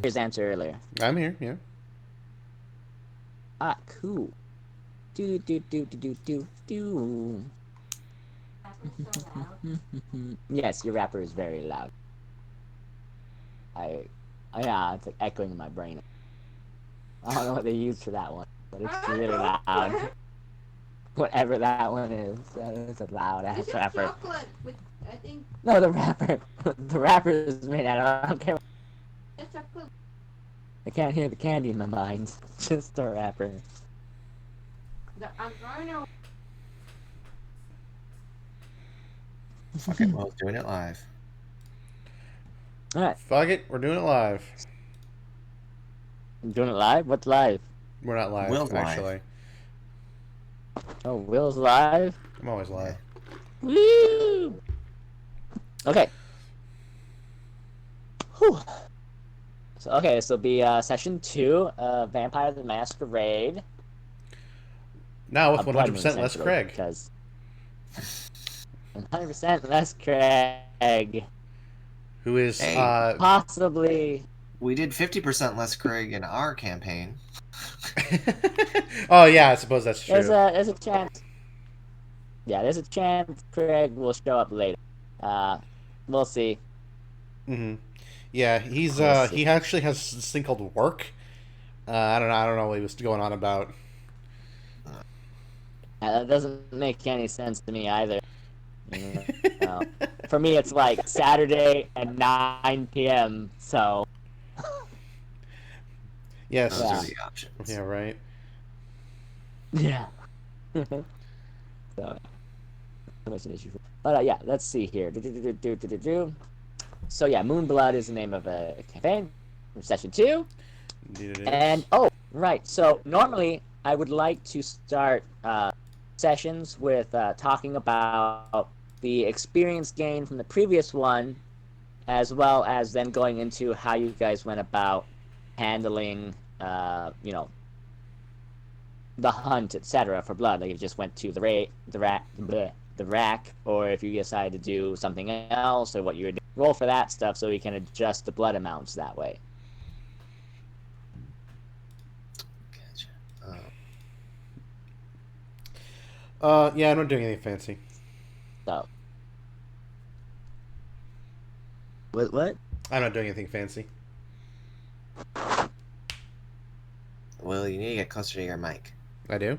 His answer earlier. I'm here, yeah. Ah, cool. Do do do do do do do. Yes, your rapper is very loud. I, yeah, it's like echoing in my brain. I don't know what they used for that one, but it's really loud. Whatever that one is, it's a loud ass rapper. With, I think. No, the rapper, the rapper is made out of. I don't care. It's chocolate. I can't hear the candy in my mind. Just the rapper. I'm going to. Fuck it, well, doing it live. All right, Fuck it, we're doing it live. I'm doing it live. What's live? We're not live, Will's live. actually. Oh, Will's live. I'm always live. Woo! Okay. Whew. So okay, this will be session 2 of Vampire the Masquerade. Now with A blood 100% moon, less essentially, Craig. Because 100% less Craig. Who is, Hey. Possibly. We did 50% less Craig in our campaign. Oh, yeah, I suppose that's true. There's a chance. Yeah, there's a chance Craig will show up later. We'll see. Mm-hmm. Yeah, he's We'll see. he actually has this thing called work. I don't know what he was going on about. That doesn't make any sense to me either. You know, for me, it's like Saturday at 9 p.m. So Yes. Those Yeah. are the options. Yeah, right. yeah. So much an issue. But yeah, let's see here. So yeah, Moonblood is the name of a campaign from session 2. Indeed it is. And oh, right. So normally I would like to start sessions with talking about the experience gained from the previous one, as well as then going into how you guys went about handling, the hunt, etc. for blood. Like if you just went to the rack, or if you decided to do something else, or what you would roll for that stuff, so we can adjust the blood amounts that way. Gotcha. Yeah, I'm not doing anything fancy. So, what? I'm not doing anything fancy. Well, you need to get closer to your mic. I do?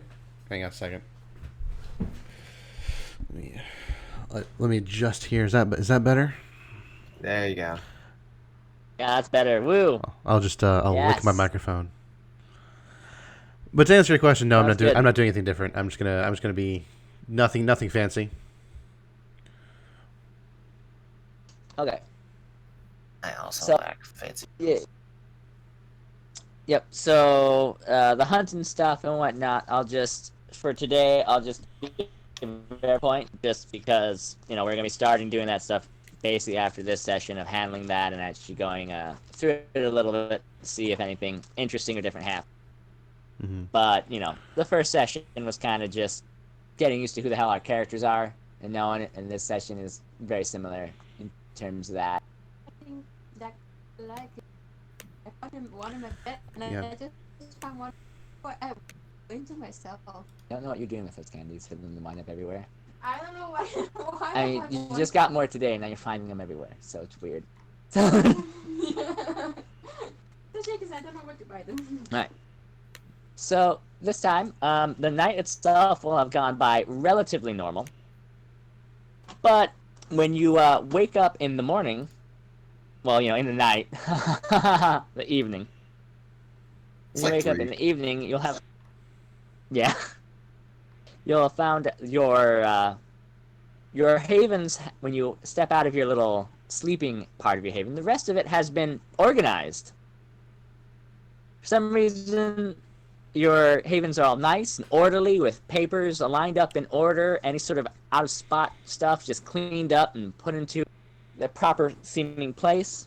Hang on a second. Let me adjust here. Is that better? There you go. Yeah, that's better. Woo! I'll just I'll Yes. lick my microphone. But to answer your question, no, I'm Sounds not doing. good. I'm not doing anything different. I'm just gonna be nothing fancy. Okay. I also So- lack fancy. Yeah. Yep. So the hunt and stuff and whatnot. For today, I'll just give a point, just because we're gonna be starting doing that stuff basically after this session of handling that and actually going through it a little bit to see if anything interesting or different happened. Mm-hmm. But the first session was kind of just getting used to who the hell our characters are and knowing it, and this session is very similar in terms of that. I think that like I found him one in my bed and Yeah. I just found one. I went to myself. I don't know what you're doing with those candies, hidden them to line up everywhere. I don't know why. why I mean, I you want just got more today, and now you're finding them everywhere, so it's weird. Yeah. Especially because I don't know where to buy them. Alright. So, this time, the night itself will have gone by relatively normal. But when you wake up in the morning, well, in the night, the evening. It's When you like wake up 3. in the evening, you'll have... Yeah. You'll have found your havens, when you step out of your little sleeping part of your haven, the rest of it has been organized. For some reason, your havens are all nice and orderly with papers lined up in order, any sort of out of spot stuff just cleaned up and put into the proper seeming place.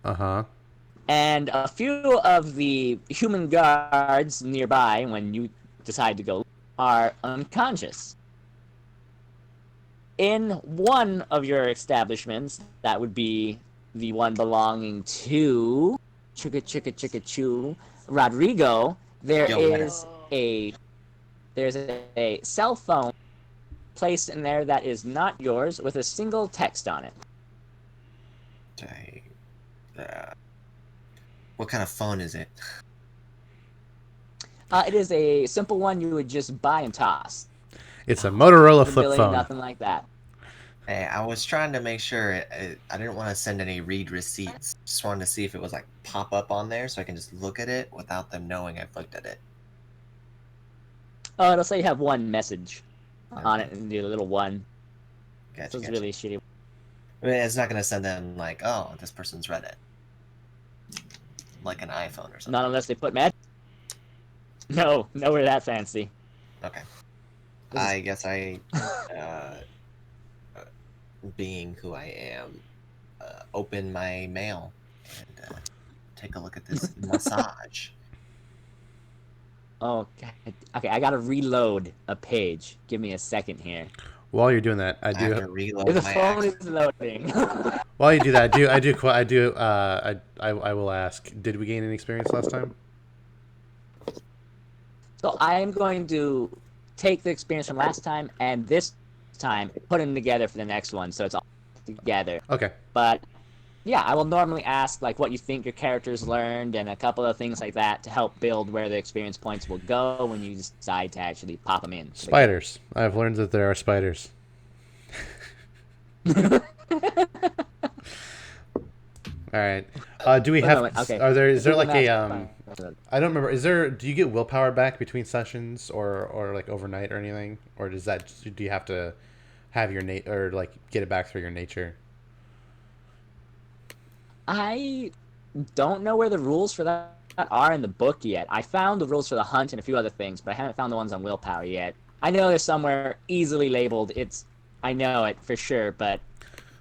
Uh-huh. And a few of the human guards nearby, when you decide to go, are unconscious. In one of your establishments, that would be the one belonging to Chicka Chicka Chicka Choo Rodrigo, there Yo, is a cell phone placed in there that is not yours with a single text on it. Dang. What kind of phone is it? It is a simple one you would just buy and toss. It's a Motorola flip Really phone. nothing like that. Hey, I was trying to make sure I didn't want to send any read receipts. Just wanted to see if it was like pop up on there so I can just look at it without them knowing I've looked at it. Oh, it'll say you have one message on Okay. it and do a little one. Gotcha, So it's gotcha. really shitty. I mean, it's not gonna send them like, oh, this person's read it, like an iPhone or something. Not unless they put magic. No, nowhere that fancy. Okay. This is- I guess I, being who I am, open my mail and take a look at this massage. Okay, okay, I gotta reload a page. Give me a second here. While you're doing that, I I have to do. reload The my phone action. is loading. While you do that, I will ask. Did we gain any experience last time? So I am going to take the experience from last time and this time put them together for the next one, so it's all together. Okay. But yeah, I will normally ask like what you think your characters learned and a couple of things like that to help build where the experience points will go when you decide to actually pop them in. Spiders. I've learned that there are spiders. All right. Do we have? Okay. Is there Google like a Maps. I don't remember. Is there? Do you get willpower back between sessions or like overnight or anything? Or does that? Do you have to have your or like get it back through your nature? I don't know where the rules for that are in the book yet. I found the rules for the hunt and a few other things, but I haven't found the ones on willpower yet. I know they're somewhere easily labeled. I know it for sure, but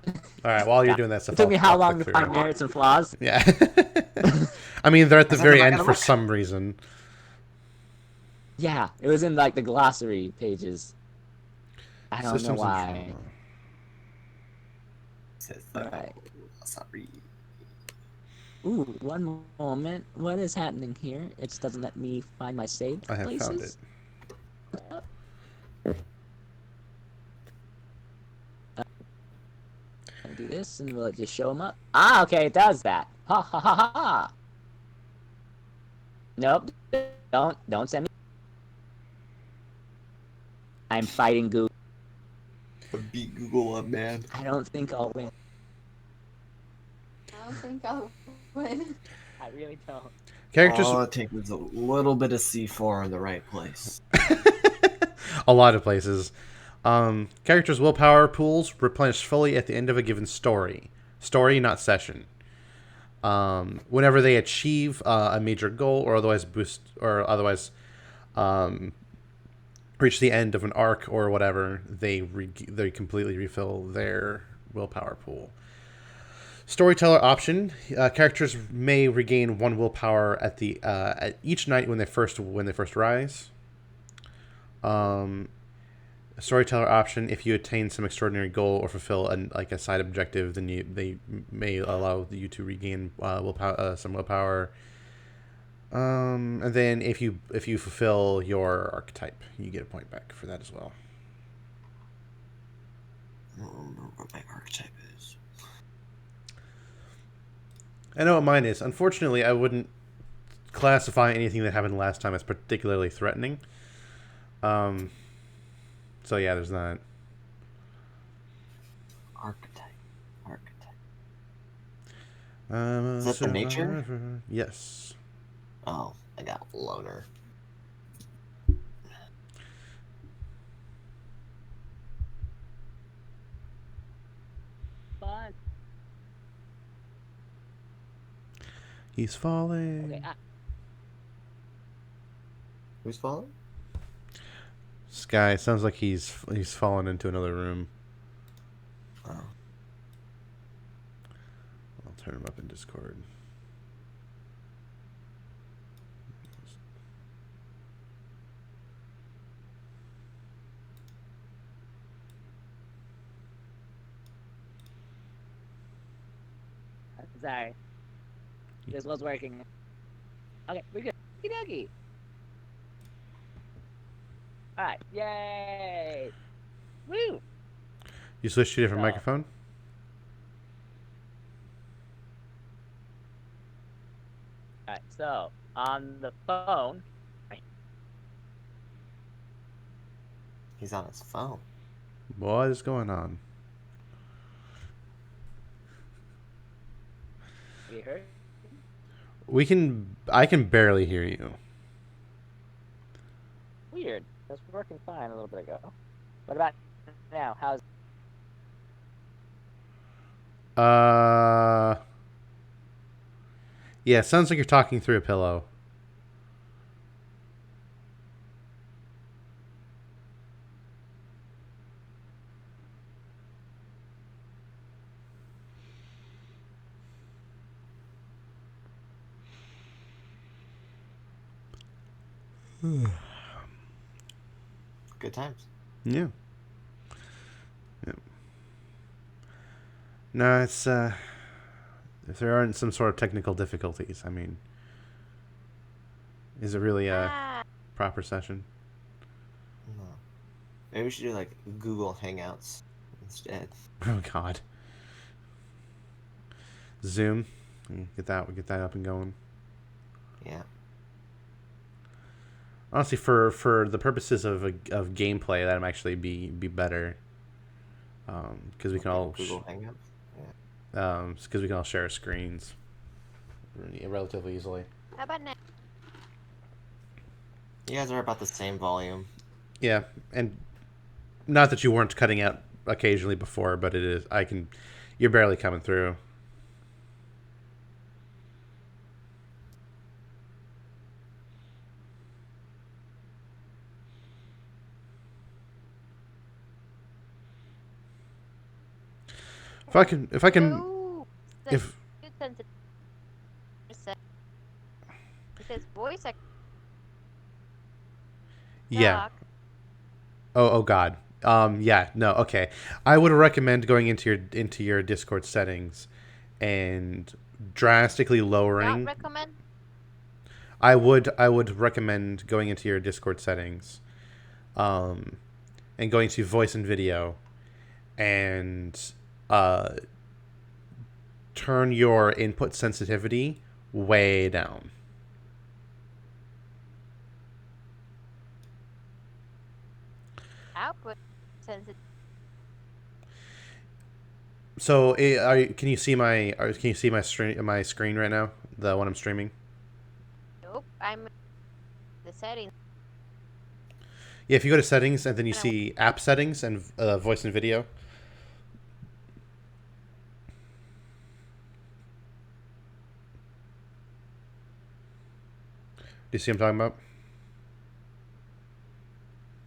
All right. While you're doing that stuff, it took me how I'll long to click find through. merits and flaws? Yeah. I mean, they're at the I said very I'm not end gonna for look. some reason. Yeah, it was in like the glossary pages. I don't know Systems and why. trauma. Says, Alright. sorry. Ooh, one moment. What is happening here? It just doesn't let me find my saved I have places. found it. I'll do this, and will it just show them up? Ah, okay, it does that. Ha ha ha ha ha. Nope, don't send me. I'm fighting Google. Beat Google up, man. I don't think I'll win. I don't think I'll win. I really don't. Characters. All it takes is a little bit of C4 in the right place. A lot of places. Characters' willpower pools replenish fully at the end of a given story. Story, not session. Whenever they achieve a major goal or otherwise reach the end of an arc or whatever, they completely refill their willpower pool. Storyteller option: characters may regain one willpower at each night when they first rise. Storyteller option: if you attain some extraordinary goal or fulfill a side objective, then they may allow you to regain some willpower. And then if you fulfill your archetype, you get a point back for that as well. I don't remember what my archetype is. I know what mine is. Unfortunately, I wouldn't classify anything that happened last time as particularly threatening. So yeah, there's that. Archetype. Is that the nature? Yes. Oh, I got loner. Fun. He's falling. Okay, Who's falling? Sky, sounds like he's fallen into another room. Oh. I'll turn him up in Discord. Sorry. This was working. Okay, we're good. Okie dokie. Alright, yay! Woo! You switched to a different So- microphone? Alright, so on the phone, He's on his phone. What is going on? we heard. I can barely hear you. Weird. It was working fine a little bit ago. What about now? How's Yeah, it sounds like you're talking through a pillow. Good times. Yeah. Yeah. No, it's if there aren't some sort of technical difficulties, I mean, is it really a proper session? No. Maybe we should do like Google Hangouts instead. Oh God. Zoom. Get that up and going. Yeah. Honestly, for the purposes of gameplay, that'd actually be better. Because we can all Google Hangouts. because we can all share screens relatively easily. How about now? You guys are about the same volume. Yeah, and not that you weren't cutting out occasionally before, but it is. You're barely coming through. If I can, Ooh, if good sensitive. It says voice actor. yeah. Oh God. Yeah. No. Okay. I would recommend going into your Discord settings and drastically Not lowering. recommend. I would recommend going into your Discord settings, and going to voice and video, and turn your input sensitivity way down. Output sensitive. So, can you see my screen right now? The one I'm streaming. Nope. I'm the settings. Yeah, if you go to settings and then you see app settings and voice and video. Do you see what I'm talking about?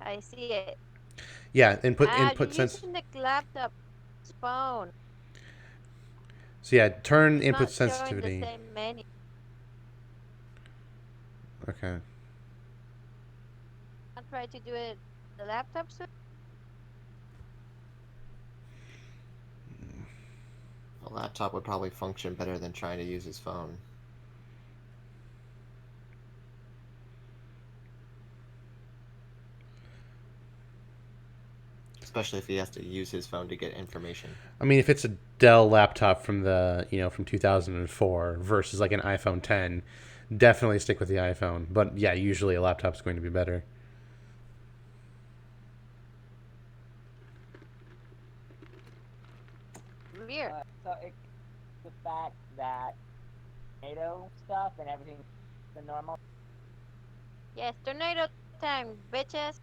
I see it. Yeah, input You're sense. using the laptop phone. So yeah, turn It's input not showing sensitivity. the same menu. Okay. I'll try to do it the laptop soon. A laptop would probably function better than trying to use his phone. Especially if he has to use his phone to get information. I mean, if it's a Dell laptop from from 2004 versus like an iPhone 10, definitely stick with the iPhone. But yeah, usually a laptop's going to be better. Weird. The fact that NATO stuff and everything's the normal. Yes, tornado time, bitches.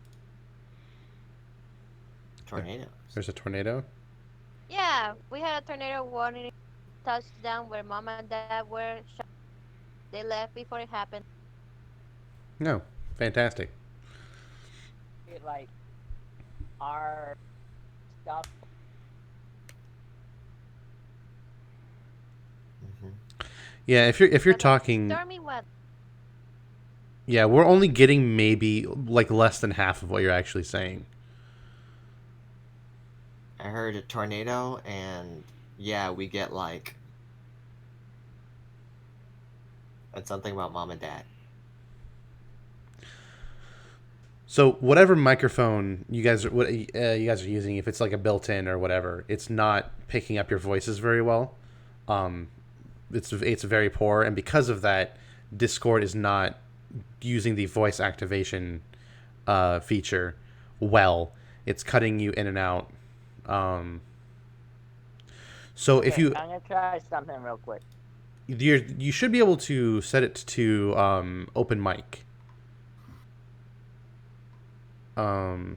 Tornadoes. There's a tornado. Yeah, we had a tornado warning touchdown where mom and dad were shot. They left before it happened. No, fantastic. Like our stuff. Yeah, if you're But talking, stormy weather. yeah, we're only getting maybe like less than half of what you're actually saying. I heard a tornado, and yeah, we get like It's something about mom and dad. So whatever microphone you guys are using, if it's like a built-in or whatever, it's not picking up your voices very well. Um, it's very poor, and because of that, Discord is not using the voice activation feature well. It's cutting you in and out. So if you I'm gonna try something real quick. you should be able to set it to open mic. Or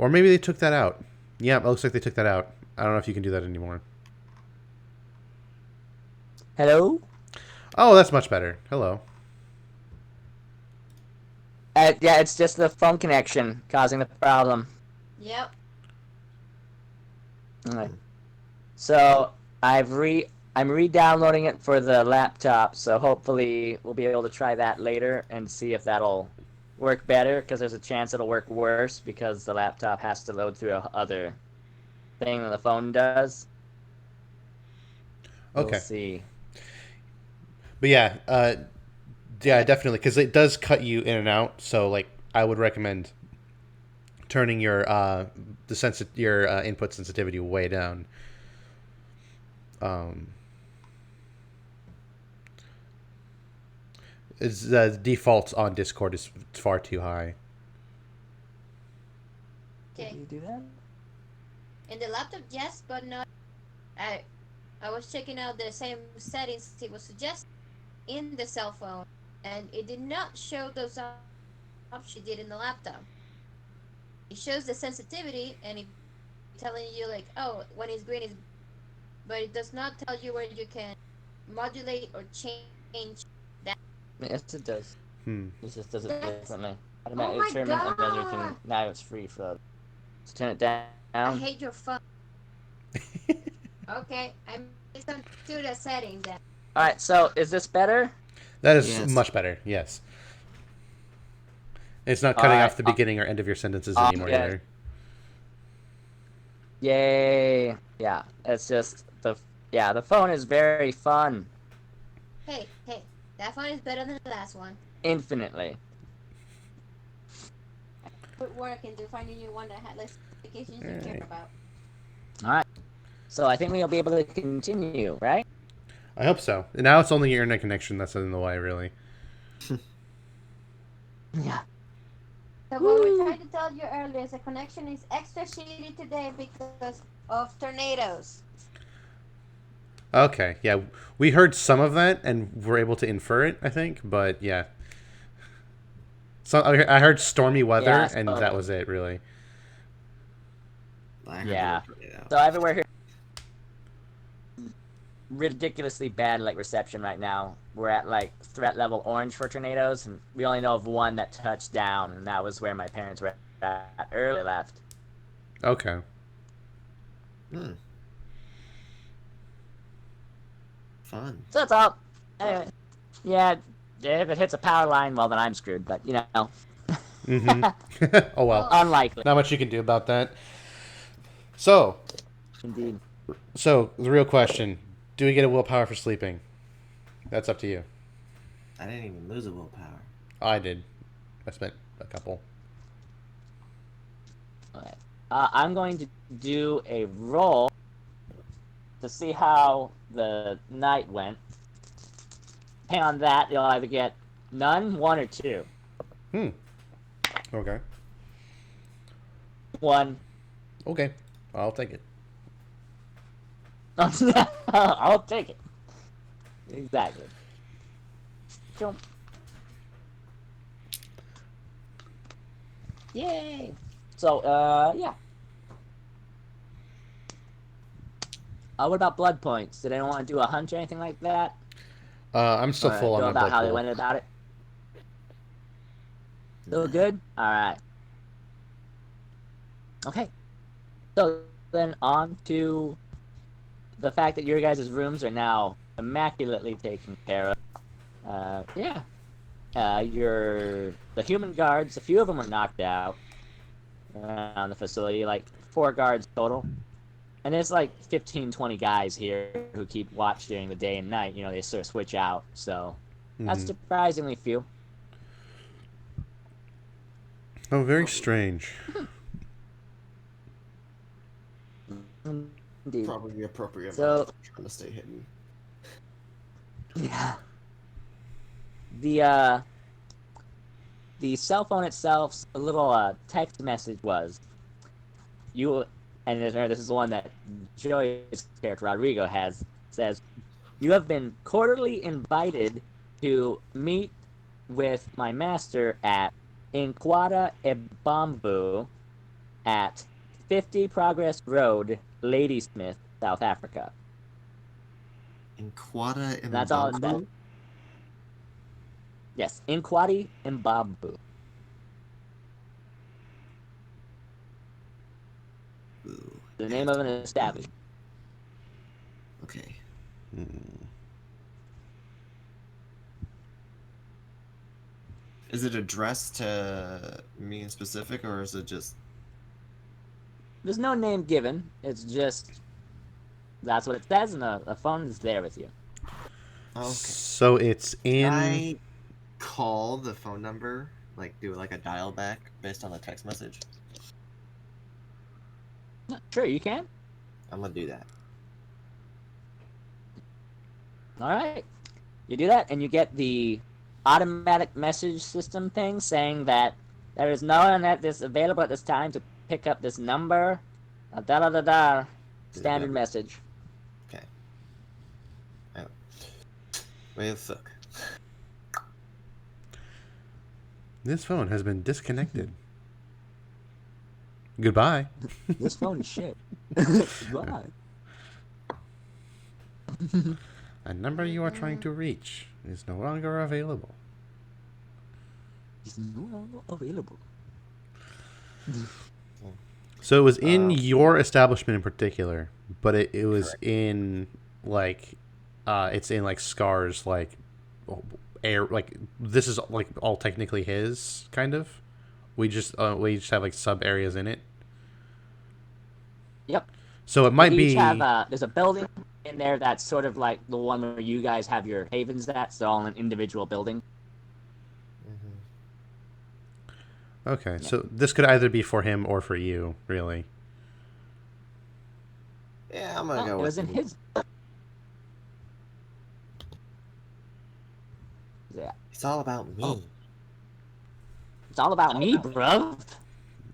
maybe they took that out. Yeah, it looks like they took that out. I don't know if you can do that anymore. Hello? Oh, that's much better. Hello. Yeah, it's just the phone connection causing the problem. Yep. Alright. So I'm re-downloading it for the laptop, so hopefully we'll be able to try that later and see if that'll work better, because there's a chance it'll work worse because the laptop has to load through a other thing than the phone does. Okay. We'll see. But yeah, definitely, because it does cut you in and out. So like, I would recommend turning your input sensitivity way down. It's the default on Discord is far too high. Did Okay. you do that? In the laptop, yes, but not. I was checking out the same settings it was suggested in the cell phone, and it did not show those options it did in the laptop. It shows the sensitivity and it telling you like, oh, when it's green is, but it does not tell you where you can modulate or change that. Yes, it does. It just does it That's- differently. Oh my And then you can God. now it's free for. So turn it down. I hate your phone. Okay, I misunderstood the settings then. All right. So is this better? That is Yes. much better. Yes. It's not cutting Alright, off the beginning or end of your sentences yeah. anymore either. Yay! Yeah, it's just the phone is very fun. Hey, that phone is better than the last one. Infinitely. Put work into finding you one that had less applications you care Alright. about. All right. So I think we'll be able to continue, right? I hope so. Now it's only your internet connection that's in the way, really. Yeah. So what we tried to tell you earlier is the connection is extra shitty today because of tornadoes. Okay, yeah, we heard some of that and were able to infer it, I think, but yeah. So I heard stormy weather, Yeah, and so- that was it, really. I heard Yeah. the word tornado. So everywhere here, ridiculously bad like reception right now. We're at like threat level orange for tornadoes, and we only know of one that touched down, and that was where my parents were at early left. Okay. Fun. So that's all. Anyway, yeah, if it hits a power line, well then I'm screwed. But you know, Oh well, unlikely. not much you can do about that. So Indeed. the real question: do we get a willpower for sleeping? That's up to you. I didn't even lose a willpower. I did. I spent a couple. Okay. I'm going to do a roll to see how the night went. Depending on that, you'll either get none, one, or two. Okay. One. Okay. I'll take it. I'll take it. Exactly. Jump. Yay! So, yeah. What about blood points? Did anyone want to do a hunt or anything like that? I'm still Or full on go my about blood how they pool. went about it? Still good? Alright. Okay. So, then on to the fact that your guys' rooms are now immaculately taken care of. Yeah. The human guards, a few of them were knocked out around the facility, like 4 guards total. And there's like 15, 20 guys here who keep watch during the day and night. You know, they sort of switch out. So that's surprisingly few. Oh, very strange. Indeed. Probably the appropriate So- amount, trying to stay hidden. Yeah. The cell phone itself, a little text message was, you, and this is the one that Joey's character Rodrigo says, you have been cordially invited to meet with my master at Inquada e Bamboo at 50 Progress Road, Ladysmith, South Africa. Inquada And that's all it said. Yes, Inquadi and Bamboo. The name of an establishment. Okay. Is it addressed to me in specific, or is it just... There's no name given. It's just that's what it says, and a phone is there with you. Oh, okay. So it's in. Can I call the phone number, like do like a dial back based on the text message? Sure, you can. I'm gonna do that. All right, you do that, and you get the automatic message system thing saying that there is no one that is available at this time to pick up this number. Da da da da. Standard message. Okay. Oh. Well, fuck. This phone has been disconnected. Goodbye. This phone is shit. Goodbye. A number you are trying to reach is no longer available. It's no longer available. So it was in your establishment in particular, but it was Correct. in like it's in like Scar's like air, like this is like all technically his kind of. We just have like sub areas in it. Yep. So it might We each be have there's a building in there that's sort of like the one where you guys have your havens at, so all in an individual building. okay. So this could either be for him or for you, really. Yeah, I'm gonna No, go it with was in you. his. Yeah, It's all about me. Oh. it's all about me, bro.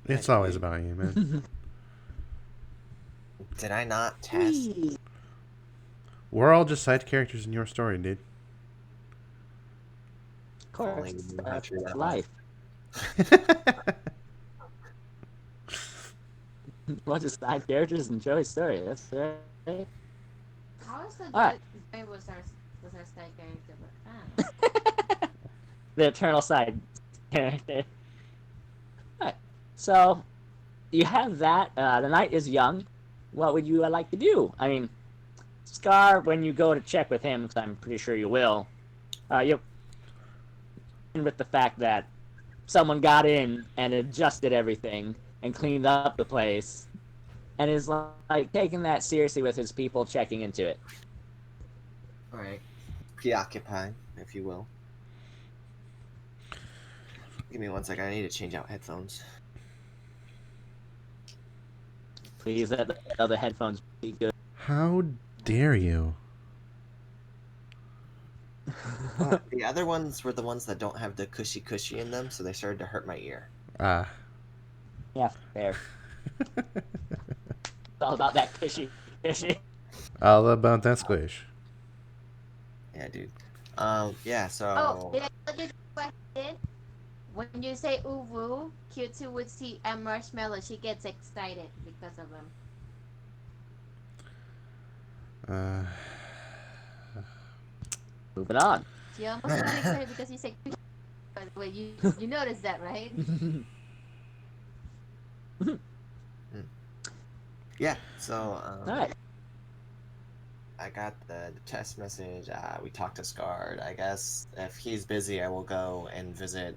It's always about you, man. Did I not test? We're all just side characters in your story, dude. Of course, Only you know how true that life. Bunch of side characters in Joey's story. That's right. How is the Alright. Joy was our side character? But, The eternal side character. Alright, so you have that. The night is young. What would you like to do? I mean, Scar, when you go to check with him, because I'm pretty sure you will, you'll with the fact that someone got in and adjusted everything and cleaned up the place, and is like taking that seriously with his people checking into it. Alright. Preoccupied, if you will. Give me one second, I need to change out headphones. Please let the other headphones be good. How dare you? The other ones were the ones that don't have the cushy in them, so they started to hurt my ear. Ah. Yeah, fair. It's all about that cushy. All about that squish. Yeah, dude. Yeah, so... oh, did I tell you what I did? When you say uwu, Q2 would see a marshmallow. She gets excited because of him. Moving on. She almost got excited because you said. Wait, you noticed that, right? Yeah, so... Alright. I got the test message. We talked to Scarred. I guess if he's busy, I will go and visit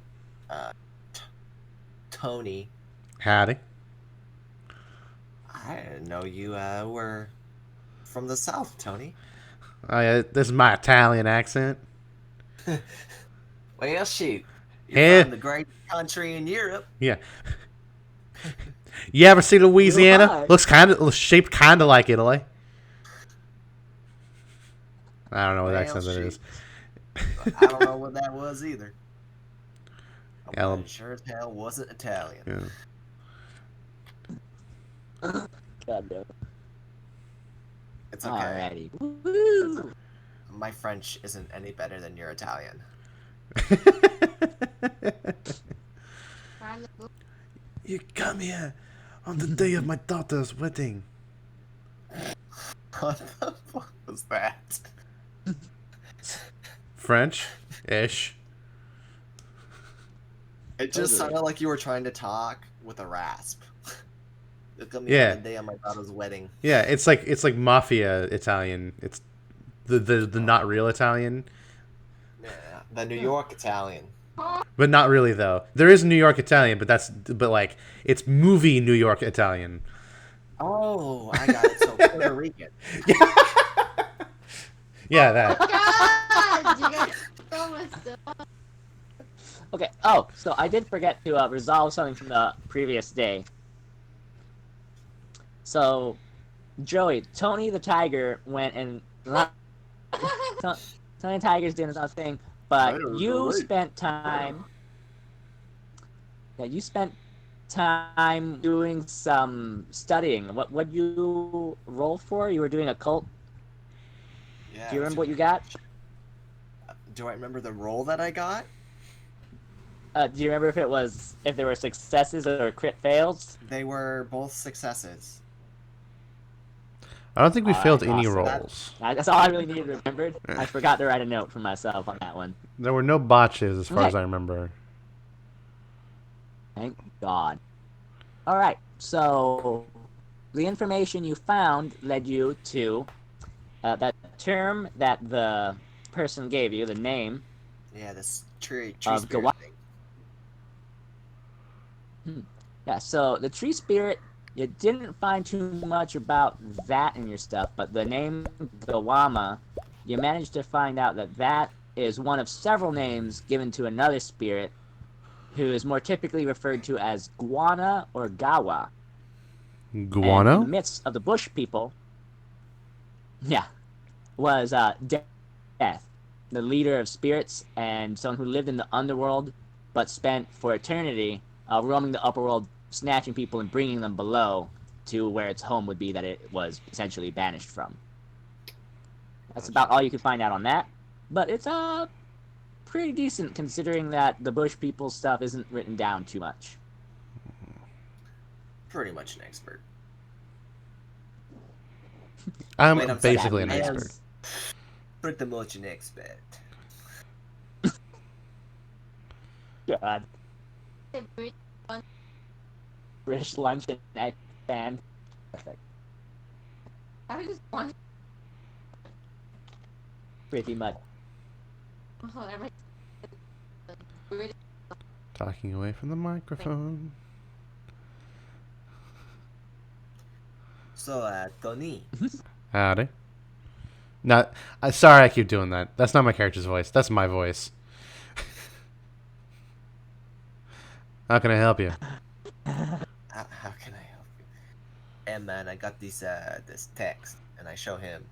Tony. Howdy. I didn't know you were from the South, Tony. Oh yeah, this is my Italian accent. Well, shoot. You're Hey, from the greatest country in Europe. yeah. You ever see Louisiana? Why? Looks shaped kind of like Italy. I don't know what Well, accent that is. shoot. I don't know what that was either. Yeah, But it sure as hell wasn't Italian. yeah. God no. It's okay. Alrighty. Woo! My French isn't any better than your Italian. You come here on the day of my daughter's wedding. What the fuck was that? French-ish. It just Totally. sounded like you were trying to talk with a rasp. You come Yeah. here on the day of my daughter's wedding. Yeah, it's like mafia Italian. It's the not real Italian, Yeah, the New York Italian. but not really though. There is New York Italian, but like it's movie New York Italian. Oh, I got it. So Puerto Rican. Yeah, that. God, you guys so much stuff. Okay. Oh, so I did forget to resolve something from the previous day. So, Joey, Tony the Tiger went and Tony the Tiger's doing his own thing, but you spent time. Yeah, you spent time doing some studying. What you roll for? You were doing occult. Yeah. Do you remember what you got? Do I remember the role that I got? Do you remember if there were successes or crit fails? They were both successes. I don't think we Alright, failed any awesome. rolls. That's all I really needed remembered. I forgot to write a note for myself on that one. There were no botches as far Okay. as I remember. Thank God. All right. So the information you found led you to that term that the person gave you, the name. Yeah, this tree Of spirit Gawa- thing. Yeah. So the tree spirit, you didn't find too much about that in your stuff, but the name Gawama, you managed to find out that is one of several names given to another spirit who is more typically referred to as Guana or Gawa. And in the Guano? midst of the bush people, yeah, was Death, the leader of spirits and someone who lived in the underworld, but spent for eternity roaming the upper world, snatching people and bringing them below to where its home would be that it was essentially banished from. That's about all you can find out on that, but it's pretty decent considering that the bush people stuff isn't written down too much. Pretty much an expert. I'm Wait, I'm basically an sorry. expert. Pretty much an expert. God. British lunch and egg band. Perfect. I was just wondering. Pretty much. Oh, every- Talking away from the microphone. So, Tony, Howdy. Not. Sorry, I keep doing that. That's not my character's voice. That's my voice. How can I help you? how can I help you? And man, I got this text, and I show him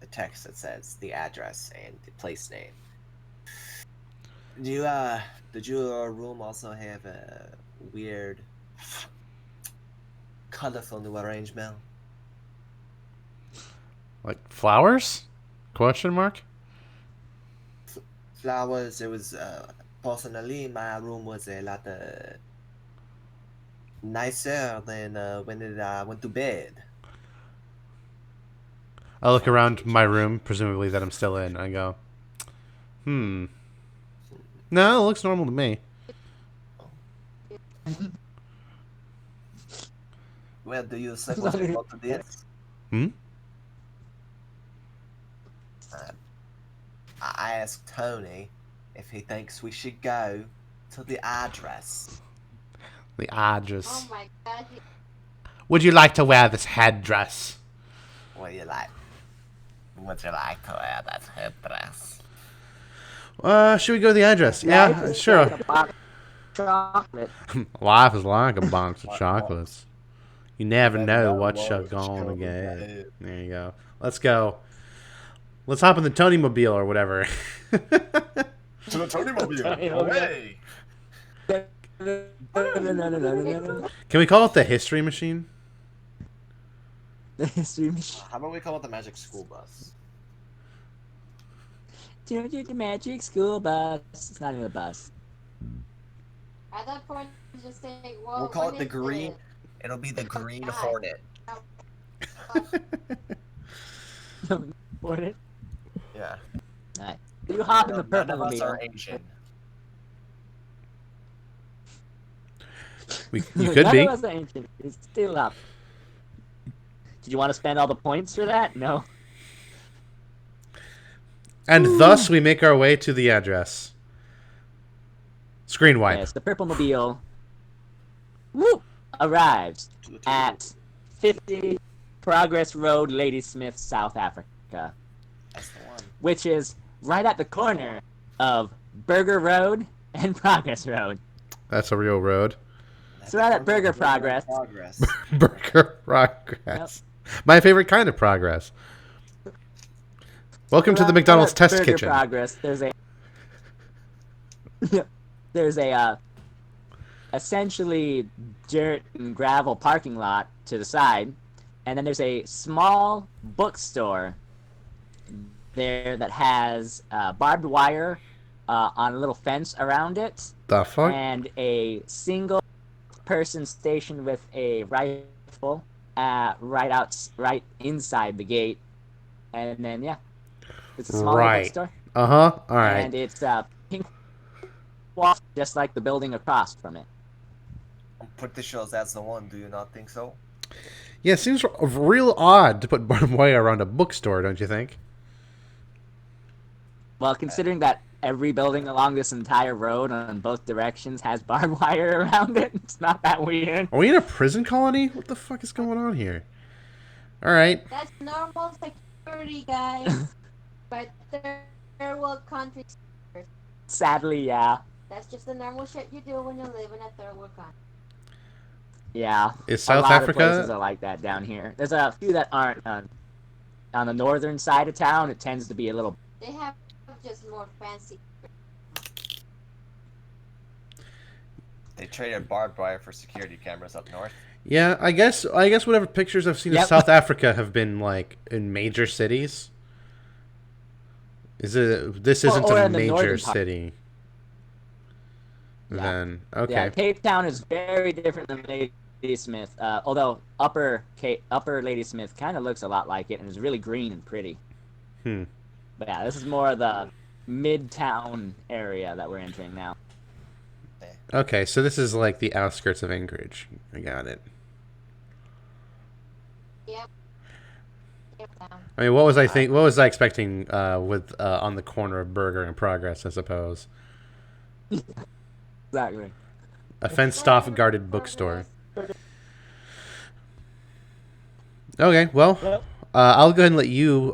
the text that says the address and the place name. Did your room also have a weird, colorful new arrangement? Like flowers? Question mark? Flowers. It was personally my room was a lot nicer than when I went to bed. I look around my room, presumably that I'm still in. I go, no, it looks normal to me. Well, do you suppose we go to this? Hmm? I asked Tony if he thinks we should go to the address. The address. Oh my God. Would you like to wear this headdress? What you like? Would you like to wear that headdress? Should we go to the address? Yeah, sure. Like a box of chocolate. Life is like a box of What chocolates. You never know what what you're you gonna gonna get. get. There you go. Let's go. Let's hop in the Tony Mobile or whatever. To the Tony Mobile. Away. Can we call it the History Machine? The history machine. How about we call it the Magic School Bus? The magic school bus. It's not even a bus. At that point, just say, well, We'll call when it the is Green. It'll be the Green Hornet. Hornet. Yeah. Alright. You hop in the None purple of us mobile. are Asian. You could None be. of us are ancient. It's still up. Did you want to spend all the points for that? No. And thus we make our way to the address. Screen wipe. Yes, the purple mobile arrives To the Tony at 50 Progress Road, Ladysmith, South Africa, That's the one. which is right at the corner of Burger Road and Progress Road. That's a real road. So right at Burger Progress. Burger progress. My favorite kind of progress. Welcome to the Right McDonald's at test Burger kitchen. Progress. There's a essentially dirt and gravel parking lot to the side, and then there's a small bookstore there that has barbed wire on a little fence around it, The fuck? and a single person stationed with a rifle right inside the gate, and then yeah, it's a small little Right. bookstore, Uh-huh. All right. and it's pink wall, just like the building across from it. I'm pretty sure that's the one. Do you not think so? Yeah, it seems real odd to put barbed wire around a bookstore, don't you think? Well, considering that every building along this entire road on both directions has barbed wire around it, it's not that weird. Are we in a prison colony? What the fuck is going on here? All right. That's normal security, guys. But third world countries, Sadly, yeah. that's just the normal shit you do when you live in a third world country. Yeah. Is A South lot of places Africa? are like that down here. There's a few that aren't on the northern side of town. It tends to be a little. They have just more fancy. They traded barbed wire for security cameras up north. Yeah, I guess whatever pictures I've seen of Yep. South Africa have been like in major cities. This isn't or a in the major northern part. city. Yeah. Then Yeah, okay. Cape Town is very different than Ladysmith. Although upper Ladysmith kind of looks a lot like it, and is really green and pretty. Hmm. But yeah, this is more of the midtown area that we're entering now. Okay, so this is like the outskirts of Anchorage. I got it. Yep. Yep. I mean, what was I expecting with on the corner of Burger and Progress, I suppose. Exactly. A fenced-off guarded bookstore. Okay, well, Yep. I'll go ahead and let you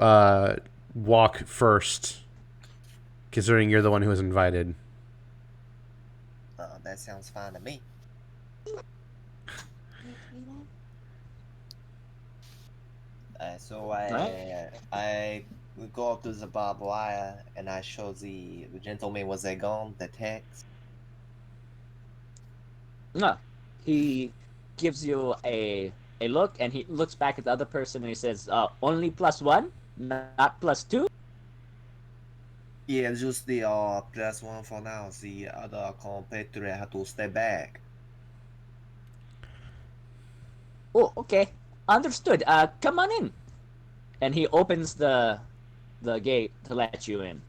walk first, considering you're the one who was invited. That sounds fine to me. So I go up to the barbed wire and I show the gentleman was a gun, the text. No. He gives you a look, and he looks back at the other person, and he says, only +1, not +2? Yeah, just the +1 for now. The other competitor had to stay back. Oh, okay. Understood. Come on in. And he opens the gate to let you in.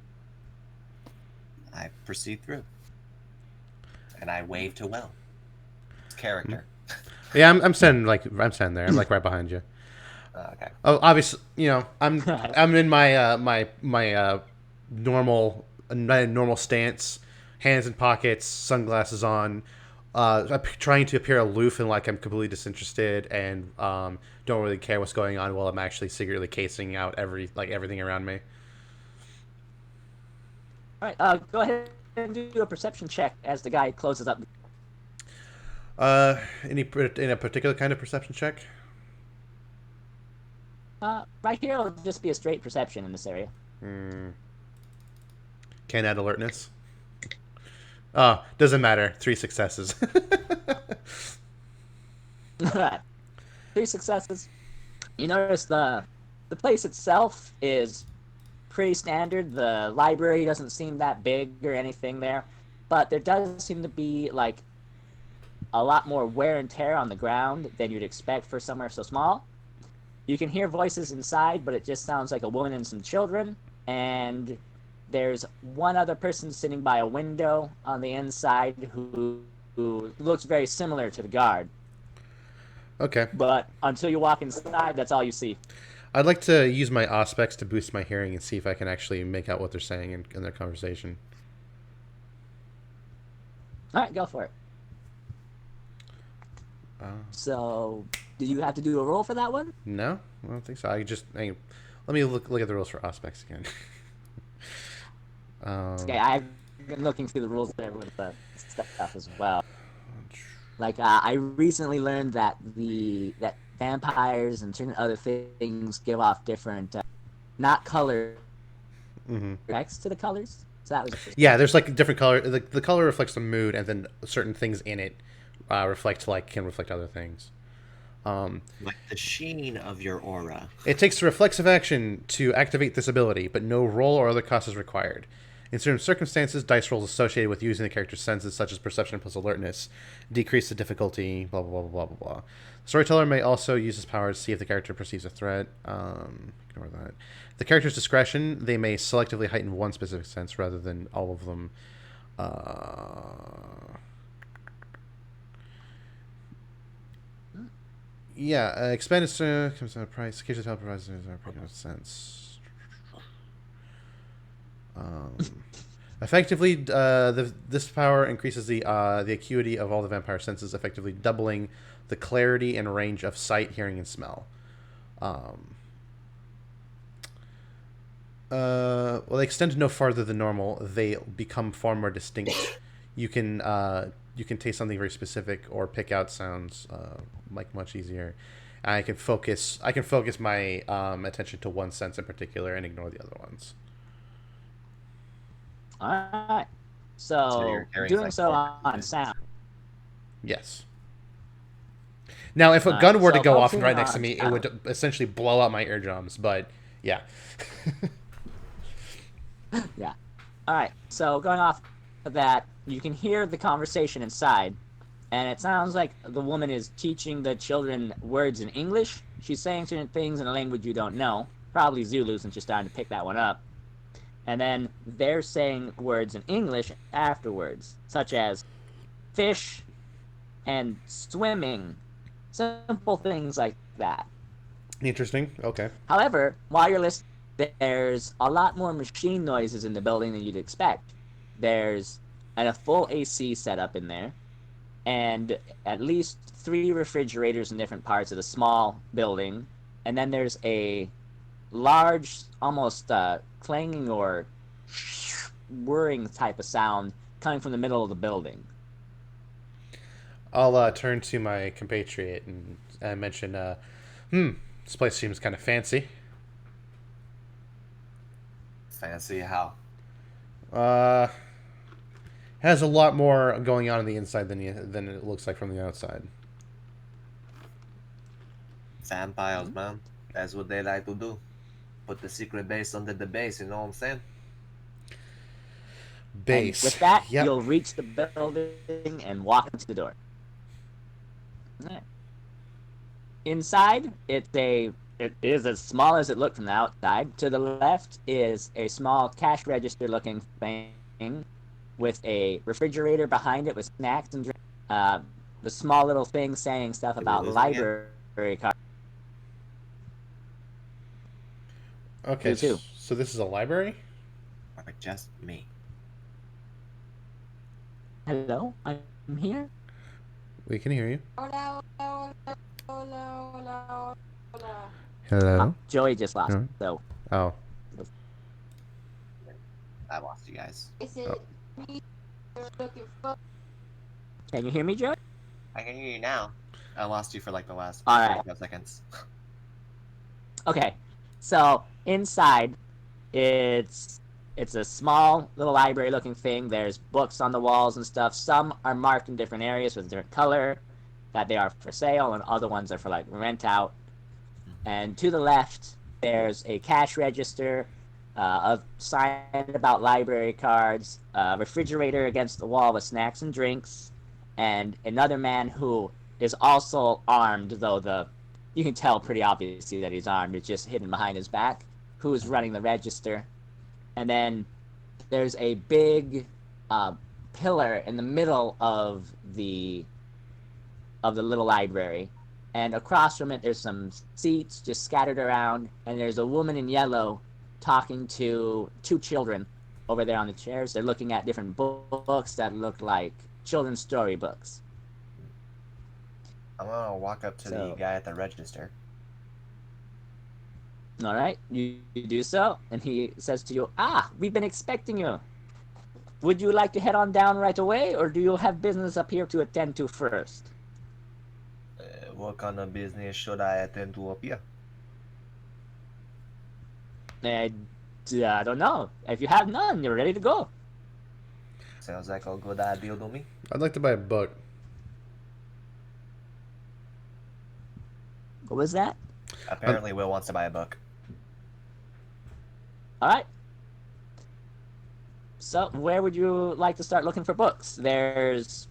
I proceed through. And I wave to Will. Character. Yeah, I'm standing there. I'm like right behind you. Okay. Oh, obviously, I'm in my my normal stance, hands in pockets, sunglasses on, trying to appear aloof and like I'm completely disinterested and don't really care what's going on while I'm actually secretly casing out everything around me. All right, go ahead and do a perception check as the guy closes up. In a particular kind of perception check? Right here, it'll just be a straight perception in this area. Can't add alertness. Oh, doesn't matter. 3 successes. All right, 3 successes. You notice the place itself is pretty standard. The library doesn't seem that big or anything there, but there does seem to be like a lot more wear and tear on the ground than you'd expect for somewhere so small. You can hear voices inside, but it just sounds like a woman and some children. And there's one other person sitting by a window on the inside who looks very similar to the guard. Okay. But until you walk inside, that's all you see. I'd like to use my Auspex to boost my hearing and see if I can actually make out what they're saying in their conversation. All right, go for it. So, do you have to do a roll for that one? No, I don't think so. Let me look at the rules for Auspex again. Okay, I've been looking through the rules there with the stuff as well. Like, I recently learned that that vampires and certain other things give off different, not color, effects to the colors. So that was there's like different color. The color reflects the mood, and then certain things in it can reflect other things. Like the sheen of your aura. It takes a reflexive action to activate this ability, but no roll or other cost is required. In certain circumstances, dice rolls associated with using the character's senses, such as perception plus alertness, decrease the difficulty, blah, blah, blah, blah, blah, blah. The storyteller may also use his power to see if the character perceives a threat. Ignore that. The character's discretion, they may selectively heighten one specific sense rather than all of them. Expenditure comes down to price. Occasionally, help provides a sense. Effectively, this power increases the acuity of all the vampire senses, effectively doubling the clarity and range of sight, hearing, and smell. They extend no farther than normal. They become far more distinct. You can taste something very specific or pick out sounds much easier. And I can focus my attention to one sense in particular and ignore the other ones. All right. So doing so on sound. Yes. Now, if a gun were to go off right next to me, sound. it would essentially blow out my eardrums. But yeah. Yeah. All right. So going off of that, you can hear the conversation inside, and it sounds like the woman is teaching the children words in English. She's saying certain things in a language you don't know, probably Zulu, since you're starting to pick that one up. And then they're saying words in English afterwards, such as fish and swimming, simple things like that. Interesting. Okay. However, while you're listening, there's a lot more machine noises in the building than you'd expect. There's a full AC setup in there, and at least 3 refrigerators in different parts of the small building, and then there's a large, almost clanging or whirring type of sound coming from the middle of the building. I'll turn to my compatriot and mention, this place seems kind of fancy. Fancy how? Has a lot more going on the inside than it looks like from the outside. Vampires, man. That's what they like to do. Put the secret base under the base, you know what I'm saying? Base. And with that, Yep. You'll reach the building and walk into the door. All right. Inside, it is as small as it looked from the outside. To the left is a small cash register looking thing with a refrigerator behind it with snacks and drinks. The small little thing saying stuff about library cards. Okay, You too. so this is a library? Or just me? Hello, I'm here. We can hear you. Hola, hola, hola, hola, hola. Hello. Joey just lost. No. So Oh. I lost you guys. Is it me you're looking for? can you hear me, Joey? I can hear you now. I lost you for like the last All right. 45 seconds. Okay. So inside, it's a small little library looking thing. There's books on the walls and stuff. Some are marked in different areas with different color that they are for sale, and other ones are for like rent out. And to the left, there's a cash register, a sign about library cards, a refrigerator against the wall with snacks and drinks, and another man who is also armed, though you can tell pretty obviously that he's armed. It's just hidden behind his back, who is running the register. And then there's a big pillar in the middle of the little library, and across from it there's some seats just scattered around, and there's a woman in yellow talking to two children over there on the chairs. They're looking at different books that look like children's storybooks. I'm gonna walk up to the guy at the register. All right, you do so, and he says to you, we've been expecting you. Would you like to head on down right away, or do you have business up here to attend to first? What kind of business should I attend to up here? I don't know. If you have none, you're ready to go. Sounds like a good idea to me. I'd like to buy a book. What was that? Apparently, Will wants to buy a book. All right. So, where would you like to start looking for books? There's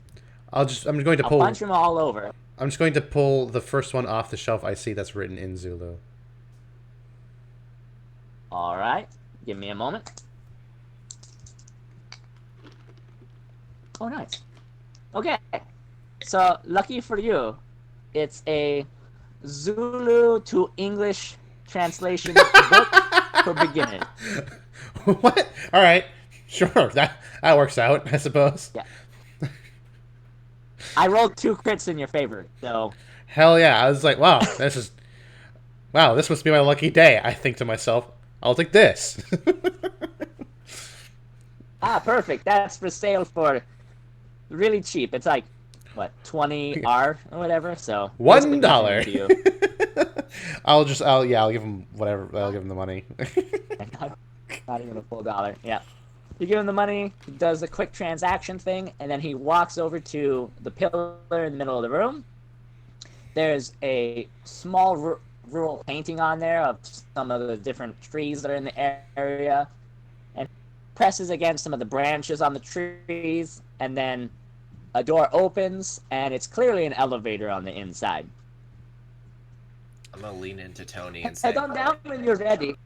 I'm going to a pull. bunch of them all over. I'm just going to pull the first one off the shelf I see that's written in Zulu. All right. Give me a moment. Oh, nice. Okay. So, lucky for you, it's a Zulu to English translation book for beginners. What? All right. Sure. That works out, I suppose. Yeah. I rolled 2 crits in your favor, so Hell yeah. I was like, wow, this must be my lucky day. I think to myself, I'll take this. perfect. That's for sale for really cheap. It's like what, 20 R or whatever. So $1. to you. I'll give him whatever. I'll give him the money. Not even a full dollar. Yeah. You give him the money, he does a quick transaction thing, and then he walks over to the pillar in the middle of the room. There's a small rural painting on there of some of the different trees that are in the area, and presses against some of the branches on the trees, and then a door opens, and it's clearly an elevator on the inside. I'm gonna lean into Tony and say, Head on down when you're ready.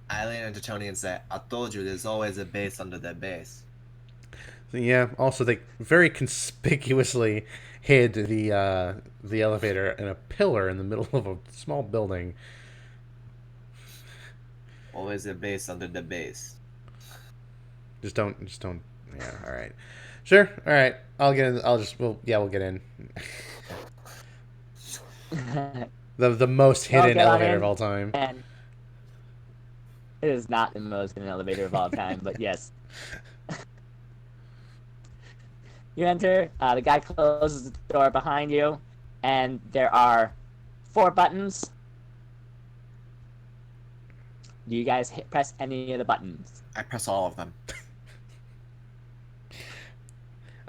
I lean into Tony and say, I told you there's always a base under that base. Yeah. Also, they very conspicuously hid the elevator in a pillar in the middle of a small building. Always a base under the base. Just don't. Yeah. All right. Sure. All right. I'll get in. We'll get in. the most hidden elevator of all time. And it is not the most hidden elevator of all time, but yes. You enter, the guy closes the door behind you, and there are 4 buttons. Do you guys press any of the buttons? I press all of them.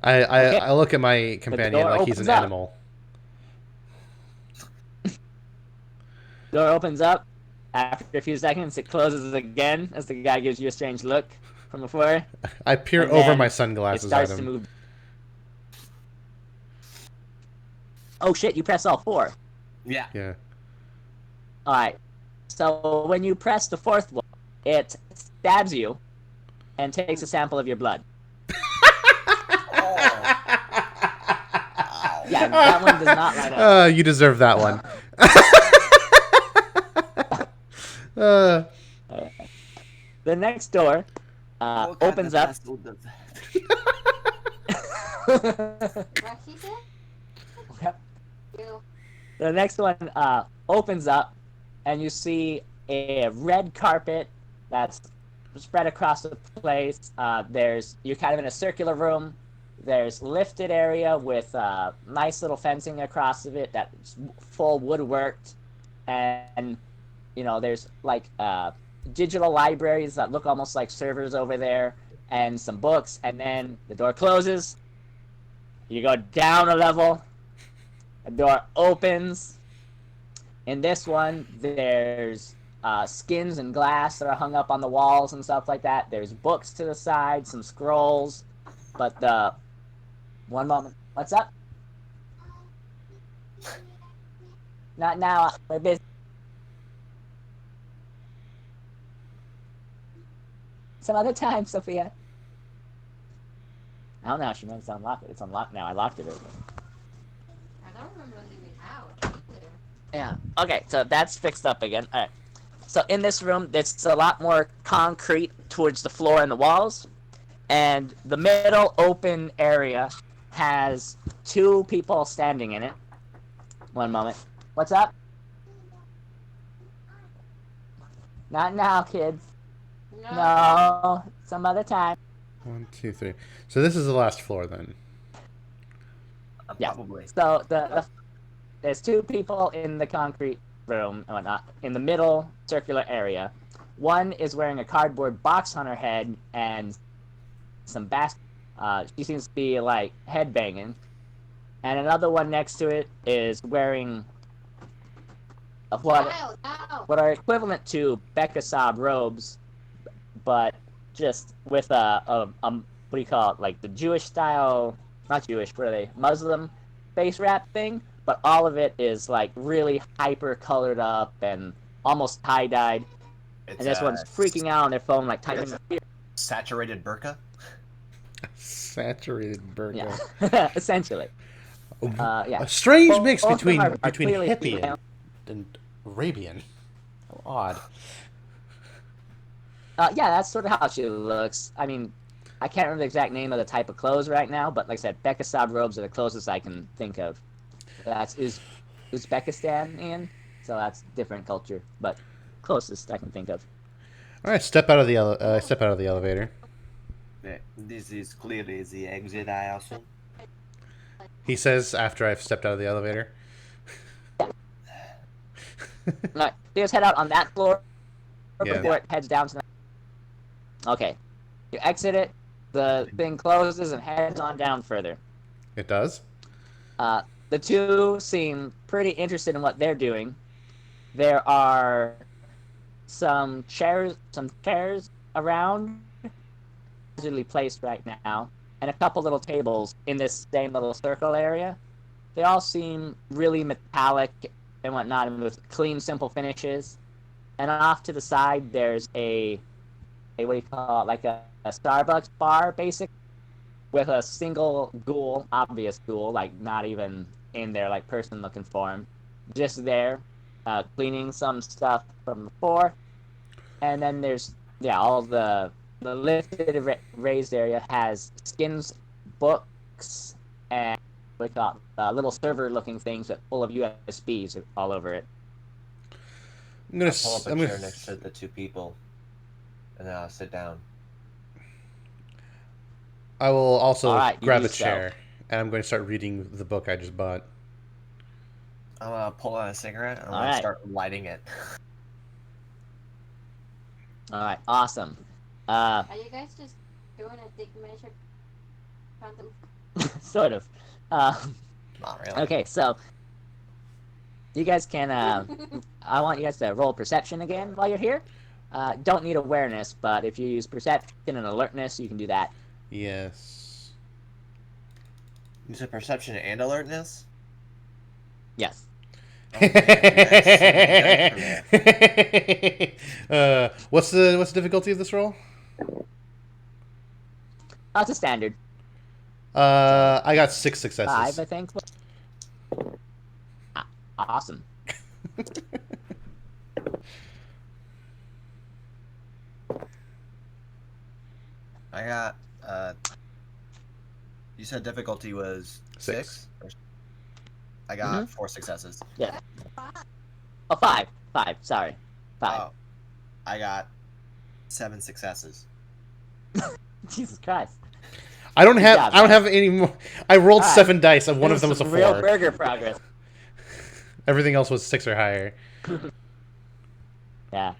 I look at my companion like he's an animal. Door opens up. After a few seconds, it closes again as the guy gives you a strange look from before. I peer over my sunglasses it starts at him. to move. Oh shit, you press all 4. Yeah. Yeah. Alright. So when you press the 4th one, it stabs you and takes a sample of your blood. Yeah, that one does not light up. You deserve that one. The next door opens up. What he said? The next one opens up, and you see a red carpet that's spread across the place. You're kind of in a circular room. There's lifted area with nice little fencing across of it that's full woodworked, and there's like digital libraries that look almost like servers over there, and some books. And then the door closes. You go down a level. The door opens. In this one, there's skins and glass that are hung up on the walls and stuff like that. There's books to the side, some scrolls. But one moment. What's up? Not now. We're busy. Some other time, Sophia. I don't know. She meant to unlock it. It's unlocked now. I locked it open. I don't remember leaving out either. Yeah. Okay, so that's fixed up again. All right. So in this room, it's a lot more concrete towards the floor and the walls. And the middle open area has 2 people standing in it. One moment. What's up? Not now, kids. No, some other time. 1, 2, 3. So this is the last floor then. Yeah. Probably. So there's 2 people in the concrete room and whatnot in the middle circular area. One is wearing a cardboard box on her head and some basket. She seems to be like headbanging, and another one next to it is wearing what are equivalent to Bekasab robes, but just with a what do you call it, like the Jewish style, not Jewish, what are they, Muslim face wrap thing, but all of it is like really hyper colored up and almost tie-dyed. And this one's freaking out on their phone, like typing. Saturated burqa? Saturated burger. Yeah, essentially. Yeah. A strange Both mix of them between are clearly hippie female. and Arabian. How odd. Yeah, that's sort of how she looks. I mean, I can't remember the exact name of the type of clothes right now, but like I said, Bekasab robes are the closest I can think of. That's Uzbekistanian, so that's different culture, but closest I can think of. All right, step out of the elevator. This is clearly the exit, I assume. He says after I've stepped out of the elevator. Alright, you guys head out on that floor Yeah. before it heads down to the... Okay. You exit it, the thing closes and heads on down further. It does? The 2 seem pretty interested in what they're doing. There are some chairs around, usually placed right now, and a couple little tables in this same little circle area. They all seem really metallic and whatnot, and with clean, simple finishes. And off to the side, there's a what do you call it, like a Starbucks bar, basically, with a single ghoul, obvious ghoul, like not even in there, like person looking for him, just there, cleaning some stuff from the floor. And then there's all the lifted raised area has skins, books, and what do you call it, little server looking things that full of USBs all over it. I'm gonna Pull up a chair next to the 2 people, and then I'll sit down. I will also grab a so. chair, and I'm going to start reading the book I just bought. I'm gonna pull out a cigarette and I'm All gonna right. start lighting it. All right, awesome. Are you guys just doing a dick measure? Sort of. Not really. Okay, so you guys can. I want you guys to roll perception again while you're here. Don't need awareness, but if you use perception and alertness, you can do that. Yes. You said perception and alertness? Yes. What's the difficulty of this roll? It's a standard. I got 6 successes. 5, I think. Awesome. I got you said difficulty was 6. I got 4 successes. Yeah. Oh, five. Sorry. 5. Oh, I got 7 successes. Jesus Christ. I don't Good have. job, I don't guys. have any more. I rolled All right. 7 dice, and one This of them is was a real 4. burger progress. Everything else was 6 or higher. Yeah.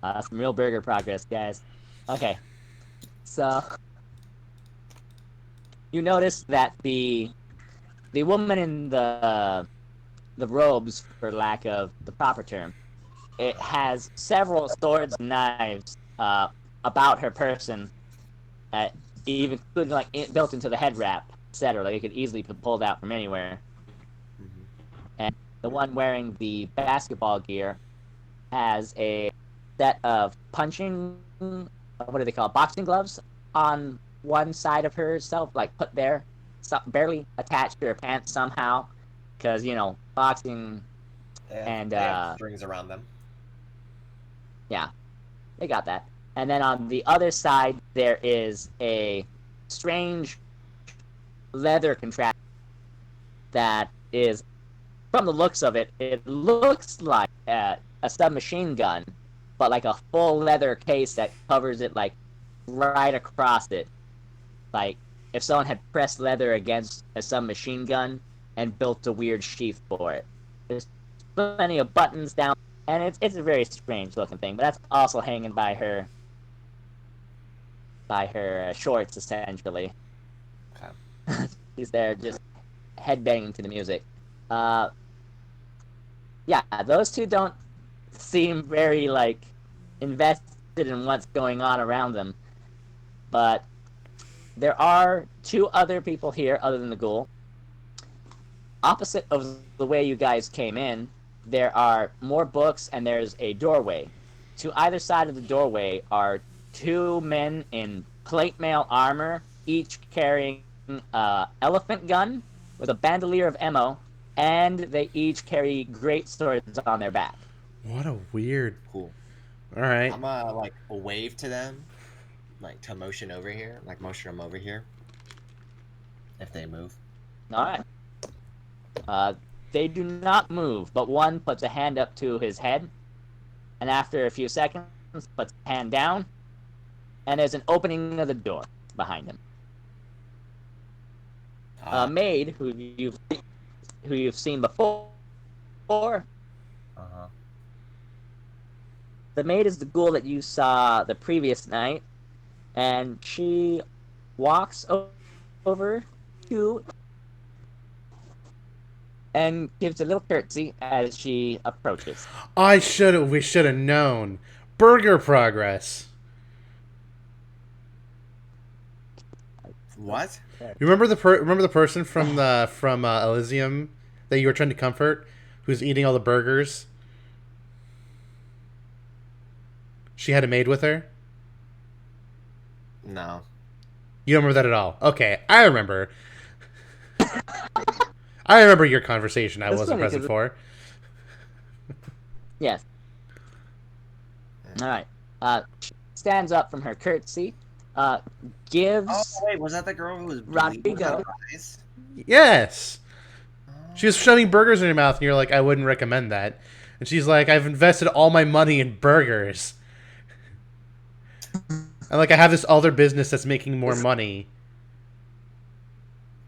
Some real burger progress, guys. Okay. So you notice that the woman in the robes, for lack of the proper term, it has several swords and knives about her person, even including like built into the head wrap, etc. Like it could easily be pulled out from anywhere. Mm-hmm. And the one wearing the basketball gear has a set of punching, what do they call it, boxing gloves on one side of herself, like put there, barely attached to her pants somehow, because boxing and They have strings around them. yeah, they got that. And then on the other side there is a strange leather contraption that is, from the looks of it, it looks like a submachine gun, but like a full leather case that covers it like right across it. Like if someone had pressed leather against a submachine gun and built a weird sheath for it. There's plenty of buttons down, and it's a very strange looking thing. But that's also hanging by her shorts essentially. Okay. She's there just headbanging to the music. Yeah, those two don't seem very like invested in what's going on around them. But there are 2 other people here other than the ghoul. Opposite of the way you guys came in, there are more books and there's a doorway. To either side of the doorway are 2 men in plate mail armor, each carrying an elephant gun with a bandolier of ammo, and they each carry great swords on their back. What a weird. Cool. All right. I'm gonna like wave to them, like to motion over here, like motion them over here. If they move. All right. They do not move, but one puts a hand up to his head, and after a few seconds, puts a hand down, and there's an opening of the door behind him. A maid who you've seen before. Uh-huh. The maid is the ghoul that you saw the previous night, and she walks over to and gives a little curtsy as she approaches. We should have known. Burger progress. What? You remember the person from Elysium that you were trying to comfort, who's eating all the burgers? She had a maid with her. No. You don't remember that at all? Okay, I remember. I remember your conversation. I wasn't present for. Yes. All right. Stands up from her curtsy. Gives. Oh wait, was that the girl who was bleeding out Rodrigo. her eyes? Yes. She was shoving burgers in her mouth, and you're like, I wouldn't recommend that. And she's like, I've invested all my money in burgers. And like, I have this other business that's making more money.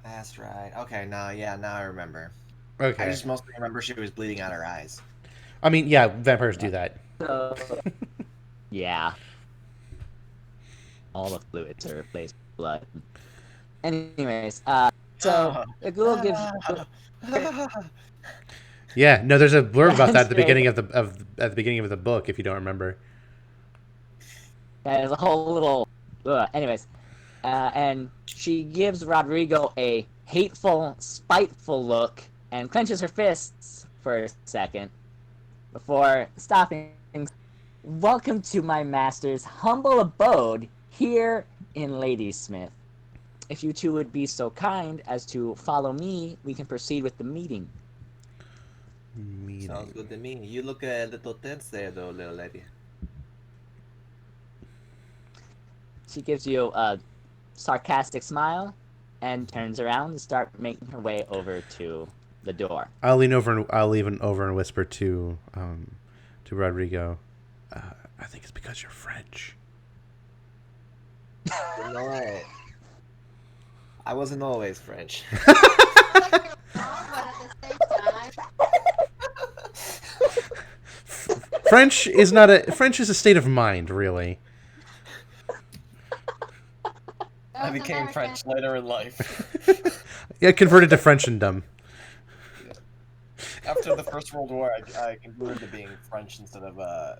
That's right. Okay, now I remember. Okay. I just mostly remember she was bleeding out her eyes. I mean, yeah, vampires do that. Yeah. All the fluids are replaced with blood. Anyways, so the ghoul gives. Yeah, no, there's a blurb about that at the beginning of the book, if you don't remember. There's a whole little. Anyways, and she gives Rodrigo a hateful, spiteful look and clenches her fists for a second before stopping. Welcome to my master's humble abode here in Ladysmith. If you two would be so kind as to follow me, we can proceed with the meeting. Sounds good to me. You look a little tense there, though, little lady. She gives you a sarcastic smile and turns around and starts making her way over to the door. I'll lean over and whisper to Rodrigo. I think it's because you're French. You know what? I wasn't always French. But at the same time, French is a state of mind, really. I those became American- French later in life. Yeah, converted to Frenchendom. After the First World War, I converted to being French instead of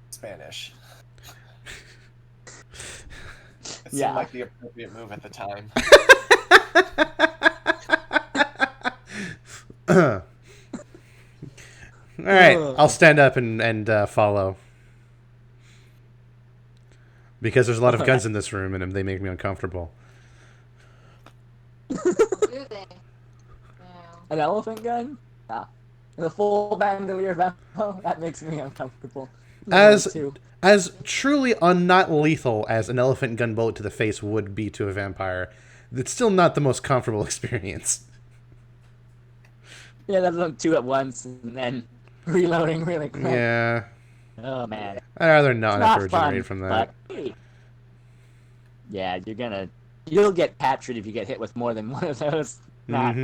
Spanish. It seemed like the appropriate move at the time. All right, I'll stand up and follow. Because there's a lot of guns in this room, and they make me uncomfortable. do they? Yeah. An elephant gun? Ah. The full bandolier of ammo? That makes me uncomfortable. As truly not lethal as an elephant gun bullet to the face would be to a vampire, it's still not the most comfortable experience. Yeah, that's 2 at once, and then reloading really quick. Yeah. Oh, man. I'd rather not It's have to not fun, regenerate from that. but hey. Yeah, you'll get captured if you get hit with more than one of those. Not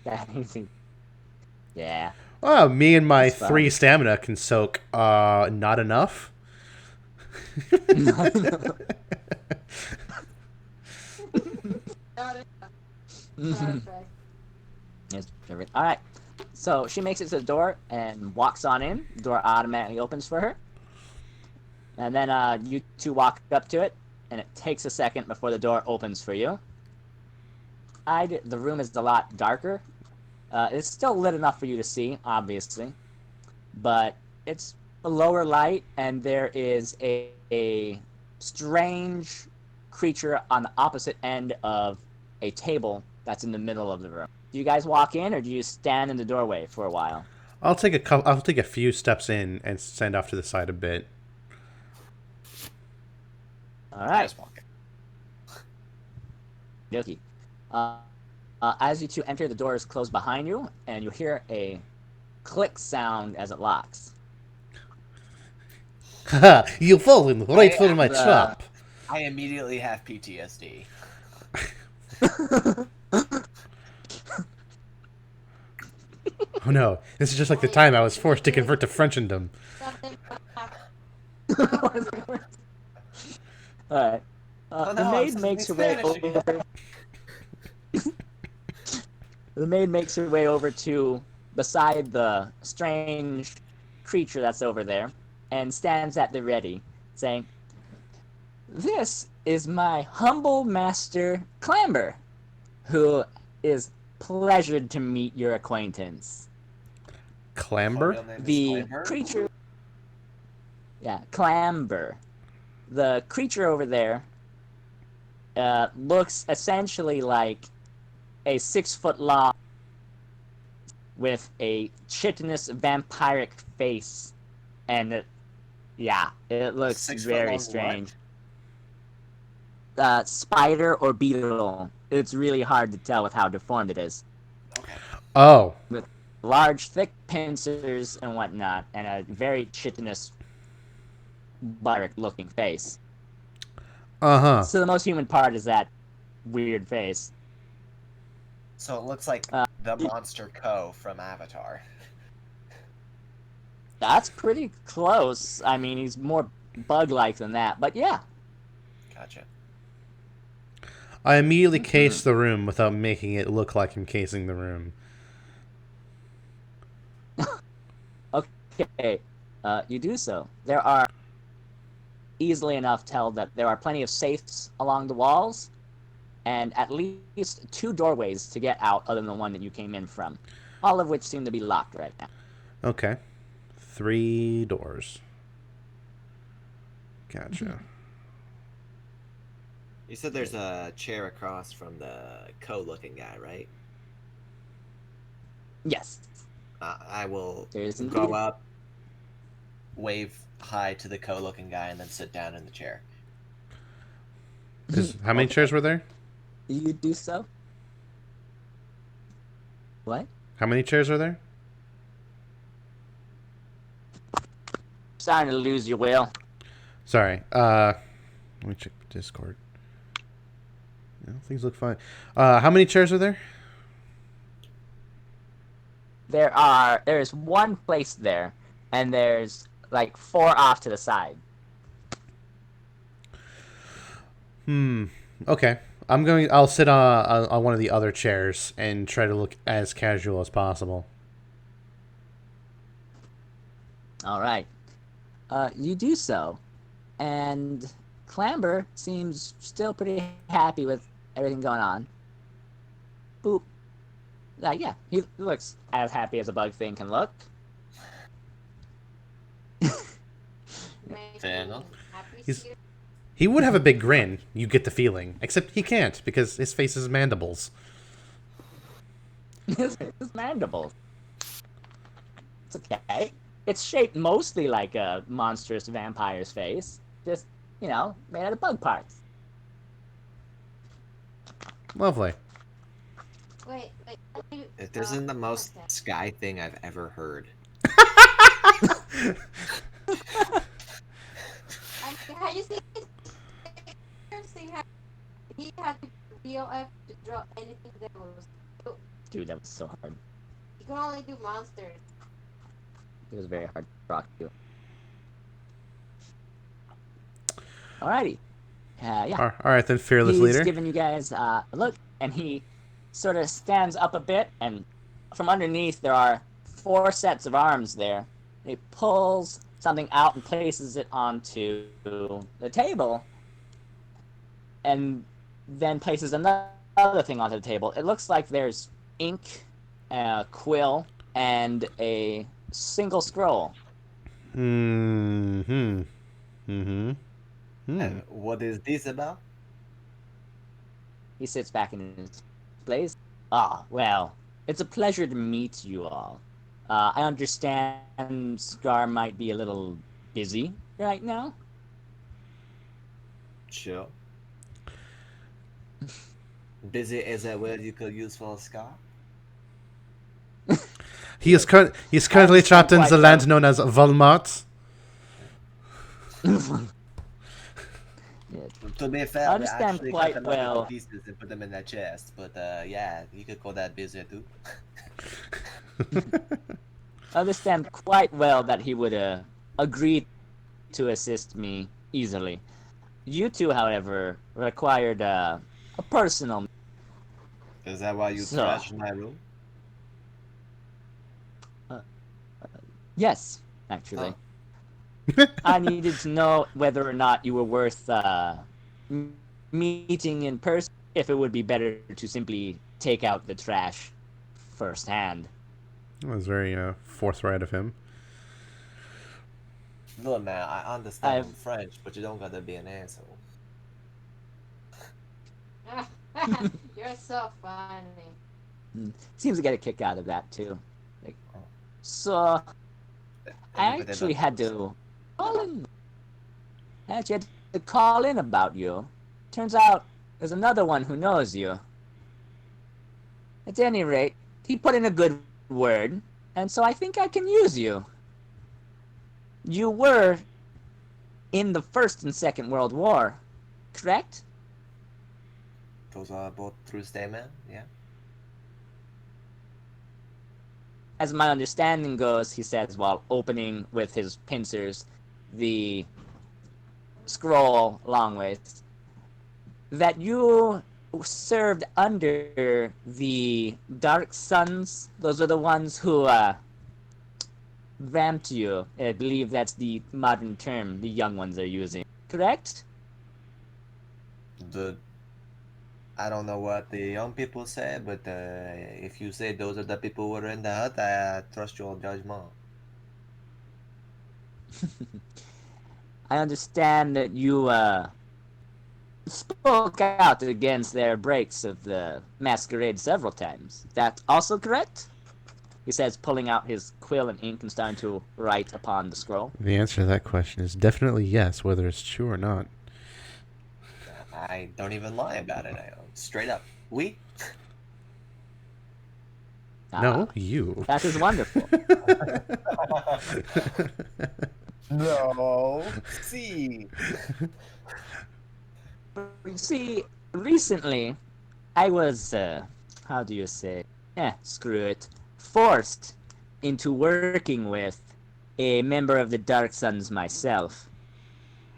that easy. Yeah. Oh, me and my That's fun. 3 stamina can soak not enough. Perfect. Yes, perfect. All right. So she makes it to the door and walks on in. The door automatically opens for her. And then you 2 walk up to it, and it takes a second before the door opens for you. The room is a lot darker. It's still lit enough for you to see, obviously. But it's a lower light, and there is a strange creature on the opposite end of a table that's in the middle of the room. Do you guys walk in, or do you stand in the doorway for a while? I'll take a few steps in and stand off to the side a bit. All right. Just walking. Yoki. As you 2 enter, the door is closed behind you, and you hear a click sound as it locks. Haha, you've fallen right for my the- trap. I immediately have PTSD. Oh no, this is just like the time I was forced to convert to Frenchendom. Something All right. Oh, The no, maid I'm makes her speaking way Spanish over. The maid makes her way over to beside the strange creature that's over there, and stands at the ready, saying, "This is my humble master Clamber, who is pleasured to meet your acquaintance. Clamber? Real name is The Clamber? creature, yeah, Clamber. The creature over there looks essentially like a 6-foot long with a chitinous vampiric face, and it looks 6 foot very long strange. Spider or beetle. It's really hard to tell with how deformed it is. Okay. Oh, Large, thick pincers and whatnot, and a very chitinous, looking face. uh-huh. So the most human part is that weird face. So it looks like the monster Ko from Avatar. That's pretty close. I mean, he's more bug-like than that, but yeah. Gotcha. I immediately case the room without making it look like I'm casing the room. Okay, you do so. There are easily enough tell that there are plenty of safes along the walls, and at least 2 doorways to get out other than the one that you came in from, all of which seem to be locked right now. Okay. 3 doors. Gotcha. You said there's a chair across from the Co-looking guy, right? Yes. I will There's go indeed. up. Wave hi to the Ko-looking guy and then sit down in the chair. How many chairs were there? You do so? What? How many chairs are there? Starting to lose your will. Sorry. Let me check Discord. Yeah, things look fine. How many chairs are there? There's one place there, and there's like 4 off to the side. Okay. I'll sit on one of the other chairs and try to look as casual as possible. All right. You do so, and Clamber seems still pretty happy with everything going on. Boop. Yeah, he looks as happy as a bug thing can look. Fair enough. He would have a big grin, you get the feeling. Except he can't, because his face is mandibles. His mandibles. It's okay. It's shaped mostly like a monstrous vampire's face. Just, made out of bug parts. Lovely. Wait. This isn't the most Sky thing I've ever heard. Have you seen how he had to DOF to draw anything that was... Dude, that was so hard. You can only do monsters. It was very hard to rock you. Alrighty. Yeah. All right, then, fearless He's leader. giving you guys a look, and he sort of stands up a bit, and from underneath there are 4 sets of arms there. He pulls something out and places it onto the table, and then places another thing onto the table. It looks like there's ink, a quill, and a single scroll. Mm-hmm. Mm-hmm. And what is this about? He sits back in his place. Well, it's a pleasure to meet you all. I understand Scar might be a little busy right now. Sure. Busy is a word you could use for a Scar? He is currently trapped in the land known as Valmont. To be fair, I we understand actually quite cut them up into well. pieces and put them in their chest. But yeah, you could call that busy too. I understand quite well that he would agree to assist me easily. You two, however, required a personal... Is that why you So- trashed my room? Yes, actually. I needed to know whether or not you were worth meeting in person, if it would be better to simply take out the trash firsthand. That was very forthright of him. Look, man, I understand French, but you don't gotta be an asshole. You're so funny. Seems to get a kick out of that, too. So, I actually had to call in. I actually had to call in about you. Turns out there's another one who knows you. At any rate, he put in a good word, and so I think I can use you. You were in the First and Second World War, correct? Those are both true statements, yeah. As my understanding goes, he says while opening with his pincers the scroll long ways, that you served under the Dark Suns. Those are the ones who vamped you. I believe that's the modern term the young ones are using. Correct? I don't know what the young people say, but if you say those are the people who were in the hut, I trust your judgment. I understand that you spoke out against their breaks of the masquerade several times. That also correct? He says, pulling out his quill and ink and starting to write upon the scroll. The answer to that question is definitely yes, whether it's true or not. I don't even lie about it. Straight up. We? No, you. That is wonderful. No. See. You see, recently, I was, how do you say? Screw it. Forced into working with a member of the Dark Suns myself.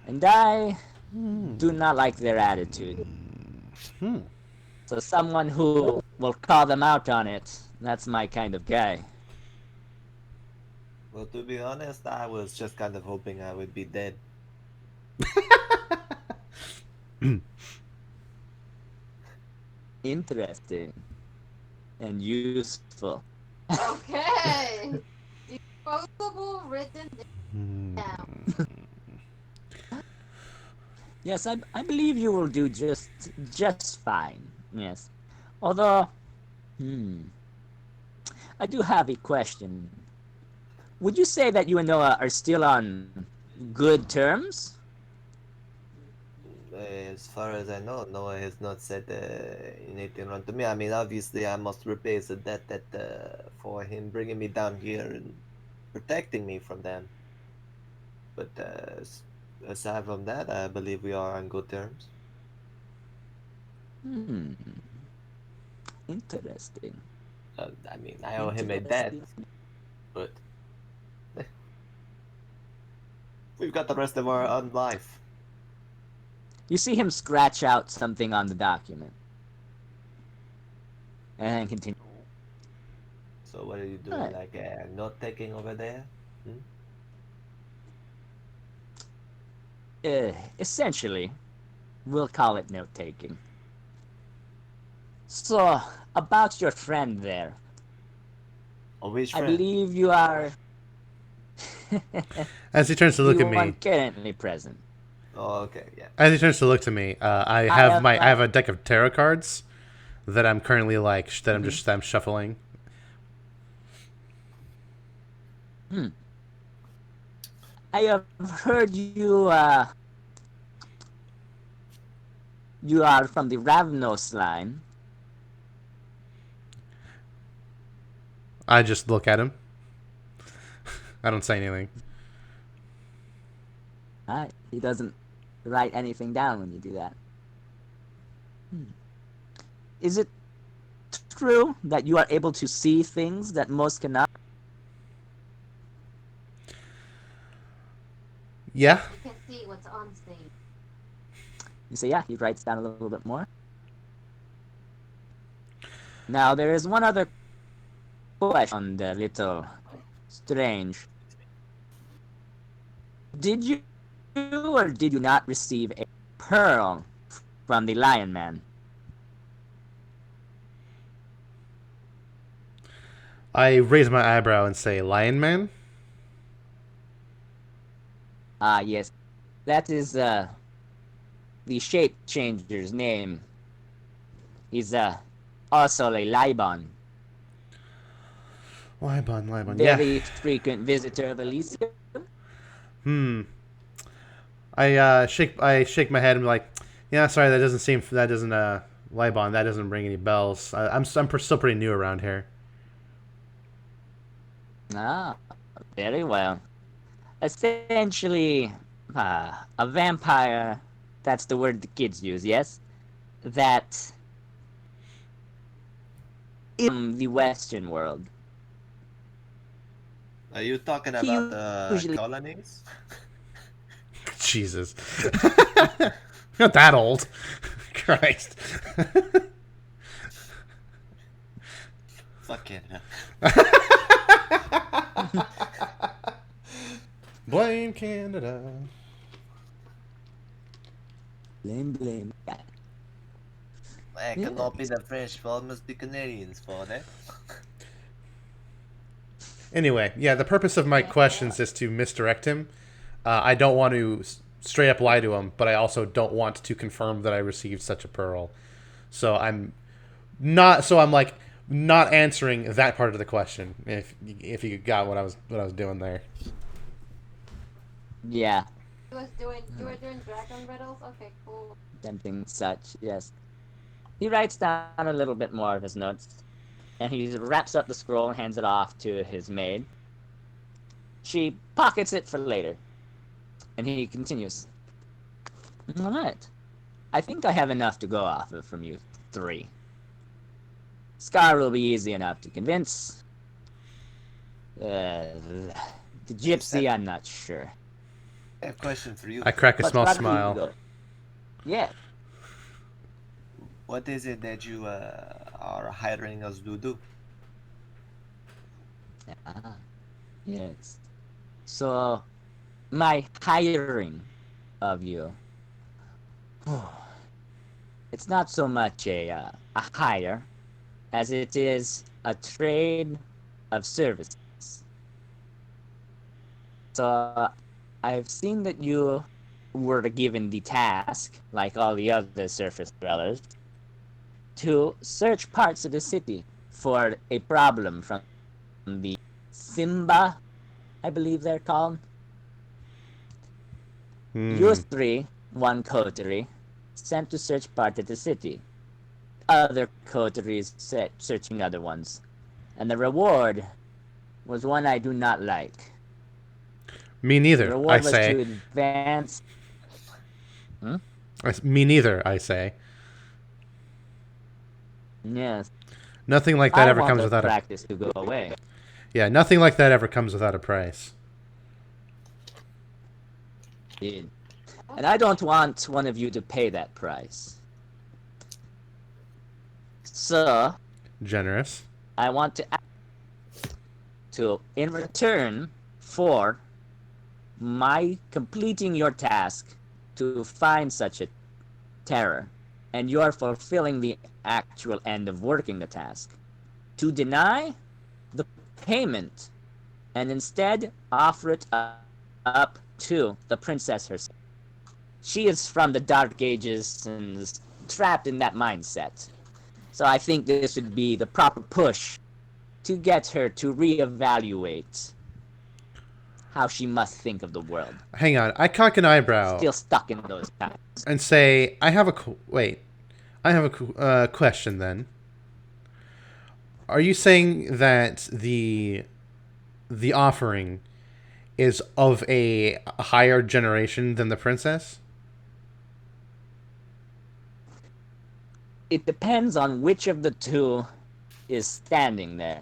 And I do not like their attitude. Hmm. So someone who will call them out on it, that's my kind of guy. Well, to be honest, I was just kind of hoping I would be dead. Interesting. And useful. Okay. Disposable written down. Yes, I believe you will do just fine. Yes. Although, I do have a question. Would you say that you and Noah are still on good terms? As far as I know, Noah has not said anything wrong to me. I mean, obviously, I must repay the debt that for him bringing me down here and protecting me from them. But aside from that, I believe we are on good terms. Interesting. I mean, I owe him a debt, but we've got the rest of our own life. You see him scratch out something on the document. And then continue. So what are you doing? Right. Like note taking over there? Essentially, we'll call it note-taking. So, about your friend there. Oh, which I friend? believe you are As he turns to look the at me, one currently present. Oh, okay, yeah. as he turns to look to me, I have a deck of tarot cards that I'm currently I'm shuffling. I have heard you you are from the Ravnos line. I just look at him. I don't say anything. He doesn't write anything down when you do that. Is it true that you are able to see things that most cannot? Yeah. You can see what's on stage. You say, yeah, he writes down a little bit more. Now, there is one other question, a little strange. Did you or did you not receive a pearl from the Lion Man? I raise my eyebrow and say, "Lion Man." Yes. That is the shape changer's name. He's also a Libon. Libon. Yeah. Very frequent visitor of Elysium. I shake my head and be like, "Yeah, sorry, that doesn't Libon, that doesn't ring any bells. I'm still pretty new around here." Ah, very well. Essentially, a vampire, that's the word the kids use, yes? That in the Western world. Are you talking He about the usually colonies? Jesus. Not that old. Christ. Fuck it. Blame Canada. blame. It cannot be the French fault, must be Canadians' fault, eh? Anyway, yeah, the purpose of my questions is to misdirect him. I don't want to straight up lie to him, but I also don't want to confirm that I received such a pearl. So I'm like not answering that part of the question. If you got what I was doing there. Yeah, You were doing dragon riddles? Okay, cool. tempting such, yes. He writes down a little bit more of his notes, And he wraps up the scroll and hands it off to his maid. She pockets it for later. And he continues. All right. I think I have enough to go off of from you three. Scar will be easy enough to convince. The gypsy, I'm not sure. I have a question for you. I crack a But small rather you smile. go. Yeah. What is it that you are hiring us to do? Ah, yes. So, my hiring of you, it's not so much a hire as it is a trade of services. So, I've seen that you were given the task, like all the other surface dwellers, to search parts of the city for a problem from the Simba, I believe they're called. You three, one coterie, sent to search part of the city. Other coteries set searching other ones. And the reward was one I do not like. Me The neither, I reward was to say. advance. Me neither, I say. Yes. Nothing like that I ever want comes the without a... practice to go away. Yeah, nothing like that ever comes without a price. Indeed. And I don't want one of you to pay that price. So, Generous. I want to ask to, in return for my completing your task to find such a terror, and you're fulfilling the actual end of working the task, to deny the payment and instead offer it up to the princess herself. She is from the Dark Ages and is trapped in that mindset. So I think this would be the proper push to get her to reevaluate how she must think of the world. Hang on, I cock an eyebrow Still stuck in those times. and say, I have a question then. Are you saying that the offering is of a higher generation than the princess? It depends on which of the two is standing there.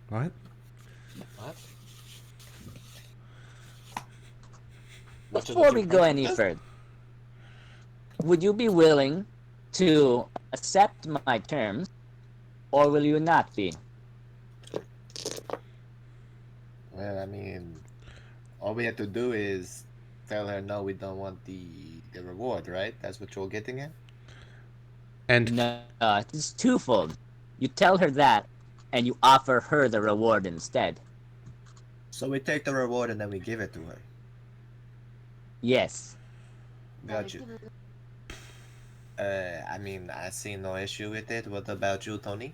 What? What? Before we go any further, would you be willing to accept my terms, or will you not be? Well, I mean, all we have to do is tell her no, we don't want the reward, right? That's what you're getting at? And No, it's twofold. You tell her that, and you offer her the reward instead. So we take the reward and then we give it to her. Yes. Got you. I mean, I see no issue with it. What about you, Tony?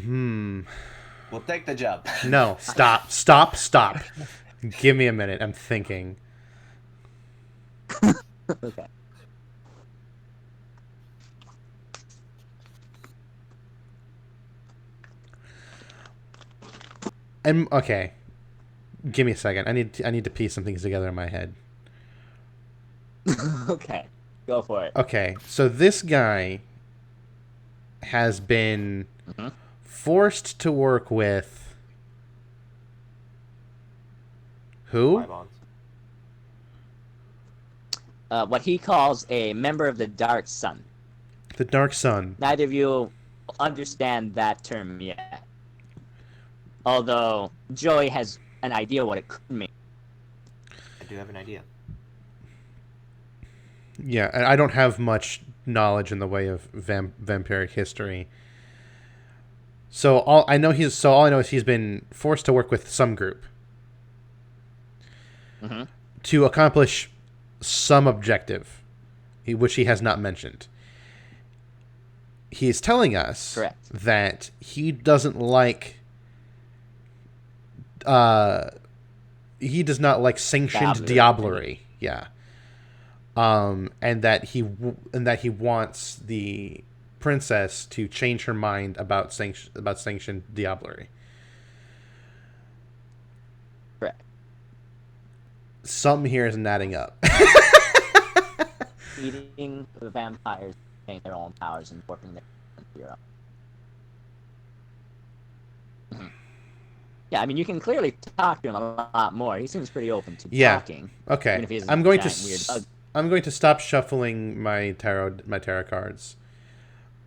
We'll take the job. no, stop. Give me a minute. I'm thinking. Okay. Okay. Give me a second. I need to piece some things together in my head. Okay. Go for it. Okay, so this guy has been forced to work with who? What he calls a member of the Dark Sun. The Dark Sun. Neither of you understand that term yet. Although Joey has an idea what it could mean. I do have an idea. Yeah, I don't have much knowledge in the way of vampiric history. So all I know is he's been forced to work with some group to accomplish some objective, which he has not mentioned. He is telling us that he doesn't like. He does not like sanctioned diablerie. Yeah. and that he wants the princess to change her mind about sanctioned diablerie. Correct. Something here isn't adding up. Eating the vampires, getting their own powers and warping their hero. Yeah, I mean, you can clearly talk to him a lot more. He seems pretty open to talking. Okay. Even if he is I'm going giant, to weird bug. I'm going to stop shuffling my tarot cards.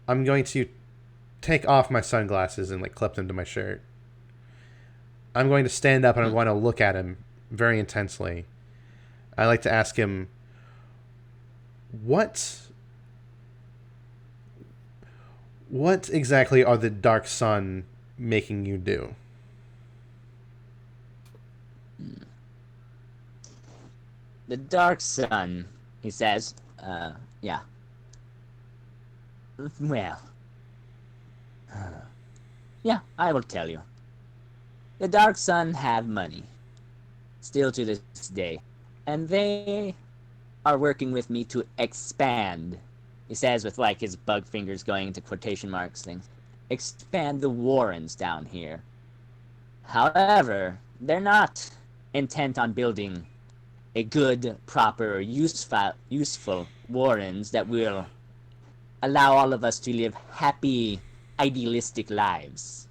I'm going to take off my sunglasses and like clip them to my shirt. I'm going to stand up and I'm going to look at him very intensely. I like to ask him, what exactly are the Dark Sun making you do? The Dark Sun, he says. Yeah. Well. Yeah, I will tell you. The Dark Sun have money. Still to this day. And they are working with me to expand. He says with like his bug fingers going into quotation marks things. Expand the Warrens down here. However, they're not intent on building a good, proper, useful Warrens that will allow all of us to live happy, idealistic lives.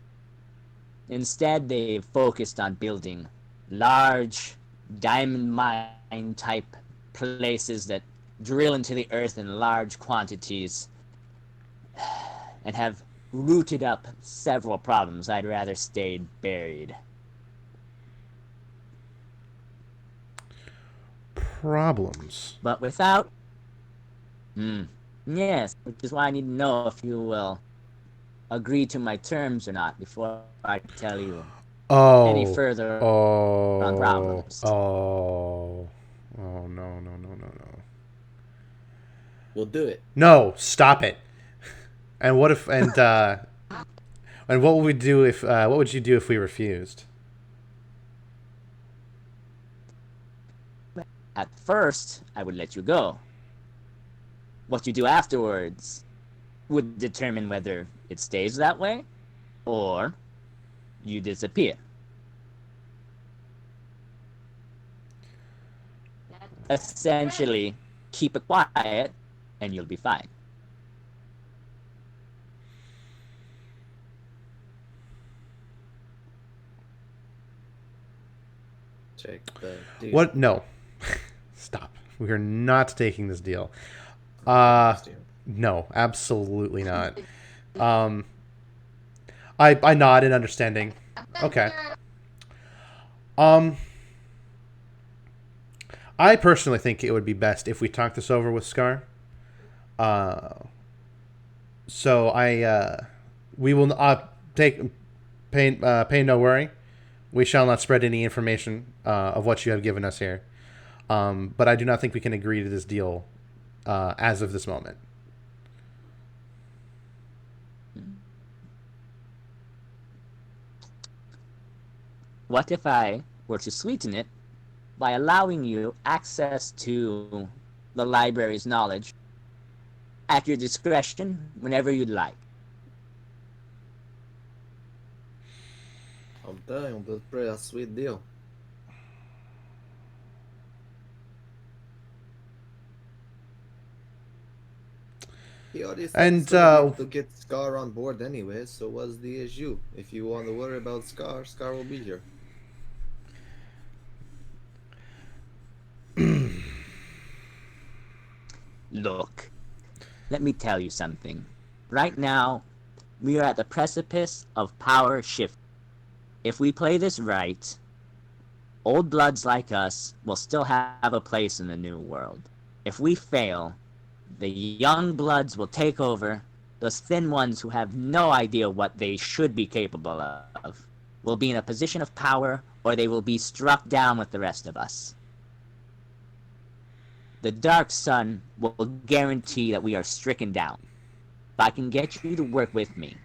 Instead, they've focused on building large, diamond mine type places that drill into the earth in large quantities and have rooted up several problems I'd rather stayed buried. Problems. But without... Yes, which is why I need to know if you will agree to my terms or not before I tell you any further on problems. No, no. We'll do it. No, stop it. And what if and what would we do if what would you do if we refused? At first, I would let you go. What you do afterwards would determine whether it stays that way or you disappear. Essentially, keep it quiet and you'll be fine. Check the deal. What? No. Stop. We are not taking this deal. No, absolutely not. I nod in understanding. Okay. I personally think it would be best if we talk this over with Scar. So we will pay no worry. We shall not spread any information of what you have given us here. But I do not think we can agree to this deal as of this moment. What if I were to sweeten it by allowing you access to the library's knowledge at your discretion whenever you'd like? I'm telling you, that's pretty a sweet deal. He already said to get Scar on board anyway, so what's the issue? If you want to worry about Scar, Scar will be here. Look, let me tell you something. Right now, we are at the precipice of power shift. If we play this right, old bloods like us will still have a place in the new world. If we fail, the young bloods will take over. Those thin ones who have no idea what they should be capable of will be in a position of power, or they will be struck down with the rest of us. The Dark Sun will guarantee that we are stricken down. If I can get you to work with me,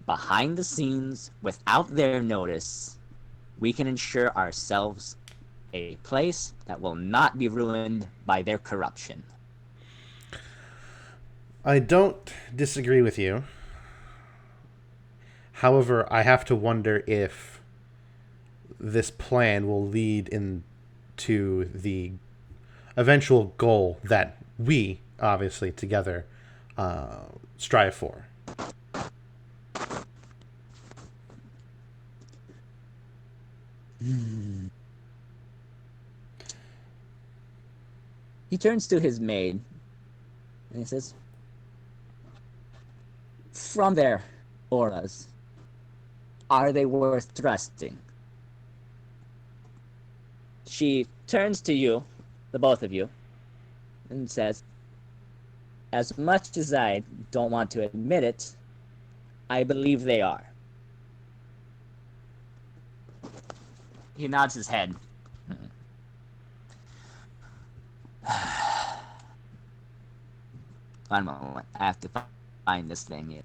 behind the scenes, without their notice, we can ensure ourselves a place that will not be ruined by their corruption. I don't disagree with you. However, I have to wonder if this plan will lead into the eventual goal that we, obviously, together strive for. He turns to his maid and he says, "From their auras, are they worth trusting?" She turns to you, the both of you, and says, "As much as I don't want to admit it, I believe they are." He nods his head. One moment, I have to find this thing here.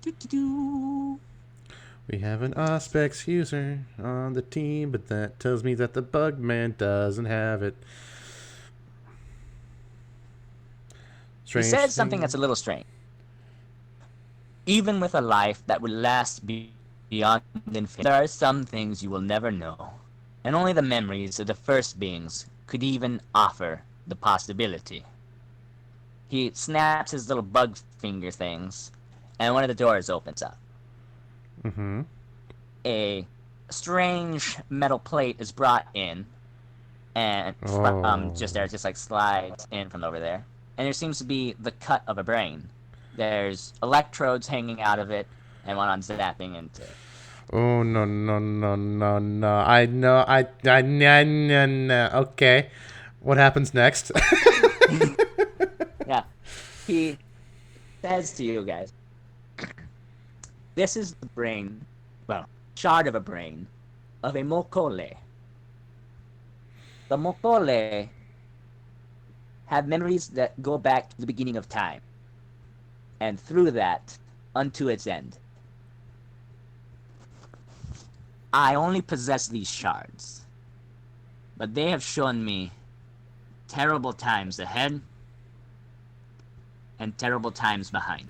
Doo-doo-doo. We have an Auspex user on the team, but that tells me that the Bugman doesn't have it. He said something that's a little strange. Even with a life that would last beyond infinity, there are some things you will never know, and only the memories of the first beings could even offer the possibility. He snaps his little bug finger things, and one of the doors opens up. Mm-hmm. A strange metal plate is brought in, and just like slides in from over there. And there seems to be the cut of a brain. There's electrodes hanging out of it, and one on zapping into it. Oh, no, no, no, no, no. I know, no. Okay. What happens next? Yeah. He says to you guys, "This is the brain, well, shard of a brain, of a Mokole. The Mokole have memories that go back to the beginning of time, and through that, unto its end. I only possess these shards, but they have shown me terrible times ahead and terrible times behind.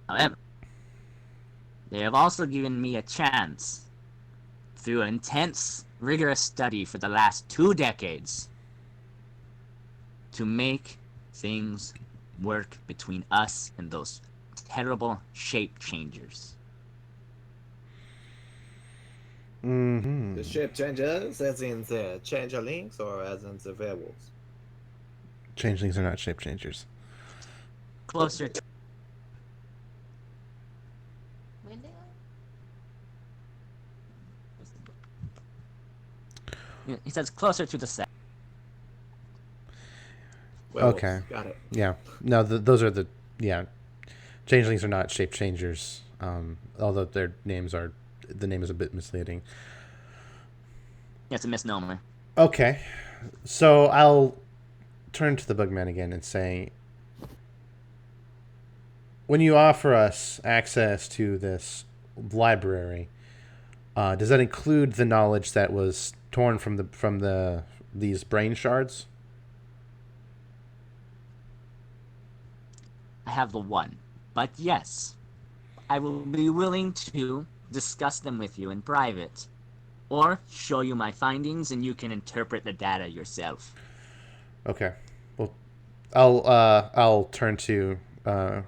However, they have also given me a chance, through intense, rigorous study for the last 2 decades, to make things work between us and those terrible shape changers." Mm-hmm. The shape changers, as in the changelings, or as in the werewolves? Changelings are not shape changers. Closer to... When they are? He says closer to the set. Werewolves. Okay. Got it. Yeah. No, those are the... Yeah. Changelings are not shape changers, although their names are... The name is a bit misleading. It's a misnomer. Okay. So I'll turn to the Bugman again and say, when you offer us access to this library, does that include the knowledge that was torn from these brain shards? I have the one. But yes, I will be willing to discuss them with you in private, or show you my findings and you can interpret the data yourself. Okay. Well, I'll turn to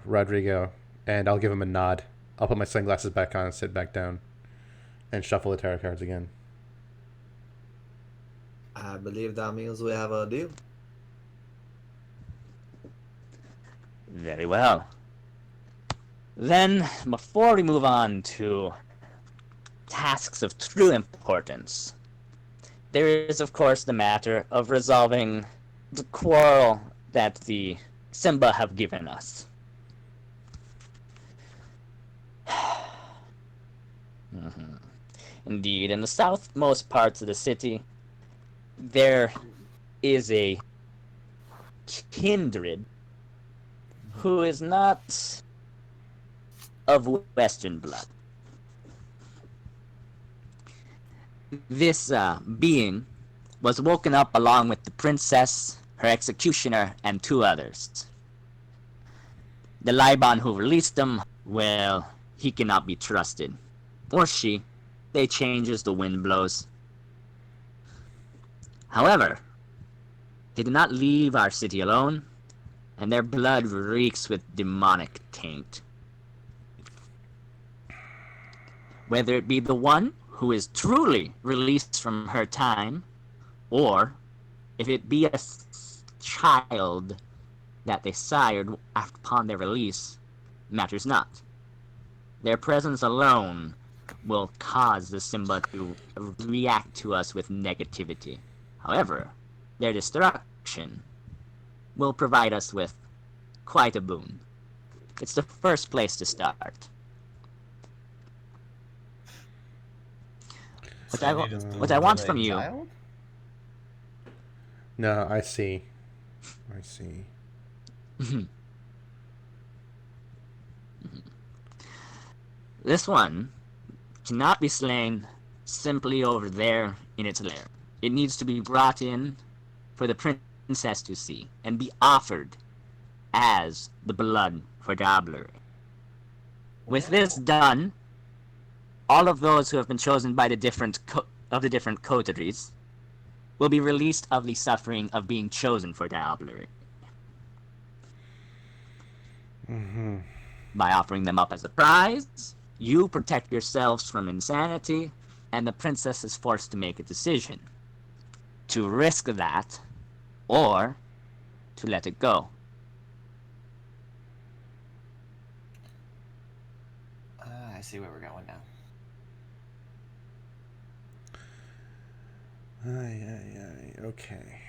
Rodrigo and I'll give him a nod. I'll put my sunglasses back on, sit back down, and shuffle the tarot cards again. I believe that means we have a deal. Very well. Then, before we move on to tasks of true importance, there is, of course, the matter of resolving the quarrel that the Simba have given us. Indeed, in the southmost parts of the city, there is a kindred who is not of Western blood. This being was woken up along with the princess, her executioner, and 2 others. The Liban who released them, well, he cannot be trusted. Or she. They change as the wind blows. However, they did not leave our city alone, and their blood reeks with demonic taint. Whether it be the one who is truly released from her time, or if it be a child that they sired upon their release, matters not. Their presence alone will cause the Simba to react to us with negativity. However, their destruction will provide us with quite a boon. It's the first place to start. What I want from you. Child? No, I see. I see. This one cannot be slain simply over there in its lair. It needs to be brought in for the princess to see and be offered as the blood for Dabbler. With this done, all of those who have been chosen by the different coteries will be released of the suffering of being chosen for Dabbler. Mm-hmm. By offering them up as a prize, you protect yourselves from insanity, and the princess is forced to make a decision. To risk that, or to let it go. I see where we're going now. Okay.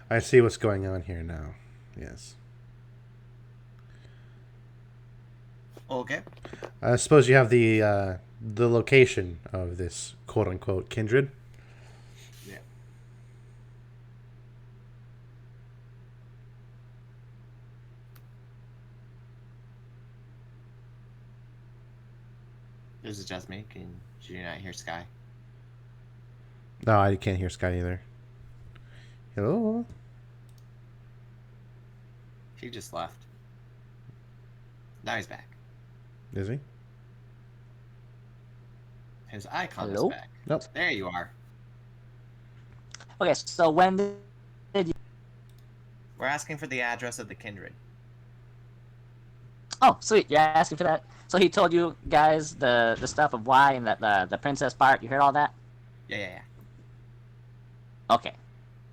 I see what's going on here now. Yes. Okay. I suppose you have the location of this quote unquote kindred. Yeah. This is just me. Did you not hear Sky? No, I can't hear Sky either. Hello? He just left. Now he's back. Is he? His icon Hello? is back. Nope. There you are. Okay, so when did you... We're asking for the address of the kindred. Oh, sweet, you're asking for that? So he told you guys the stuff of why and that the princess part, you heard all that? Yeah. Okay,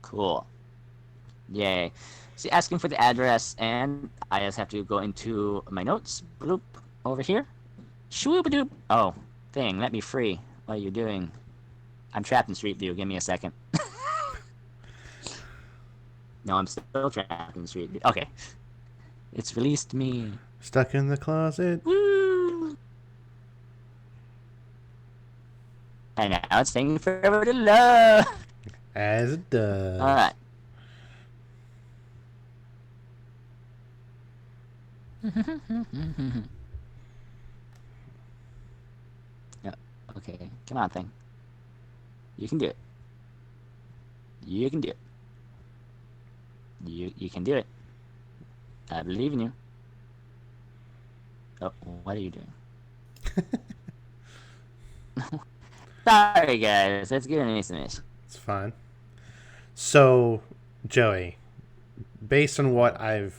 cool. Yay. So asking for the address, and I just have to go into my notes. Bloop, over here. Shwoopadoop. Oh, thing, let me free. What are you doing? I'm trapped in Street View. Give me a second. No, I'm still trapped in Street View. Okay. It's released me. Stuck in the closet. Woo! And now it's taking forever to load. As it does. Alright. Yeah, okay. Come on, thing. You can do it. You can do it. You can do it. I believe in you. Oh, what are you doing? Sorry, guys. That's giving me some issues. It's fine. So, Joey, based on what it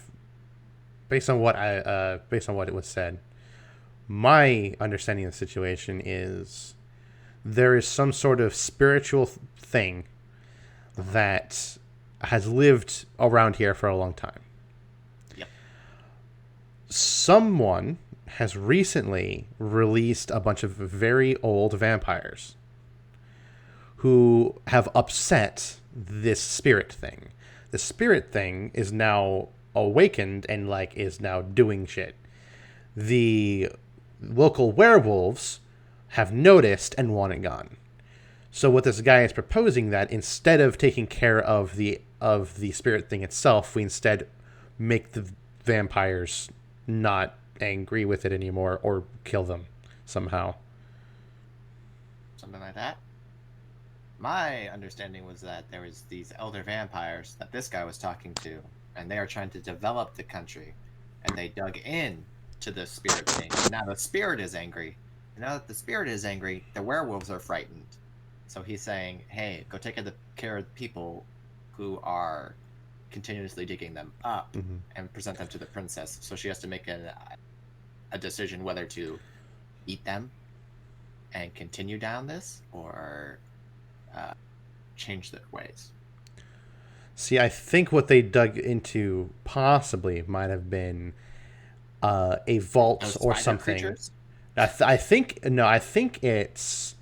was said, my understanding of the situation is there is some sort of spiritual thing that has lived around here for a long time. Yep. Someone has recently released a bunch of very old vampires who have upset this spirit thing. The spirit thing is now awakened and is now doing shit. The local werewolves have noticed and want it gone. So what this guy is proposing, that instead of taking care of the spirit thing itself, we instead make the vampires not angry with it anymore or kill them. somehow. Something like that. My understanding was that there was these elder vampires that this guy was talking to, and they are trying to develop the country, and they dug in to the spirit thing. And now the spirit is angry. And now that the spirit is angry, the werewolves are frightened. So he's saying, hey, go take care of the people who are continuously digging them up and present them to the princess. So she has to make a decision whether to eat them and continue down this, or change their ways. See, I think what they dug into possibly might have been a vault Those or spider something. creatures? I think it's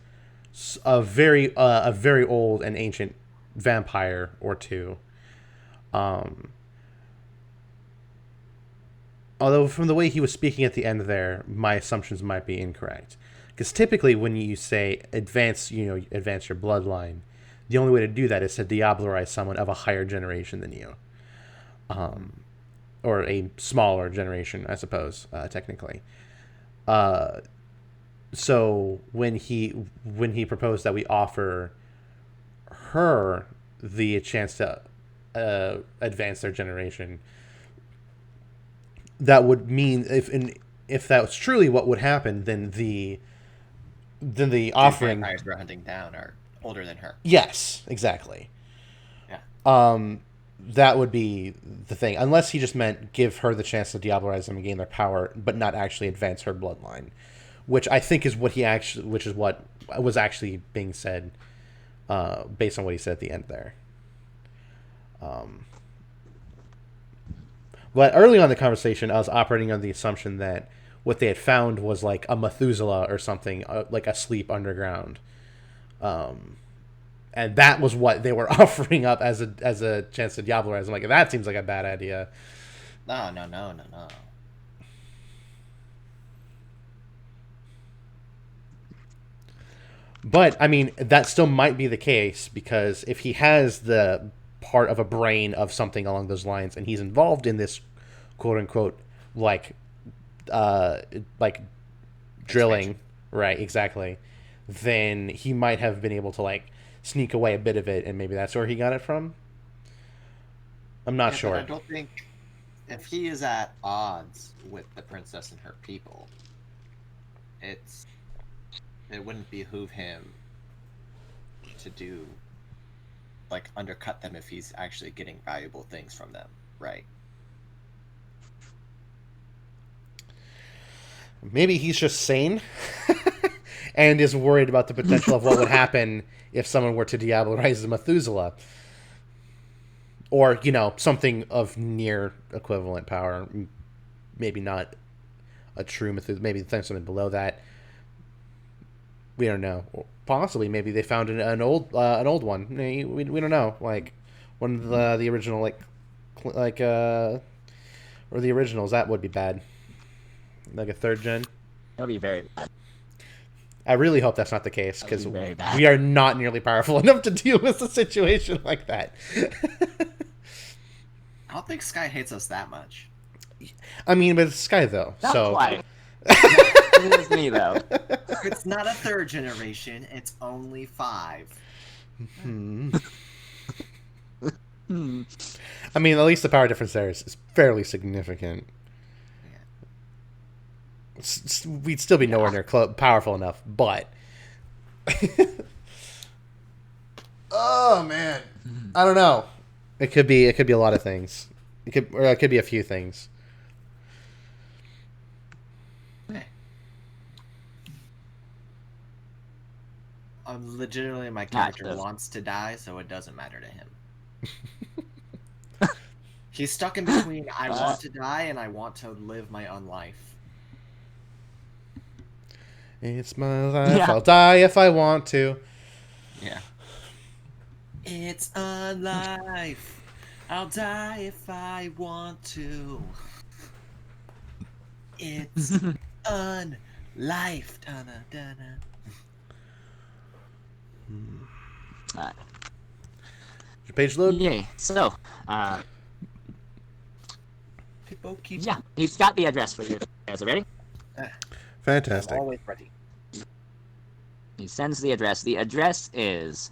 a very old and ancient vampire or two. Although from the way he was speaking at the end there, my assumptions might be incorrect. Because typically when you say advance your bloodline, the only way to do that is to diablerize someone of a higher generation than you. Or a smaller generation, I suppose, technically. So when he proposed that we offer her the chance to advance their generation, that would mean if that was truly what would happen, then the offering vampires we're hunting down are older than her. Yes, exactly. Yeah. That would be the thing, unless he just meant give her the chance to diablerize them and gain their power, but not actually advance her bloodline, which I think is what was actually being said, based on what he said at the end there. But early on in the conversation, I was operating on the assumption that what they had found was like a Methuselah or something, like asleep underground. And that was what they were offering up as a chance to diablerize. I'm like, that seems like a bad idea. No. But, I mean, that still might be the case, because if he has the part of a brain of something along those lines, and he's involved in this quote-unquote, like drilling, right, exactly, then he might have been able to, like, sneak away a bit of it, and maybe that's where he got it from. I'm not sure. But I don't think, if he is at odds with the princess and her people, it wouldn't behoove him to do, like, undercut them if he's actually getting valuable things from them, right? Maybe he's just sane and is worried about the potential of what would happen if someone were to diablerize the Methuselah. Or, something of near equivalent power. Maybe not a true Methuselah. Maybe something below that. We don't know. Possibly, maybe they found an old one. We don't know. Like one of the original, or the originals. That would be bad. Like a third gen. That would be very bad. I really hope that's not the case, because very bad. we are not nearly powerful enough to deal with a situation like that. I don't think Sky hates us that much. I mean, but it's Sky though. Not so quite. It is me though. It's not a third generation. It's only 5. I mean, at least the power difference there is fairly significant. We'd still be nowhere near powerful enough, but oh man, I don't know. It could be a lot of things. It could be a few things. Legitimately, my character wants to die, so it doesn't matter to him. He's stuck in between I want to die and I want to live my own life. It's my life. Yeah. I'll die if I want to. Yeah. It's a life. I'll die if I want to. It's unlife. Da-na-da-na. Your page load? Yay. So, People keep... yeah, he's got the address for you guys. Are ready? Fantastic. I'm always ready. He sends the address. The address is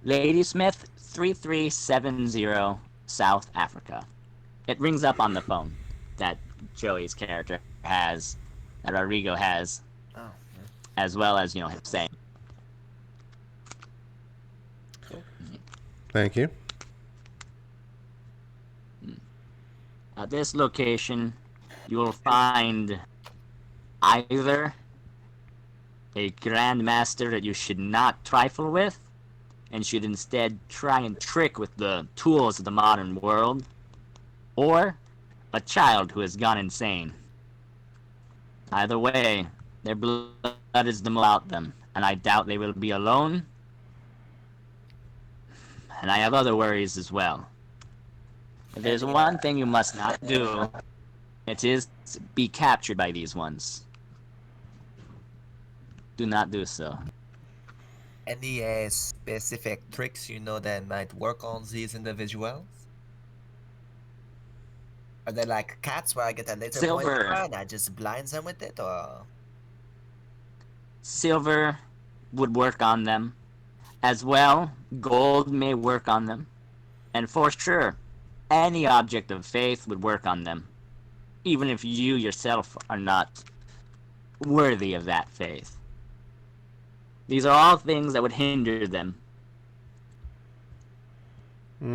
Ladysmith 3370 South Africa. It rings up on the phone that Joey's character has, that Rodrigo has, Oh, as well as, him saying. Thank you. At this location, you will find either a grandmaster that you should not trifle with, and should instead try and trick with the tools of the modern world, or a child who has gone insane. Either way, their blood is the most about them, and I doubt they will be alone. And I have other worries as well. If there's one thing you must not do, it is be captured by these ones. Do not do so. Any specific tricks you know that might work on these individuals? Are they like cats where I get a laser Silver. pointer and I just blind them with it, or? Silver would work on them. As well, gold may work on them. And for sure, any object of faith would work on them. Even if you yourself are not worthy of that faith. These are all things that would hinder them.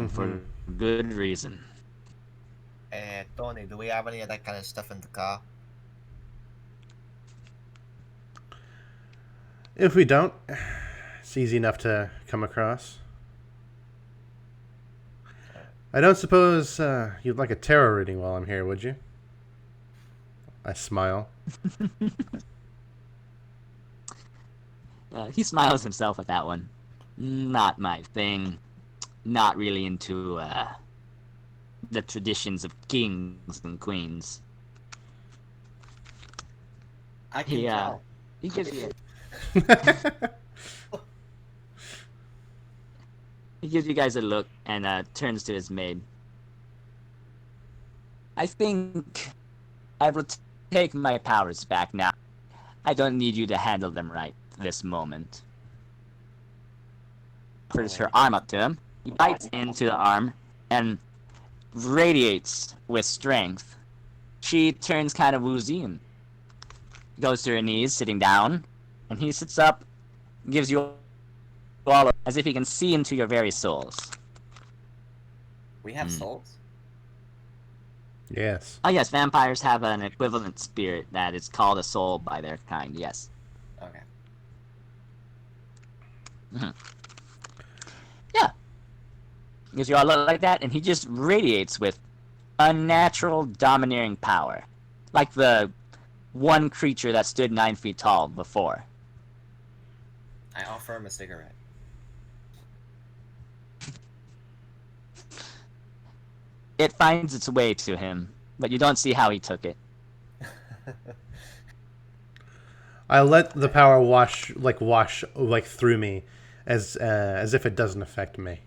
For good reason. Tony, do we have any of that kind of stuff in the car? If we don't, it's easy enough to come across. I don't suppose you'd like a tarot reading while I'm here, would you? I smile. He smiles himself at that one. Not my thing. Not really into the traditions of kings and queens. I can tell. He gives you he gives you guys a look and turns to his maid. I think I will take my powers back now. I don't need you to handle them right this moment. Puts her arm up to him. He bites into the arm and radiates with strength. She turns kind of woozy and goes to her knees, sitting down, and he sits up, gives you all as if he can see into your very souls. We have souls? Yes. Oh yes, vampires have an equivalent spirit that is called a soul by their kind, yes. Okay. Yeah. Gives you all a look like that, and he just radiates with unnatural domineering power. Like the one creature that stood 9 feet tall before. I offer him a cigarette. It finds its way to him, but you don't see how he took it. I let the power wash through me, as if it doesn't affect me.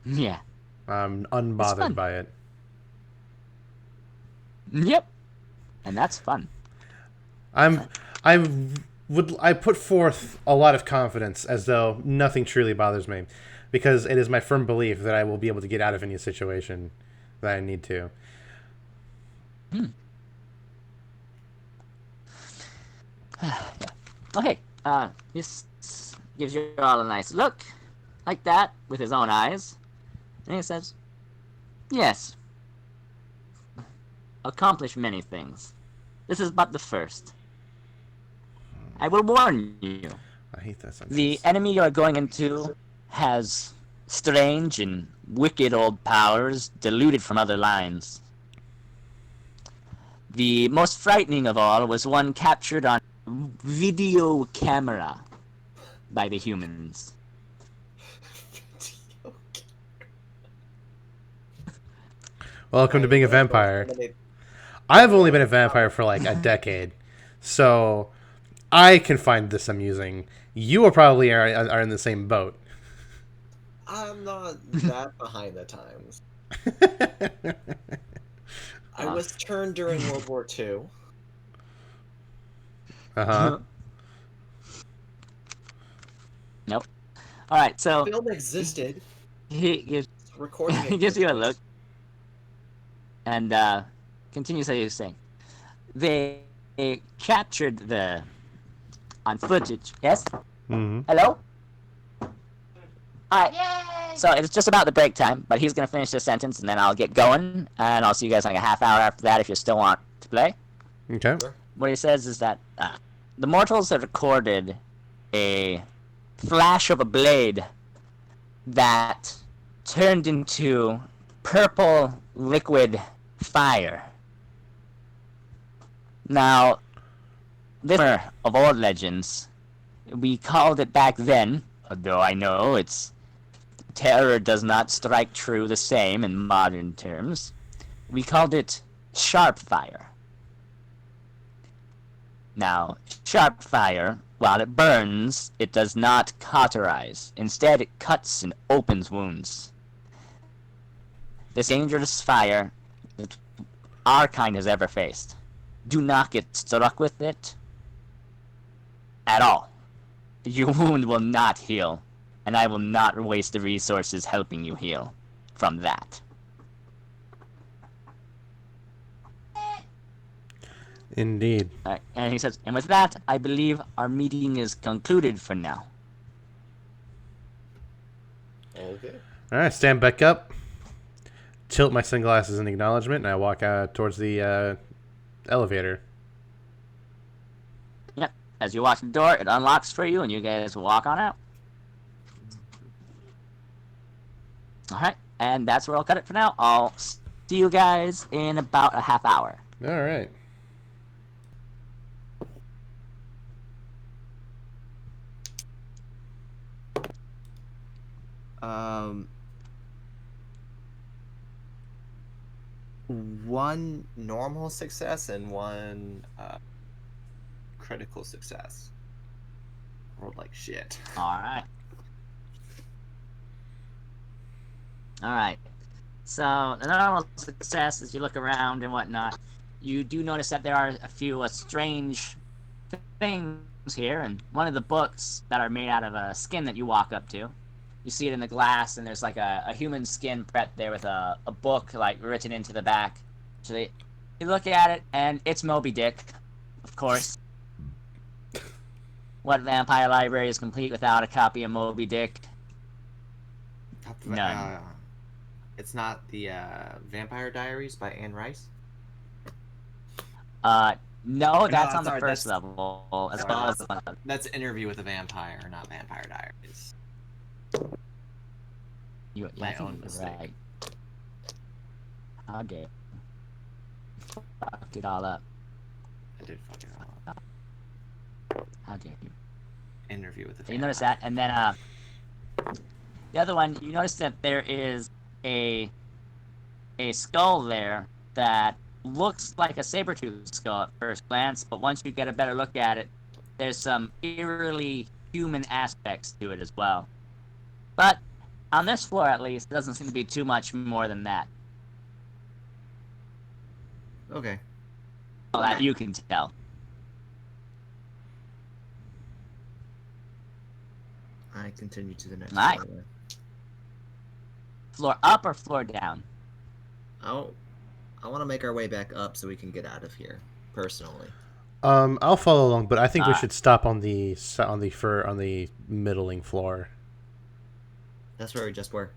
Yeah. I'm unbothered by it. Yep. And that's fun. I put forth a lot of confidence, as though nothing truly bothers me, because it is my firm belief that I will be able to get out of any situation that I need to. Okay. He gives you all a nice look, like that, with his own eyes, and he says, "Yes. Accomplish many things. This is but the first. I will warn you. I hate that sentence. The enemy you are going into has strange and wicked old powers diluted from other lines. The most frightening of all was one captured on video camera by the humans. Welcome to being a vampire. I've only been a vampire for like a decade, so I can find this amusing. You are probably are in the same boat. I'm not that behind the times. I was turned during World War II. Uh-huh. Nope. All right, so Film existed. he gives Recording he gives you a look existed. and continues as he was saying. They captured the on footage. Yes. Mm-hmm. Hello. All right. Yay! So it's just about the break time, but he's gonna finish this sentence and then I'll get going, and I'll see you guys in like a half hour after that if you still want to play. Okay. What he says is that the mortals have recorded a flash of a blade that turned into purple liquid fire. Now, this of old legends, we called it back then, although I know its terror does not strike true the same in modern terms. We called it sharp fire. Now, sharp fire, while it burns, it does not cauterize. Instead, it cuts and opens wounds. This dangerous fire that our kind has ever faced. Do not get struck with it at all. Your wound will not heal, and I will not waste the resources helping you heal from that. Indeed. And he says, and with that, I believe our meeting is concluded for now. Okay. All right, stand back up. Tilt my sunglasses in acknowledgement, and I walk out towards the elevator. Yep. As you watch the door, it unlocks for you, and you guys walk on out. All right, and that's where I'll cut it for now. I'll see you guys in about a half hour. All right. One normal success and one critical success. Rolled like shit. All right. All right. So the normal success, as you look around and whatnot, you do notice that there are a few strange things here, and one of the books that are made out of a skin that you walk up to. You see it in the glass, and there's like a human skin prep there with a book like written into the back. So you look at it, and it's Moby Dick, of course. What vampire library is complete without a copy of Moby Dick? None. It's not the Vampire Diaries by Anne Rice? No, that's on the sorry, first that's- level, as sorry, well as that's- That's Interview with a Vampire, not Vampire Diaries. you. my I think own you're mistake. right. How dare you? Fucked it all up. I did fuck it all up. How dare you? Interview with a So Vampire. you notice that, and then the other one, you notice that there is a skull there that looks like a saber-toothed skull at first glance, but once you get a better look at it, there's some eerily human aspects to it as well. But on this floor, at least, it doesn't seem to be too much more than that. Okay. Well, that you can tell. I continue to the next Alright. floor. Floor up or floor down? I want to make our way back up so we can get out of here, personally. I'll follow along, but I think we Alright. should stop on the middling floor. That's where we just were.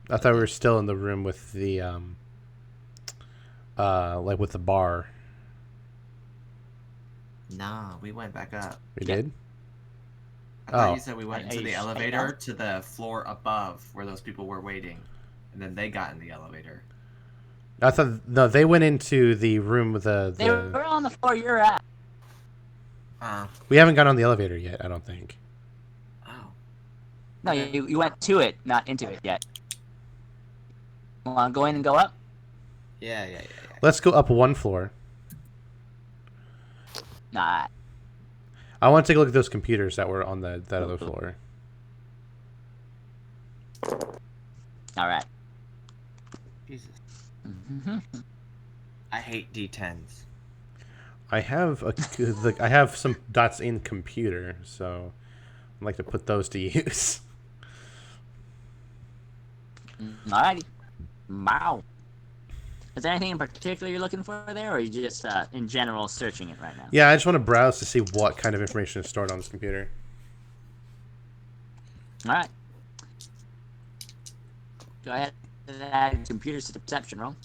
I thought we were still in the room with the like with the bar. Nah, we went back up. We Yeah. did. I thought Oh. you said we went Are into you the sure? elevator to the floor above where those people were waiting. And then they got in the elevator. I thought no, they went into the room with They the. were on the floor you're at. We haven't got on the elevator yet. I don't think. Oh. No, you went to it, not into it yet. Want to go in and go up? Yeah. Let's go up one floor. Nah. I want to take a look at those computers that were on that other floor. All right. Jesus. Mm-hmm. I hate D10s. I have I have some dots in computer, so I'd like to put those to use. Alrighty. Wow. Is there anything in particular you're looking for there, or are you just in general searching it right now? Yeah, I just want to browse to see what kind of information is stored on this computer. All right. Go ahead and add computers to the perception roll.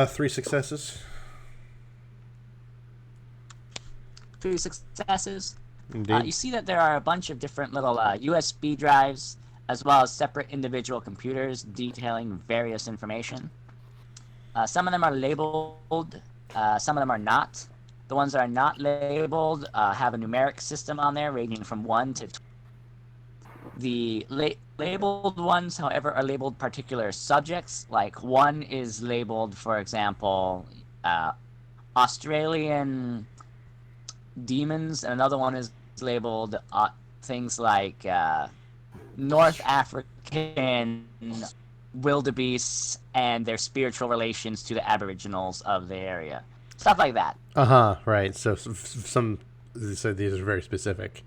Three successes. 2 successes. Indeed. You see that there are a bunch of different little USB drives, as well as separate individual computers detailing various information. Some of them are labeled, some of them are not. The ones that are not labeled have a numeric system on there ranging from 1 to 20. The labeled ones, however, are labeled particular subjects. Like one is labeled, for example, Australian demons, and another one is labeled things like North African wildebeests and their spiritual relations to the aboriginals of the area. Stuff like that. Right. So these are very specific.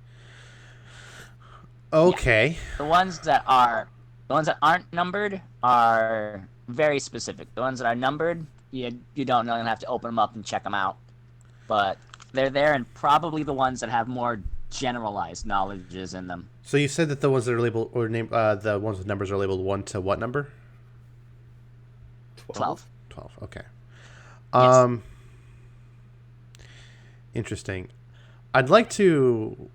Okay. Yeah. The ones that aren't numbered are very specific. The ones that are numbered, you don't really have to open them up and check them out. But they're there, and probably the ones that have more generalized knowledges in them. So you said that the ones that are labeled or named the ones with numbers are labeled 1 to what number? 12. 12. Okay. Yes. Interesting. I'd like to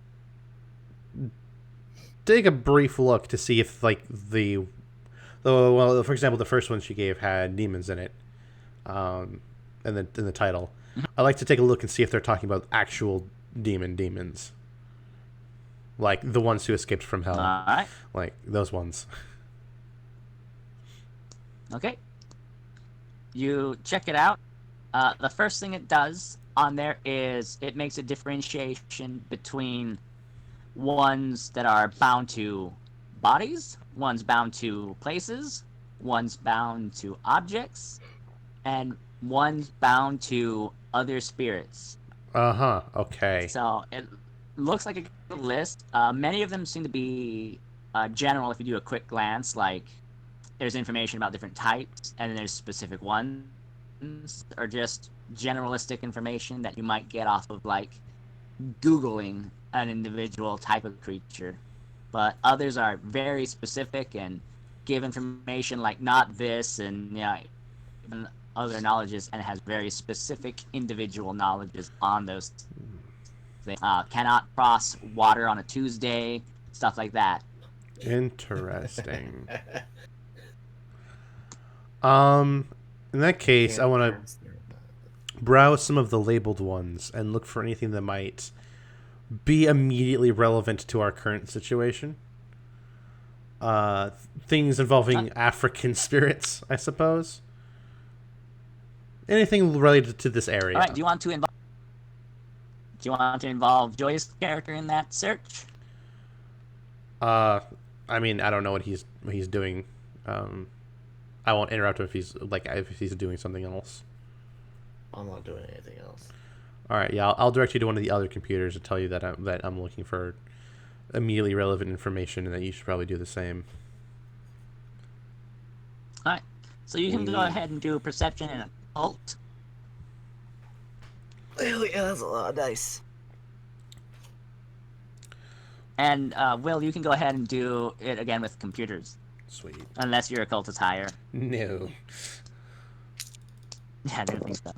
take a brief look to see if, like, well, for example, the first one she gave had demons in it, in the title. I'd like to take a look and see if they're talking about actual demons, like the ones who escaped from hell, All right. like those ones. Okay. You check it out. The first thing it does on there is it makes a differentiation between ones that are bound to bodies, ones bound to places, ones bound to objects, and ones bound to other spirits. Okay. So it looks like a good list. Many of them seem to be general if you do a quick glance, like there's information about different types, and then there's specific ones, or just generalistic information that you might get off of, like, Googling an individual type of creature. But others are very specific and give information like not this, and even other knowledges, and has very specific individual knowledges on those things. Cannot cross water on a Tuesday, stuff like that. Interesting. In that case, I want to browse some of the labeled ones and look for anything that might be immediately relevant to our current situation. Things involving African spirits, I suppose. Anything related to this area. All right. Do you want to involve Joy's character in that search? I mean, I don't know what he's doing. I won't interrupt him if he's doing something else. I'm not doing anything else. All right, yeah, I'll direct you to one of the other computers to tell you that I'm looking for immediately relevant information, and that you should probably do the same. All right. So you can go ahead and do perception and occult. Oh, yeah, that's a lot of dice. And Will, you can go ahead and do it again with computers. Sweet. Unless your occult is higher. No. Yeah, I didn't think so.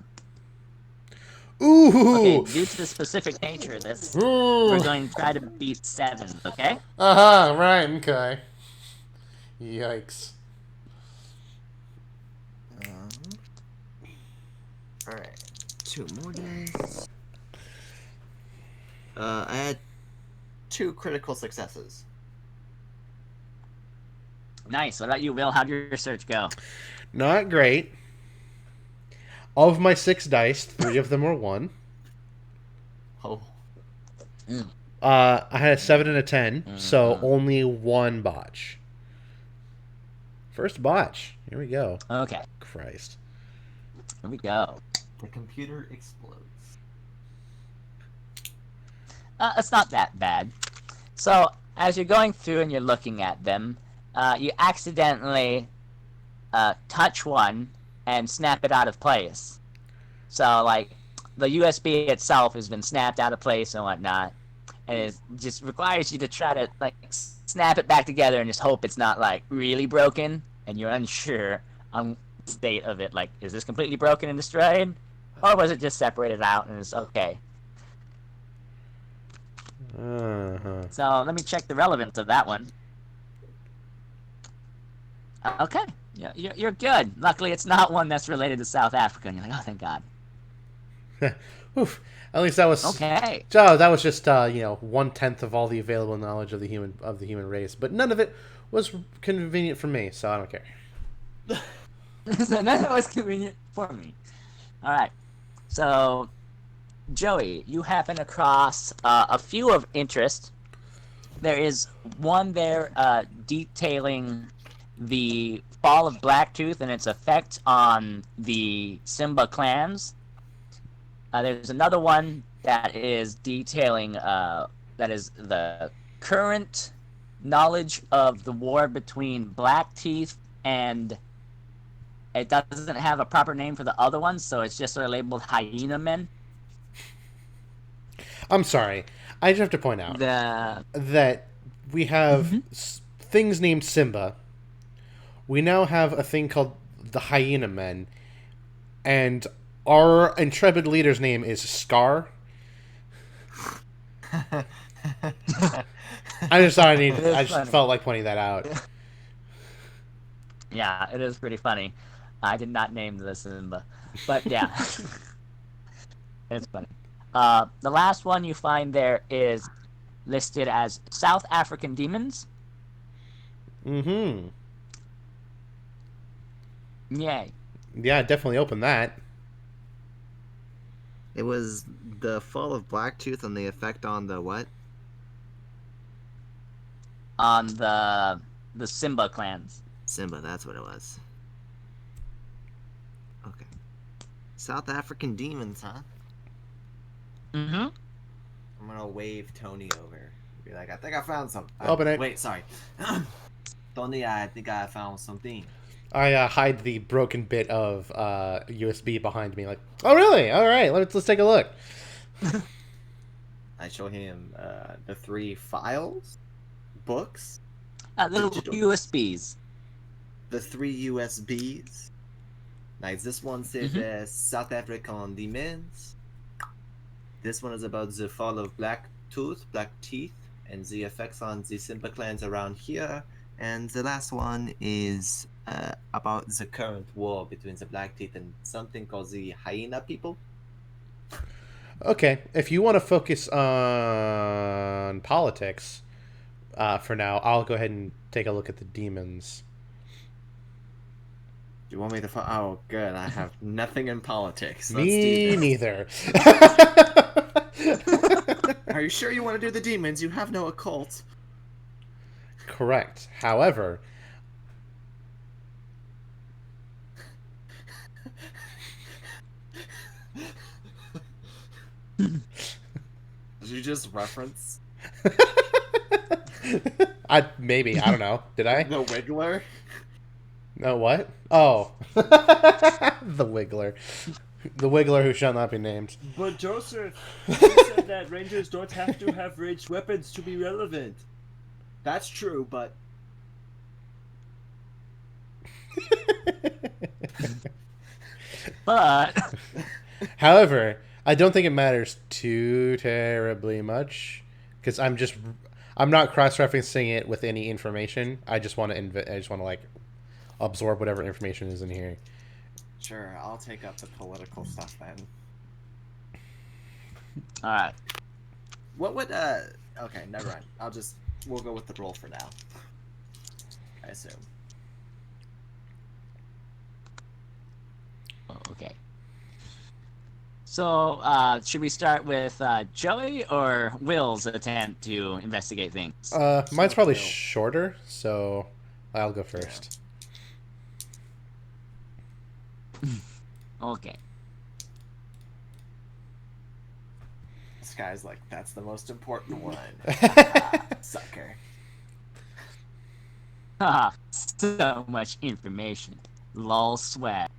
Ooh. Okay, due to the specific nature of this, we're going to try to beat 7, okay? Right, okay. Yikes. Alright. 2 more dice. I had 2 critical successes. Nice. What about you, Will? How'd your search go? Not great. Of my 6 dice, 3 of them were 1. Oh. I had a 7 and a 10, so only 1 botch. First botch. Here we go. Okay, Christ. here we go. The computer explodes. It's not that bad. So, as you're going through and you're looking at them, you accidentally touch one and snap it out of place. So, like, the USB itself has been snapped out of place and whatnot, and it just requires you to try to, like, snap it back together and just hope it's not, like, really broken, and you're unsure on the state of it. Like, is this completely broken and destroyed? Or was it just separated out and it's okay? So let me check the relevance of that one. Okay, yeah, you're good. Luckily, it's not one that's related to South Africa. And you're like, oh, thank God. Oof. At least that was Okay. So that was just 1/10 of all the available knowledge of the human race, but none of it was convenient for me, so I don't care. So none of it was convenient for me. All right. So, Joey, you happen across a few of interest. There is one there detailing the fall of Blacktooth and its effect on the Simba clans. There's another one that is detailing that is the current knowledge of the war between Blackteeth and it doesn't have a proper name for the other ones, so it's just sort of labeled Hyena Men. I'm sorry. I just have to point out that we have things named Simba. We now have a thing called the Hyena Men, and our intrepid leader's name is Scar. I just thought I just felt like pointing that out. Yeah, it is pretty funny. I did not name the Simba, but yeah, it's funny. The last one you find there is listed as South African Demons. Mm-hmm. Yay. Yeah, definitely open that. It was the fall of Blacktooth and the effect on the what? On the Simba clans. Simba, that's what it was. Okay. South African demons, huh? Mm-hmm. I'm gonna wave Tony over. Be like, I think I found something. Open it. Wait, sorry. Tony, I think I found something. I hide the broken bit of USB behind me. Like, oh really? All right, let's take a look. I show him the 3 files, books, Little digital. USBs. the 3 USBs. Like this one says South African demons. This one is about the fall of Blackteeth, and the effects on the Simba clans around here. And the last one is about the current war between the Blackteeth and something called the Hyena people. Okay, if you want to focus on politics for now, I'll go ahead and take a look at the demons. Do you want me to? Oh, good. I have nothing in politics. Let's Me do this. neither. Are you sure you want to do the demons? You have no occult. Correct. However, Did you just reference I don't know. Did I? the Wiggler? No, what? Oh, the Wiggler, the Wiggler who shall not be named. But Joseph, you said that Rangers don't have to have ranged weapons to be relevant. That's true, but But However, I don't think it matters too terribly much because I'm not cross-referencing it with any information. I just want to like absorb whatever information is in here. sure, I'll take up the political stuff then. all right. What would okay, never mind. We'll go with the roll for now. I assume. Okay. So, should we start with Joey or Will's attempt to investigate things? Mine's probably Will. shorter, so I'll go first. Okay. This guy's like, that's the most important one. Sucker. Haha, so much information. Lol swag.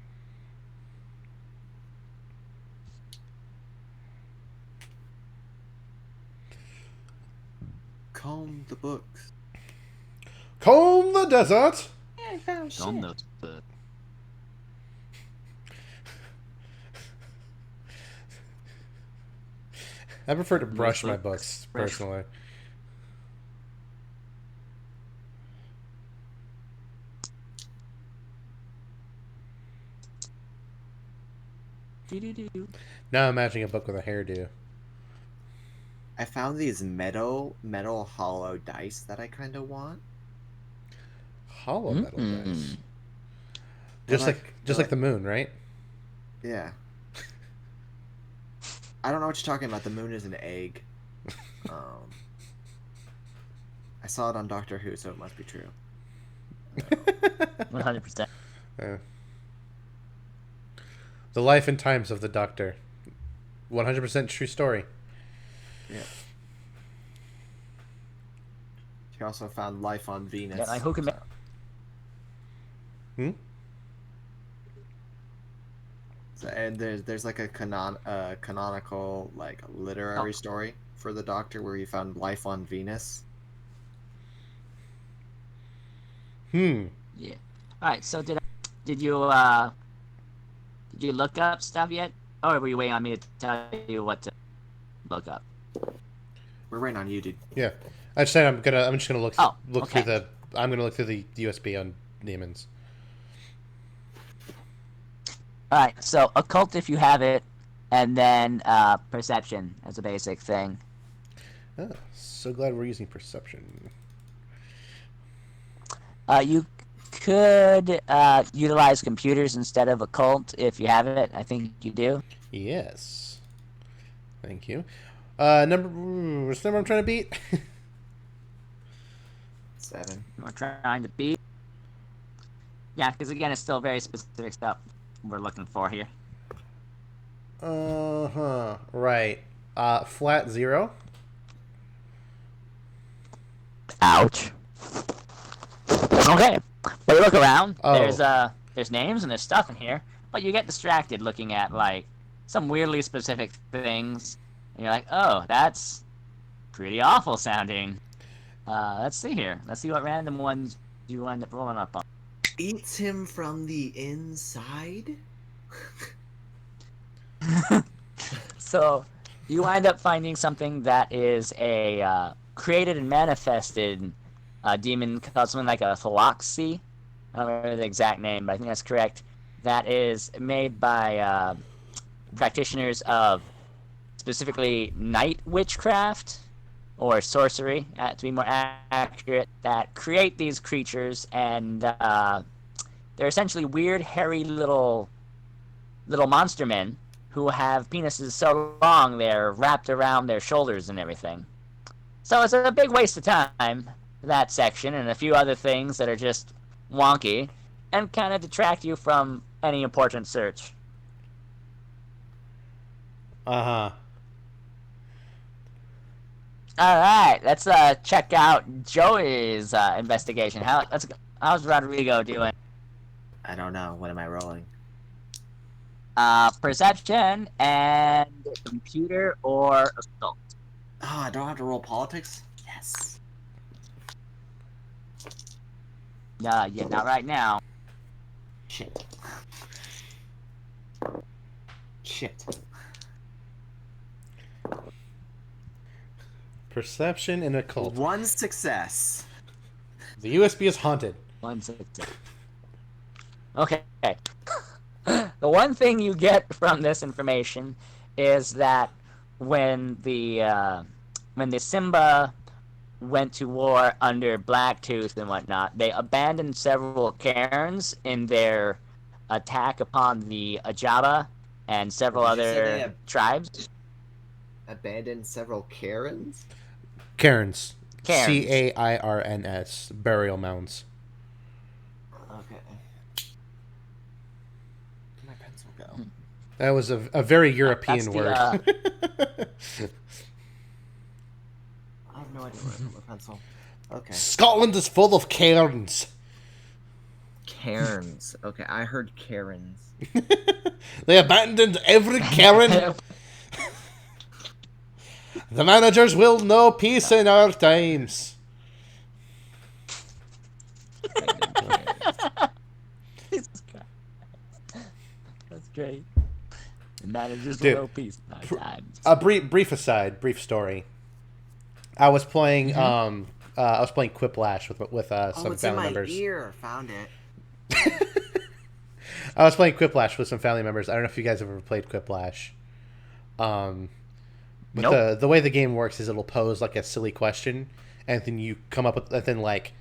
Comb the books. Comb the desert. I found shit. On the I prefer to brush my books. books personally. Doo-doo-doo. Now I'm imagining a book with a hairdo. I found these metal hollow dice that I kind of want. Hollow metal dice. They're Just like the moon, right? Yeah. I don't know what you're talking about. The moon is an egg. I saw it on Doctor Who, so it must be true. 100%. The life and times of the Doctor. 100% true story. Yeah. She also found life on Venus. Yeah, who can So, and there's like a canonical like literary story for the Doctor where he found life on Venus. Yeah. All right. So did you look up stuff yet, or were you waiting on me to tell you what to look up? We're waiting on you, dude. Yeah, I just said I'm just gonna look okay. through the USB on demons. All right. So occult if you have it, and then perception as a basic thing. Oh, so glad we're using perception. You could utilize computers instead of occult if you have it. I think you do. Yes. Thank you. What's the number I'm trying to beat? 7. We're trying to beat. Yeah, because again, it's still very specific stuff we're looking for here. Right. Flat 0. Ouch. Okay. But you look around. Oh. There's names and there's stuff in here, but you get distracted looking at like some weirdly specific things, and you're like, oh, that's pretty awful sounding. Let's see here. Let's see what random ones you end up rolling up on. Eats him from the inside? So you wind up finding something that is a created and manifested demon called something like a phylloxy. I don't remember the exact name, but I think that's correct. That is made by practitioners of specifically night witchcraft or sorcery, to be more accurate, that create these creatures, and they're essentially weird, hairy little monster men who have penises so long they're wrapped around their shoulders and everything. So it's a big waste of time, that section, and a few other things that are just wonky and kind of detract you from any important search. Uh-huh. All right, let's check out Joey's investigation. How's Rodrigo doing? I don't know. What am I rolling? Perception and computer or occult. Oh, I don't have to roll politics? Yes. Yeah, not right now. Shit. Shit. Perception and occult. 1 success. The USB is haunted. 1 6. Okay. The one thing you get from this information is that when the Simba went to war under Blacktooth and whatnot, they abandoned several cairns in their attack upon the Ajaba and several Did you say other they tribes. Abandoned several Karens? Cairns. Cairns. Cairns. Burial mounds. Okay. My pencil go? That was a very That's European the, word. I have no idea where I put my pencil. Okay. Scotland is full of cairns. Cairns. Okay, I heard Karens. They abandoned every cairn. The managers will know peace in our times. That's great. And that is just Dude, a little piece of my time. A brief story. I was playing Quiplash with some it's in family my members. ear. Found it. I was playing Quiplash with some family members. I don't know if you guys have ever played Quiplash. But Nope. the way the game works is it'll pose like a silly question, and then you come up with, and then like,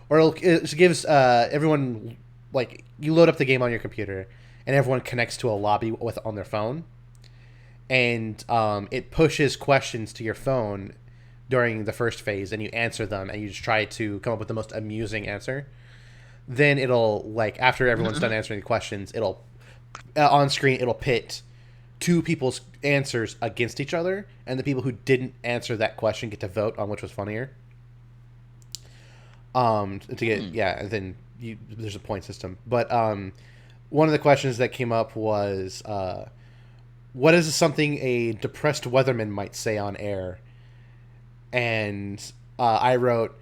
or it gives everyone, like, you load up the game on your computer, and everyone connects to a lobby on their phone, and it pushes questions to your phone during the first phase, and you answer them, and you just try to come up with the most amusing answer. Then it'll, like, after everyone's done answering the questions, it'll on screen it'll pit two people's answers against each other, and the people who didn't answer that question get to vote on which was funnier. To get and then there's a point system. But one of the questions that came up was, what is something a depressed weatherman might say on air? And I wrote,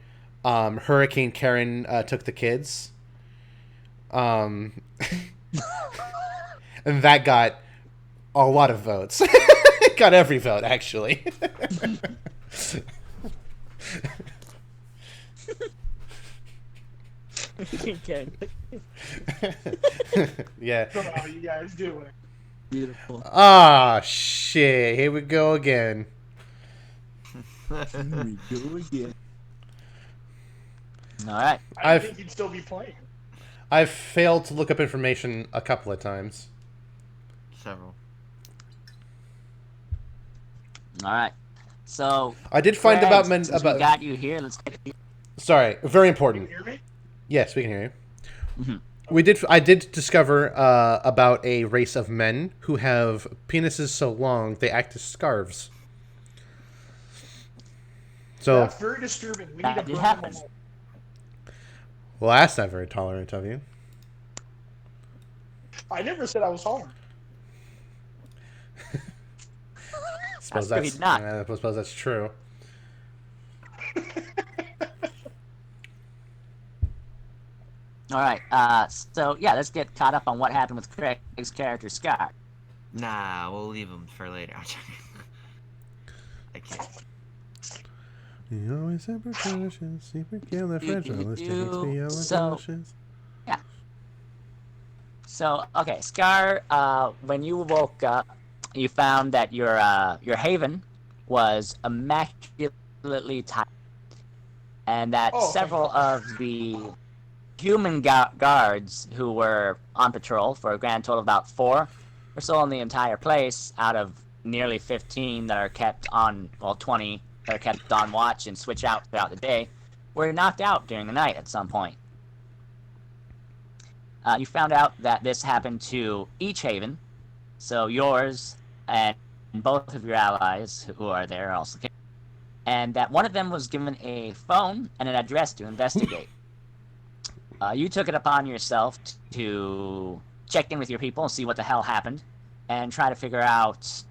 Hurricane Karen took the kids. And that got a lot of votes. It got every vote, actually. Okay. Yeah. So how you guys doing? Beautiful. Ah, shit. Here we go again. Here we go again. All right. I think you'd still be playing. I've failed to look up information a couple of times. Several. All right. So I did find Greg, about since we got you here. Let's get you. Sorry, very Can important. you hear me? Yes, we can hear you. Mhm. I did discover about a race of men who have penises so long they act as scarves. So, That's very disturbing. We need That to did burn happen. them all. well, that's not very tolerant of you. I never said I was hard. Suppose That's really not. I suppose that's true. All right. So yeah, let's get caught up on what happened with Craig's character Scott. Nah, we'll leave them for later. I can't. You always have precautions, you forget the fragile So- So okay, Scar. When you woke up, you found that your haven was immaculately tidy, and that Oh, thank several God. of the human guards who were on patrol, for a grand total of about 4 or so in the entire place, out of nearly 15 that are kept on, well, 20 that are kept on watch and switch out throughout the day, were knocked out during the night at some point. You found out that this happened to each haven, so yours and both of your allies who are there are also killed, and that one of them was given a phone and an address to investigate. You took it upon yourself to check in with your people and see what the hell happened, and try to figure out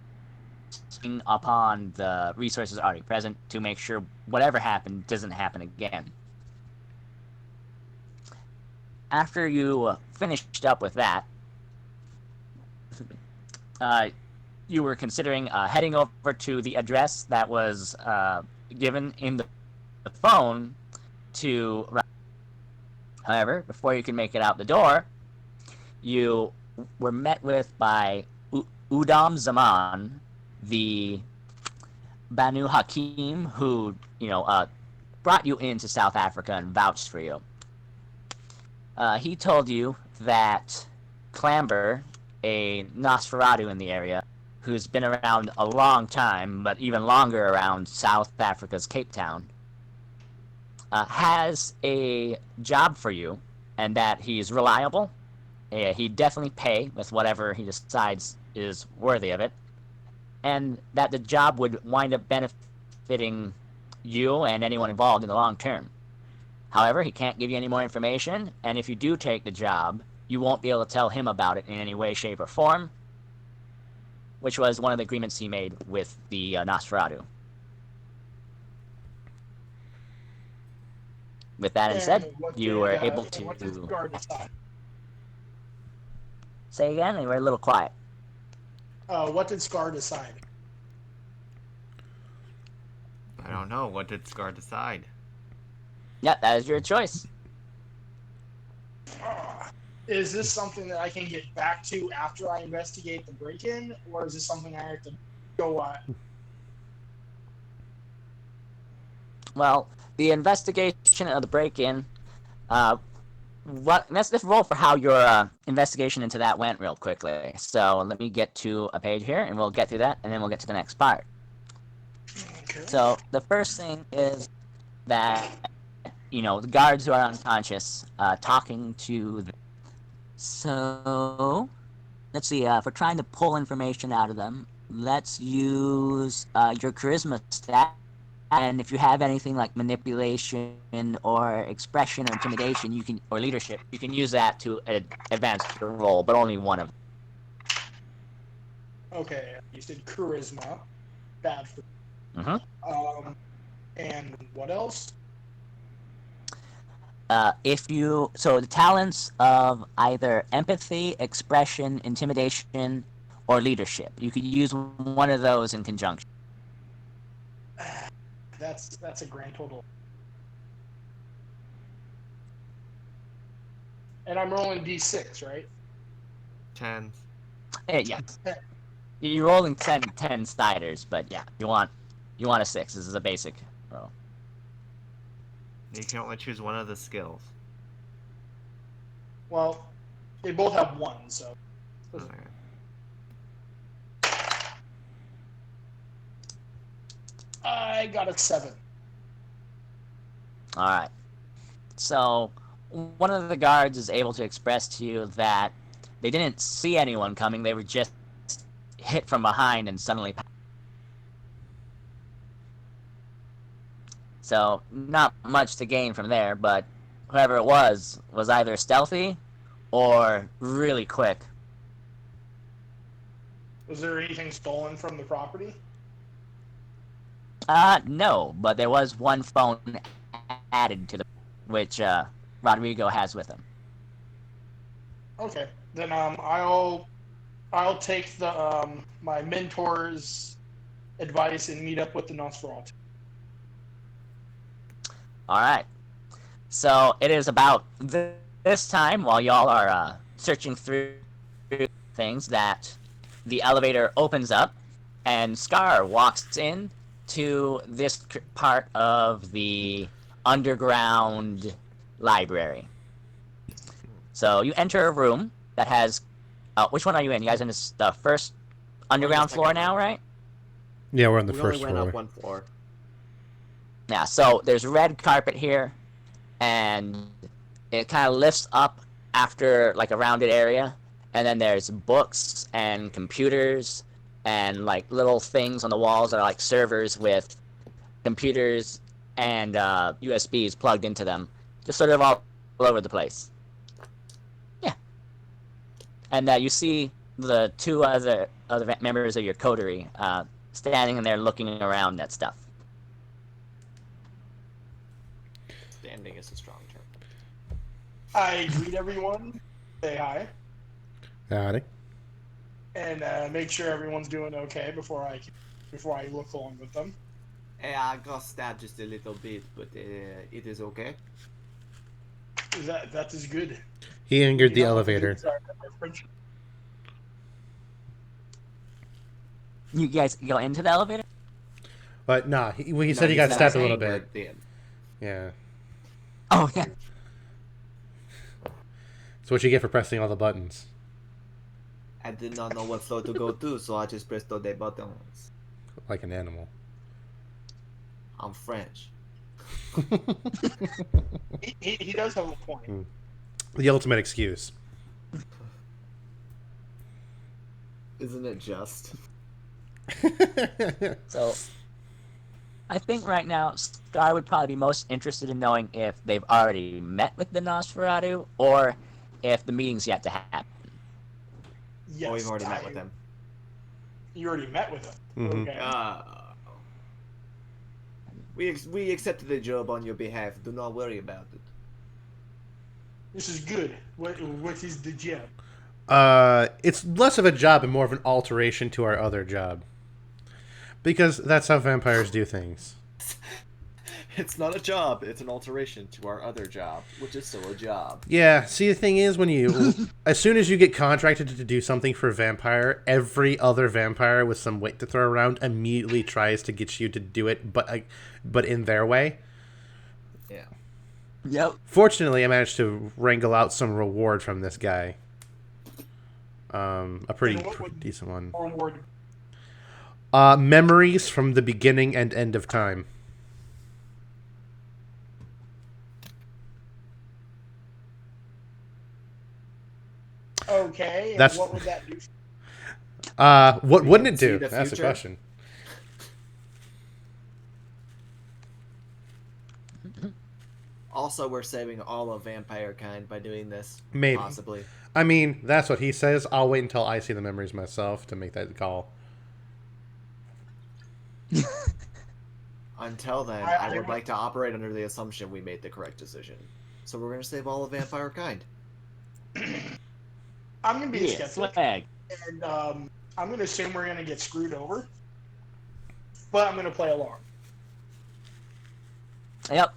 upon the resources already present to make sure whatever happened doesn't happen again. After you finished up with that, you were considering heading over to the address that was given in the phone to... However, before you can make it out the door, you were met with by Udam Zaman, the Banu Hakim, who, brought you into South Africa and vouched for you. He told you that Clamber, a Nosferatu in the area, who's been around a long time, but even longer around South Africa's Cape Town, has a job for you, and that he's reliable, he'd definitely pay with whatever he decides is worthy of it, and that the job would wind up benefiting you and anyone involved in the long term. However, he can't give you any more information, and if you do take the job, you won't be able to tell him about it in any way, shape, or form, which was one of the agreements he made with the Nosferatu. With that said, you were able to... What did Scar decide? Say again? You were a little quiet. What did Scar decide? I don't know. What did Scar decide? Yeah, that is your choice. Is this something that I can get back to after I investigate the break-in, or is this something I have to go at? Well, the investigation of the break-in, let's roll for how your investigation into that went real quickly. So let me get to a page here, and we'll get through that, and then we'll get to the next part. Okay. So the first thing is that, the guards who are unconscious, talking to them. So, let's see, if we're trying to pull information out of them, let's use your charisma stat. And if you have anything like manipulation or expression or intimidation, or leadership, you can use that to advance your roll, but only one of them. Okay, you said charisma. Bad for and what else? So the talents of either empathy, expression, intimidation, or leadership. You could use one of those in conjunction. That's a grand total. And I'm rolling D6, right? 10. Yeah. You're rolling 10 sliders, but yeah, you want a 6. This is a basic roll. You can only choose one of the skills. Well, they both have 1, so. Okay. I got a 7. All right. So one of the guards is able to express to you that they didn't see anyone coming. They were just hit from behind and suddenly. So not much to gain from there, but whoever it was either stealthy or really quick. Was there anything stolen from the property? No, but there was one phone added to which Rodrigo has with him. Okay, then I'll take the my mentor's advice and meet up with the Nosferatu. All right. So it is about this time, while y'all are searching through things, that the elevator opens up, and Scar walks in to this part of the underground library. So you enter a room that has... which one are you in? You guys in the first underground floor now, right? Yeah, we're on the We first only went floor. up 1 floor. Yeah, so there's red carpet here, and it kind of lifts up after like a rounded area, and then there's books and computers and like little things on the walls that are like servers with computers and USBs plugged into them, just sort of all over the place. Yeah, and you see the 2 other members of your coterie standing in there looking around at stuff. Standing is a strong term. I greet everyone, say hi, Howdy. and make sure everyone's doing okay before I look along with them. Hey, I got stabbed just a little bit, but it is okay. That is good. He angered the You know, elevator. it's our friendship. You guys go into the elevator? But nah, he said he got stabbed a little bit. Yeah. Oh, yeah. That's what you get for pressing all the buttons. I did not know what floor to go to, so I just pressed all the buttons. Like an animal. I'm French. He does have a point. The ultimate excuse. Isn't it just? So I think right now Scar would probably be most interested in knowing if they've already met with the Nosferatu or if the meeting's yet to happen. Yes, Or we've already met with him. You already met with him. Mhm. Okay. We accepted the job on your behalf. Do not worry about it. This is good. What is the job? It's less of a job and more of an alteration to our other job. Because that's how vampires do things. It's not a job, it's an alteration to our other job, which is still a job. Yeah, see, the thing is, when you... as soon as you get contracted to do something for a vampire, every other vampire with some weight to throw around immediately tries to get you to do it, but in their way. Yeah. Yep. Fortunately, I managed to wrangle out some reward from this guy. A pretty decent one. Reward. Memories from the beginning and end of time. Okay. That's- And what would that do? What We wouldn't can it see do? the That's the future. question. Also, we're saving all of vampire kind by doing this. Maybe. Possibly. I mean, that's what he says. I'll wait until I see the memories myself to make that call. Until then, I would like to operate under the assumption we made the correct decision. So we're going to save all of vampire kind. I'm gonna be a Yeah, skeptic, swag. and I'm gonna assume we're gonna get screwed over. But I'm gonna play along. Yep.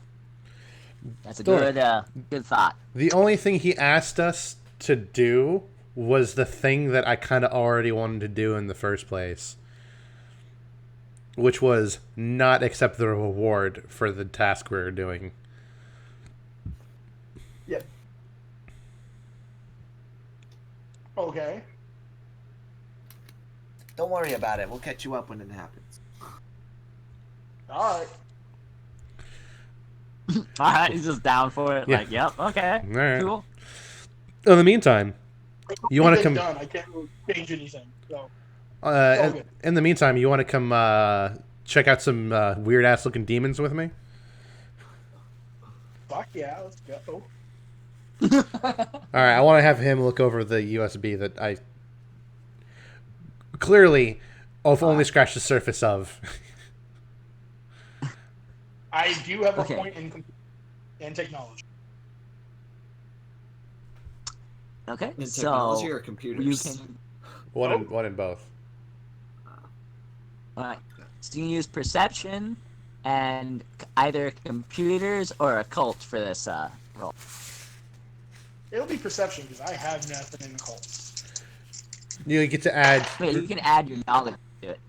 That's a Sure. good thought. The only thing he asked us to do was the thing that I kind of already wanted to do in the first place, which was not accept the reward for the task we were doing. Yep. Okay. Don't worry about it. We'll catch you up when it happens. All right. All right, he's just down for it. Yeah. Like, yep, okay, All right. cool. In the meantime, you want to It's been come? done. I can't really change anything. So In the meantime, you want to come check out some weird ass looking demons with me? fuck yeah, let's go. All right, I want to have him look over the USB that I clearly have only scratched the surface of. I do have a Okay. point in technology. Okay, In so technology or you computers? can. One in both. All right, so you can use perception and either computers or occult for this role. It'll be perception because I have nothing in the cult. You get to add. Wait, you can add your knowledge to it.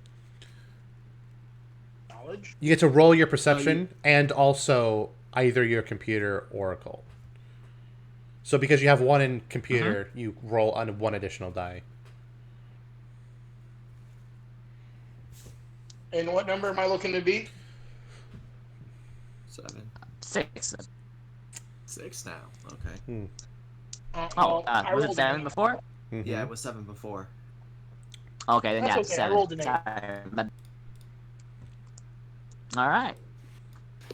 Knowledge. You get to roll your perception and also either your computer or occult. So because you have one in computer, you roll on one additional die. And what number am I looking to beat? 7. 6. 6 now. Okay. Oh, I was it rolled 7 an before? Mhm. Yeah, it was 7 before. Okay, then That's yeah, okay, I 7. rolled an 8. Sorry. All right.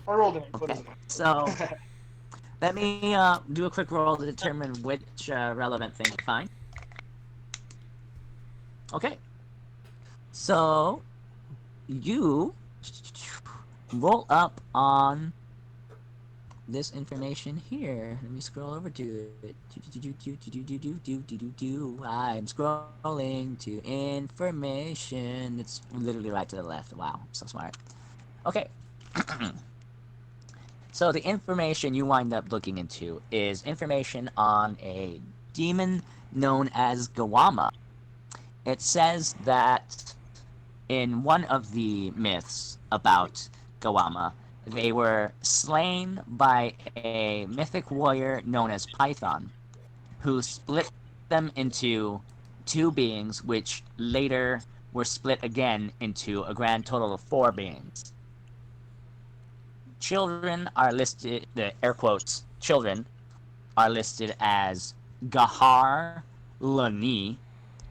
I rolled an 8. What Okay. is it? So let me do a quick roll to determine which relevant thing to find. Okay. So you roll up on this information here. Let me scroll over to it. I'm scrolling to information. It's literally right to the left. Wow, I'm so smart. Okay. So the information you wind up looking into is information on a demon known as Gawama. It says that in one of the myths about Gawama, they were slain by a mythic warrior known as Python, who split them into two beings, which later were split again into a grand total of 4 beings. Children are listed, the air quotes, children are listed as Gahar Lani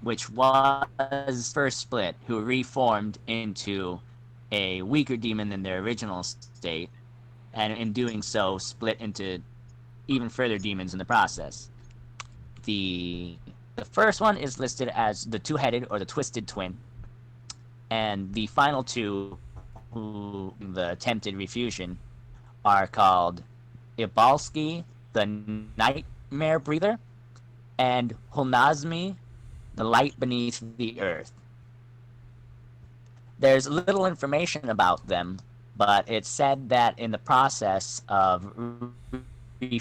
which was first split, who reformed into a weaker demon than their original state, and in doing so, split into even further demons in the process. The first one is listed as the two-headed or the twisted twin, and the final two, who the attempted refusion, are called Ibalski, the nightmare breather, and Holnazmi, the light beneath the earth. There's little information about them, but it's said that in the process of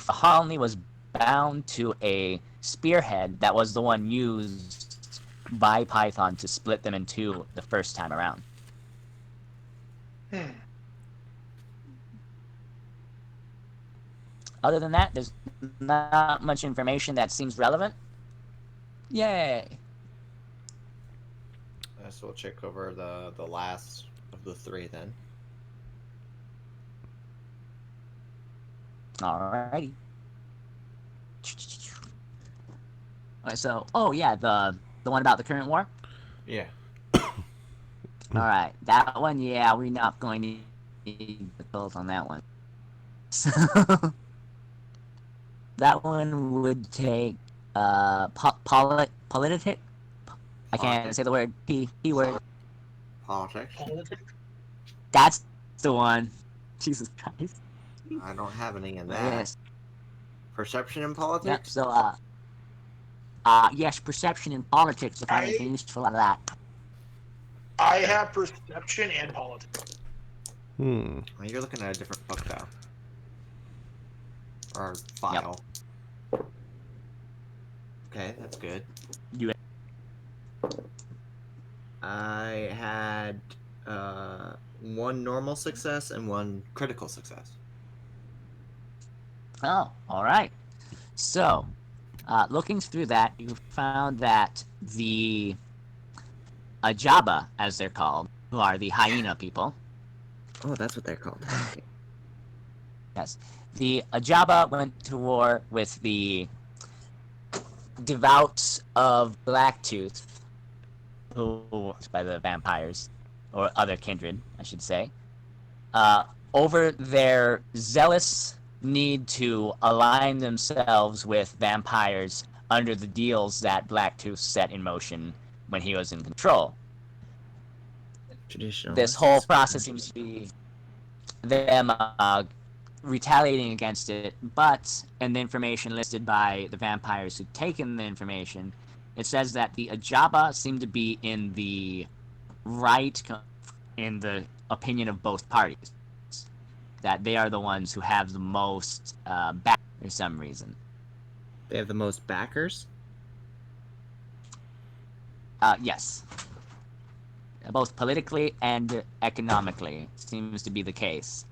Halney was bound to a spearhead that was the one used by Python to split them in two the first time around. Other than that, there's not much information that seems relevant. Yay! So we'll check over the last of the three then. Alrighty. Alright, so, oh yeah, the one about the current war? Yeah. Alright, that one, yeah, we're not going to need the pills on that one. So, that one would take, politic? I can't say the word, P word. Politics. That's the one. Jesus Christ. I don't have any in that. Yes. Perception in Yep, politics? so, yes, perception in politics, if anything useful out of that. I have perception and politics. Well, you're looking at a different book, though. Or file. Yep. Okay, that's good. I had one normal success and one critical success. Oh, alright. So, looking through that, you found that the Ajaba, as they're called, who are the hyena people. Oh, that's what they're called. Okay. Yes. The Ajaba went to war with the Devouts of Blacktooth, who by the vampires, or other kindred, I should say, over their zealous need to align themselves with vampires under the deals that Blacktooth set in motion when he was in control. Traditional. This whole process seems to be them retaliating against it, but in the information listed by the vampires who've taken the information, it says that the Ajaba seem to be in the right in the opinion of both parties. That they are the ones who have the most back for some reason. They have the most backers? Yes. Both politically and economically seems to be the case.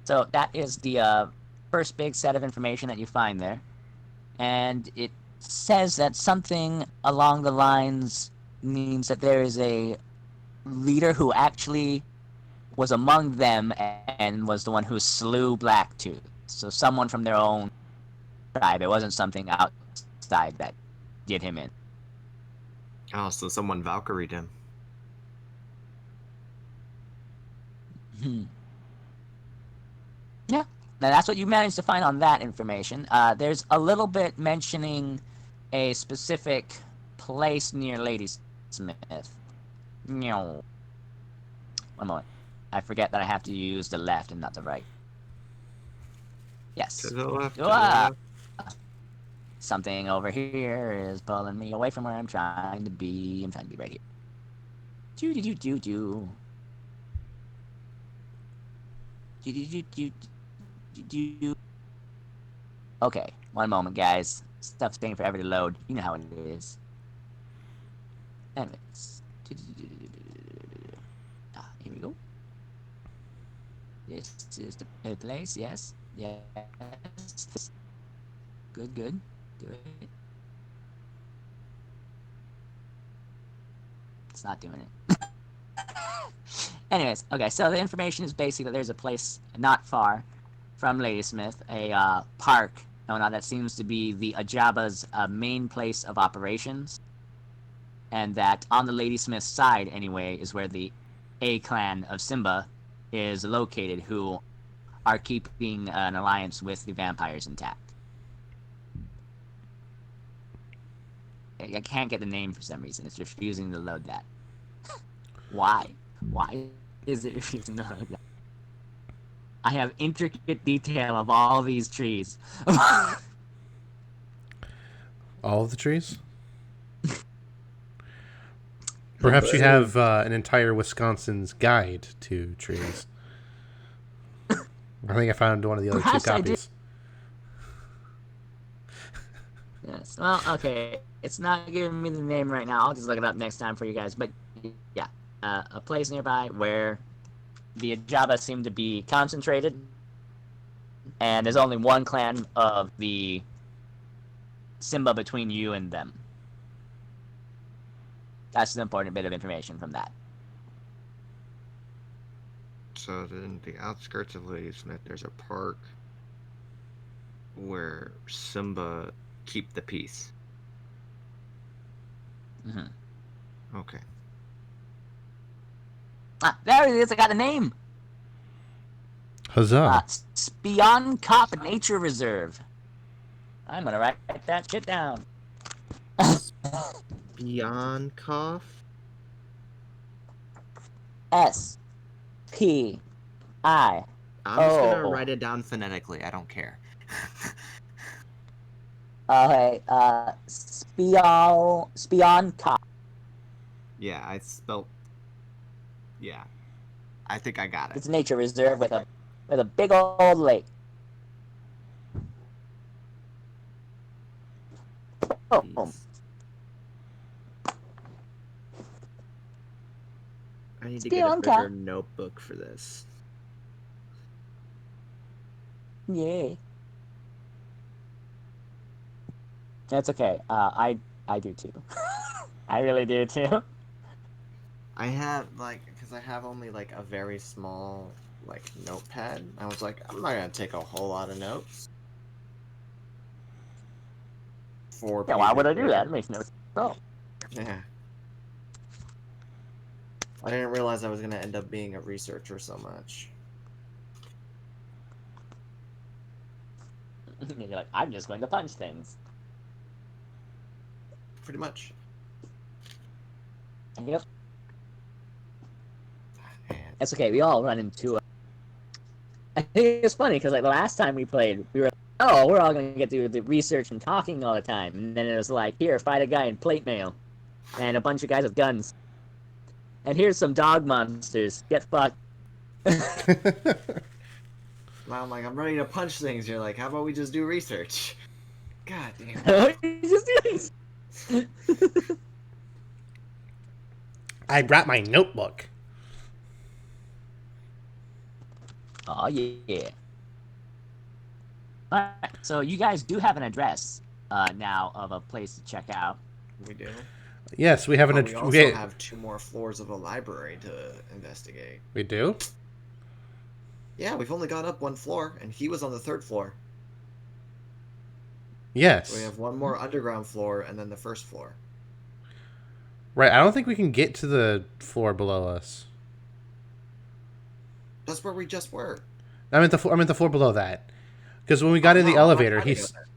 So that is the first big set of information that you find there. And it says that something along the lines means that there is a leader who actually was among them and was the one who slew Blacktooth. So someone from their own tribe. It wasn't something outside that did him in. Oh, so someone Valkyried him. Yeah, now that's what you managed to find on that information. There's a little bit mentioning a specific place near Ladysmith. No. One moment. I forget that I have to use the left and not the right. Yes. To the left. Something over here is pulling me away from where I'm trying to be. I'm trying to be right here. Do. Okay, one moment, guys. Stuff's taking forever to load. You know how it is. Anyways. Here we go. This is the place, yes. Yes. Good. Do it. It's not doing it. Anyways, okay, so the information is basically that there's a place not far from Ladysmith, a park that seems to be the Ajaba's main place of operations, and that on the Ladysmith side, anyway, is where the A clan of Simba is located, who are keeping an alliance with the vampires intact. I can't get the name for some reason. It's refusing to load that. Why? Why is it refusing to load that? I have intricate detail of all these trees. All of the trees? Perhaps you have an entire Wisconsin's guide to trees. I think I found one of the other Perhaps two I did. copies. Yes. Well, okay. It's not giving me the name right now. I'll just look it up next time for you guys. But yeah, a place nearby where the Ajaba seem to be concentrated, and there's only one clan of the Simba between you and them. That's an important bit of information from that. So in the outskirts of Ladysmith, there's a park where Simba keep the peace. Mm-hmm. Okay. Ah, there it is. I got the name. Huzzah. Spion Cop Nature Reserve. I'm gonna write that shit down. Beyond Cough? S P I. I'm just gonna Oh. write it down phonetically. I don't care. Okay, Spion Cop. Yeah, I spelled. Yeah, I think I got it. It's a nature reserve with a big old lake. Oh, I need to Stay get a on bigger top. notebook for this. yay. That's okay. I do too. I really do too. I have because I have only a very small notepad. I was like, I'm not gonna take a whole lot of notes. Yeah, why would I do that? It makes no sense. Oh. Yeah. I didn't realize I was gonna end up being a researcher so much. You're like, I'm just going to punch things. Pretty much. Yep. Man. That's okay. We all run into. I think it's funny because the last time we played, we were like, oh, we're all going to get to do the research and talking all the time, and then it was like, here, fight a guy in plate mail, and a bunch of guys with guns, and here's some dog monsters. Get fucked. Now I'm like, I'm ready to punch things. You're like, how about we just do research? God damn. Just do this. I brought my notebook. Oh yeah. All right, so you guys do have an address now of a place to check out. We do. Yes, we have an We address. also have 2 more floors of a library to investigate. We do? Yeah, we've only gone up 1 floor, and he was on the 3rd floor. Yes. So we have 1 more underground floor, and then the 1st floor. Right, I don't think we can get to the floor below us. That's where we just were. I meant the floor below that. Because when we got in the elevator,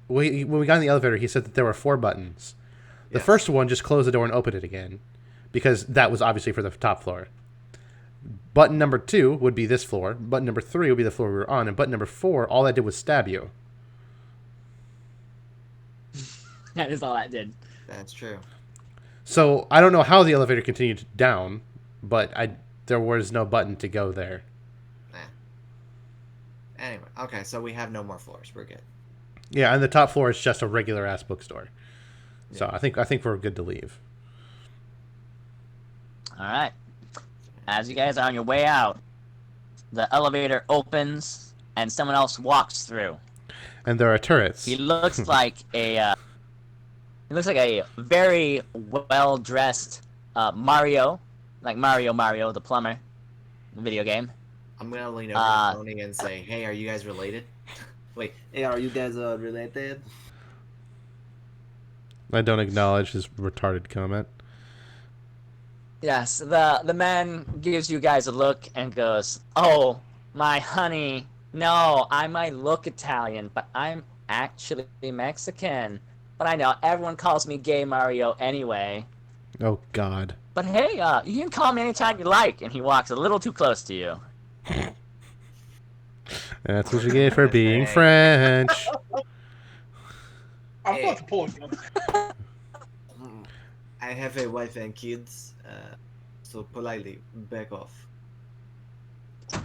when we got in the elevator, he said that there were 4 buttons. The first one, just close the door and open it again, because that was obviously for the top floor. Button number 2 would be this floor. Button number 3 would be the floor we were on, and button number 4, all that did was stab you. That is all that did. That's true. So I don't know how the elevator continued down, but there was no button to go there. Anyway, okay, so we have no more floors. We're good. Yeah, and the top floor is just a regular ass bookstore. Yeah. So I think we're good to leave. All right. As you guys are on your way out, the elevator opens and someone else walks through. And there are turrets. He looks like a very well dressed Mario, like Mario the plumber, the video game. I'm gonna lean over to Tony and say, "Hey, are you guys related?" Wait, hey, are you guys related? I don't acknowledge his retarded comment. Yes, the man gives you guys a look and goes, "Oh, my honey, no, I might look Italian, but I'm actually Mexican. But I know everyone calls me Gay Mario anyway. Oh God. But hey, you can call me anytime you like." And he walks a little too close to you. That's what you get for being French. I'm about to pull a gun. I have a wife and kids, so politely back off. He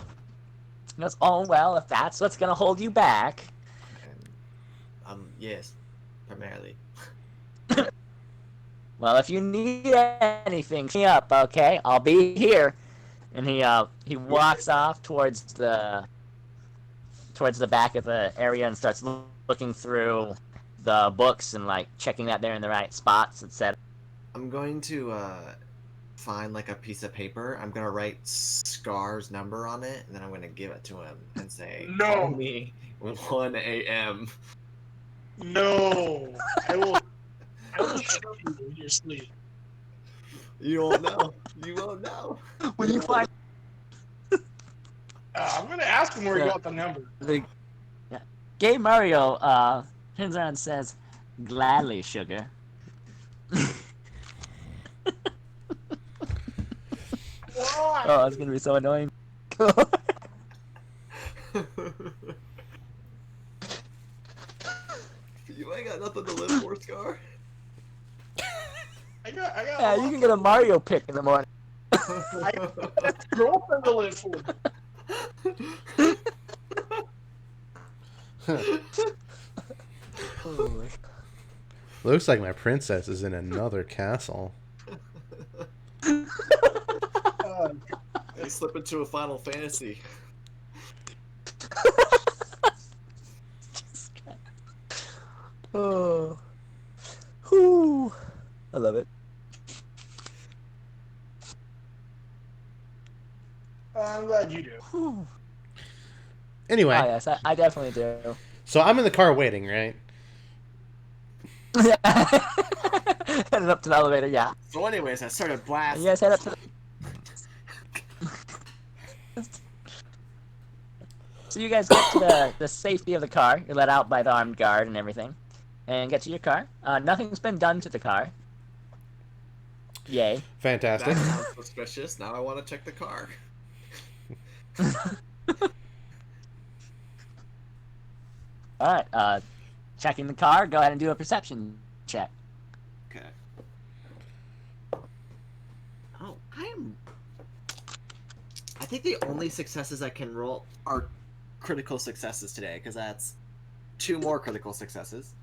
goes, "Oh well, if that's what's gonna hold you back." And, yes, primarily. Well, if you need anything, hit me up, okay? I'll be here. And he walks off towards the back of the area and starts looking through the books and like checking that they're in the right spots, etc. I'm going to find like a piece of paper. I'm gonna write Scar's number on it, and then I'm gonna give it to him and say, No. "Call me at 1 a.m." No, I will show you in your sleep. You won't know. You won't know. When you find I'm gonna ask him where he got the number. Gay Mario turns around and says, "Gladly, sugar." Why? Oh, it's gonna be so annoying. You ain't got nothing to live for, Scar. I got. Yeah, you can get a Mario pick in the morning. I got a girlfriend to live for. Looks like my princess is in another castle. They slip into a Final Fantasy. Oh, whoo! I love it. I'm glad you do. Whew. Anyway, Oh yes, I definitely do. so I'm in the car waiting, right? Headed up to the elevator, yeah. So anyways, I started blasting. You guys head up to the... So you guys get to the safety of the car. You're let out by the armed guard and everything. And get to your car. Nothing's been done to the car. Yay. Fantastic. That sounds suspicious. Now I want to check the car. Alright, checking the car. Go ahead and do a perception check. Okay. Oh, I think the only successes I can roll are critical successes today, because that's 2 more critical successes.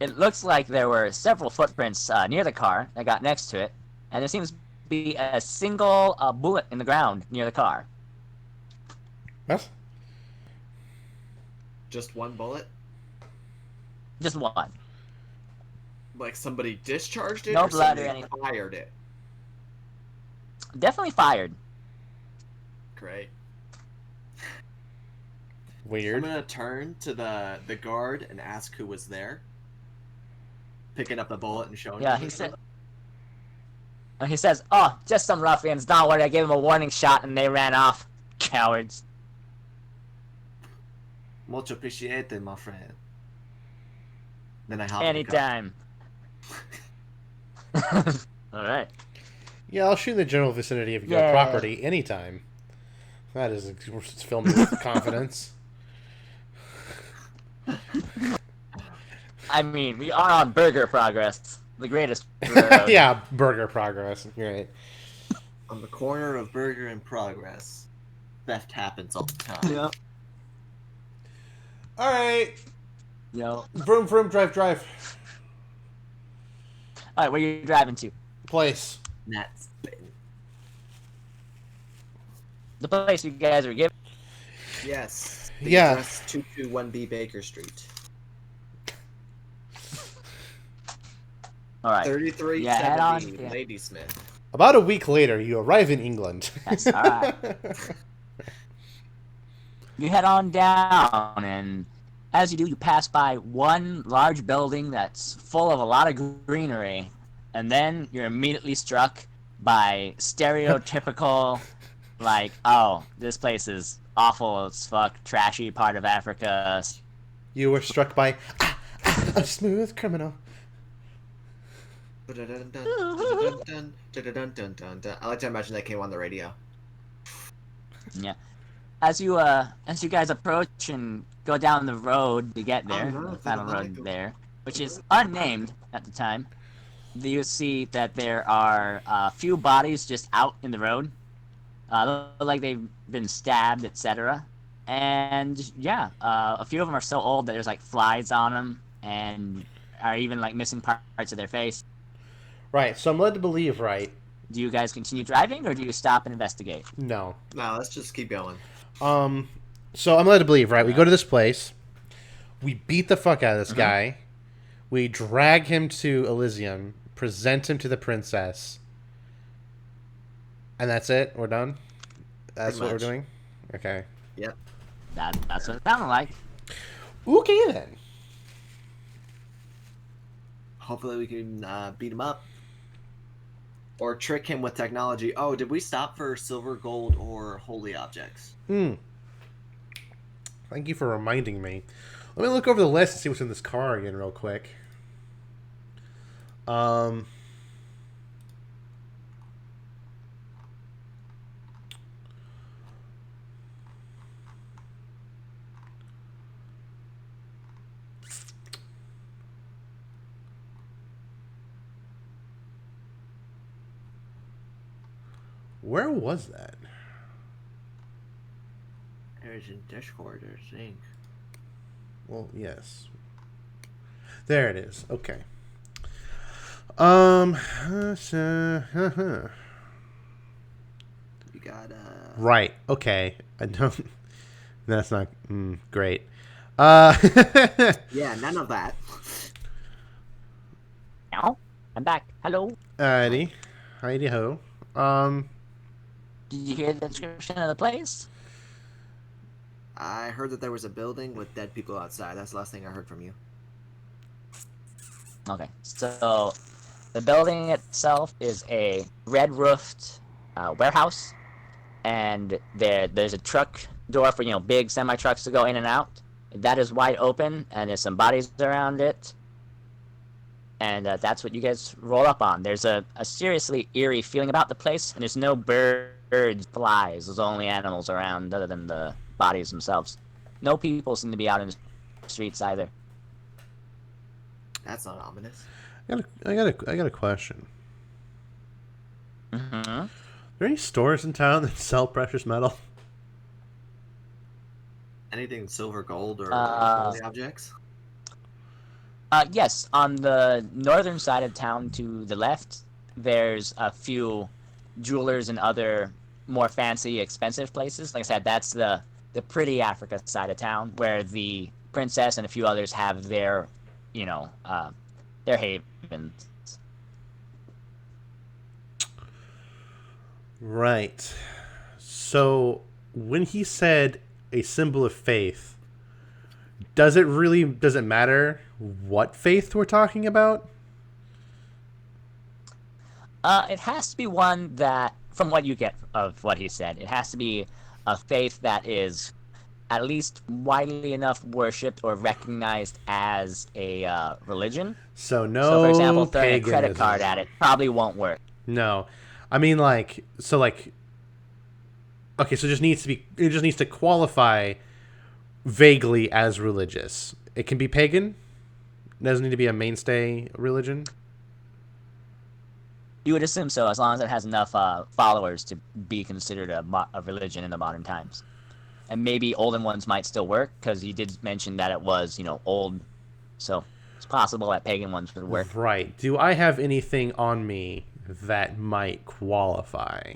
It looks like there were several footprints near the car that got next to it, and there seems to be a single bullet in the ground near the car. What? Just 1 bullet? Just one. Like somebody discharged it, No or blood or somebody anything. fired it? Definitely fired. Great. Weird. I'm gonna turn to the guard and ask who was there. Picking up the bullet and showing Yeah, him. he says, "Oh, just some ruffians. Don't worry, I gave them a warning shot and they ran off. Cowards." Mucho appreciate, my friend. Then I hop in the car. Anytime. Alright. Yeah, I'll shoot in the general vicinity of your Yeah. property anytime. That is fill me with confidence. I mean, we are on Burger Progress. The greatest road. Yeah, burger progress. Great. On the corner of Burger and Progress. Theft happens all the time. Yeah. All right. Yo. Vroom, vroom, drive, drive. Alright, where you driving to? Place. That's The place you guys are given. yes. The Yeah. address 221B Baker Street. Alright. 3370 Yeah, head on. Yeah. Ladysmith. About a week later, you arrive in England. Yes, all right. You head on down, and as you do, you pass by one large building that's full of a lot of greenery, and then you're immediately struck by stereotypical, like, oh, this place is awful as fuck, trashy part of Africa. You were struck by a smooth criminal. I like to imagine that came on the radio. Yeah. As you guys approach and go down the road to get there, the final road there, which is unnamed at the time, you see that there are a few bodies just out in the road. Look like they've been stabbed, etc. And yeah, a few of them are so old that there's like flies on them, and are even like missing parts of their face. Right, so I'm led to believe, right? Do you guys continue driving, or do you stop and investigate? No. No, let's just keep going. So I'm led to believe, right? We go to this place. We beat the fuck out of this guy. We drag him to Elysium, present him to the princess. And that's it? We're done? That's what we're doing? Okay. Yep. That's what it sounded like. Okay, then. Hopefully we can beat him up. Or trick him with technology. Oh, did we stop for silver, gold, or holy objects? Thank you for reminding me. Let me look over the list and see what's in this car again real quick. Where was that? There's in Discord, I think. Well, yes. There it is. Okay. You got Right. Okay. I don't. That's not great. Yeah, none of that. Now, I'm back. Hello. Alrighty. Heidi ho. Did you hear the description of the place? I heard that there was a building with dead people outside. That's the last thing I heard from you. Okay, so the building itself is a red-roofed warehouse, and there's a truck door for big semi-trucks to go in and out. That is wide open, and there's some bodies around it, and that's what you guys roll up on. There's a seriously eerie feeling about the place, and there's no birds, flies. There's only animals around other than the bodies themselves. No people seem to be out in the streets either. That's not ominous. I got a question. Mm-hmm. Are there any stores in town that sell precious metal? Anything silver, gold, or holy objects? Yes, on the northern side of town to the left, there's a few jewelers and other more fancy, expensive places. Like I said, that's the pretty Africa side of town, where the princess and a few others have their, their havens. Right. So when he said a symbol of faith, does it matter what faith we're talking about? It has to be one that, from what you get of what he said, it has to be a faith that is at least widely enough worshipped or recognized as a religion. So So, for example, throwing a paganism. credit card at it probably won't work. No, I mean okay, so it just needs to qualify vaguely as religious. It can be pagan. It doesn't need to be a mainstay religion. You would assume so, as long as it has enough followers to be considered a religion in the modern times. And maybe olden ones might still work, because he did mention that it was, old. So it's possible that pagan ones would work. Right. Do I have anything on me that might qualify?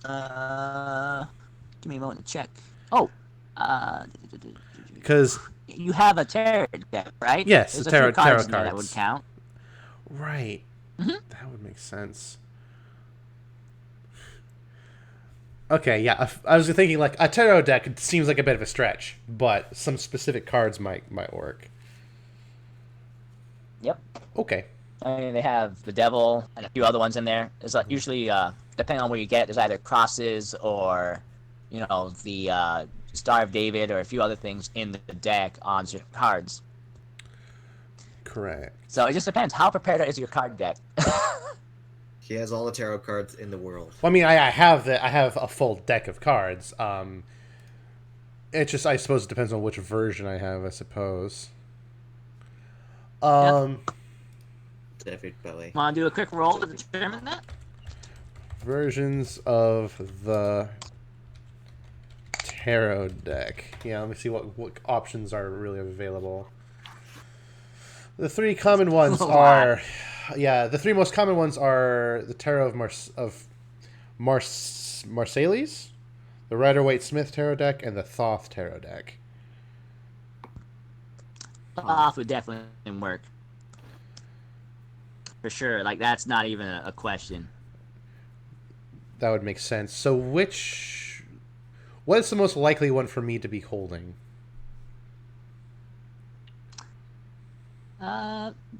Give me a moment to check. Oh, Because you have a tarot deck, right? Yes, There's a a few tarot cards in there that cards. would count. right. That would make sense. Okay, yeah. I was thinking like a tarot deck seems like a bit of a stretch, but some specific cards might work. Yep. Okay. I mean, they have the devil and a few other ones in there. It's usually, depending on where you get, there's either crosses or, the Star of David or a few other things in the deck on certain cards. Correct. So it just depends. How prepared is your card deck? He has all the tarot cards in the world. Well, I mean, I have a full deck of cards. It just, I suppose, it depends on which version I have. I suppose. David Belly. Want to do a quick roll to determine that? Versions of the tarot deck. Yeah, let me see what options are really available. The three common ones are, the three most common ones are the Tarot of Marseilles, the Rider-Waite-Smith tarot deck, and the Thoth tarot deck. Thoth would definitely work. For sure. Like, that's not even a question. That would make sense. So what is the most likely one for me to be holding?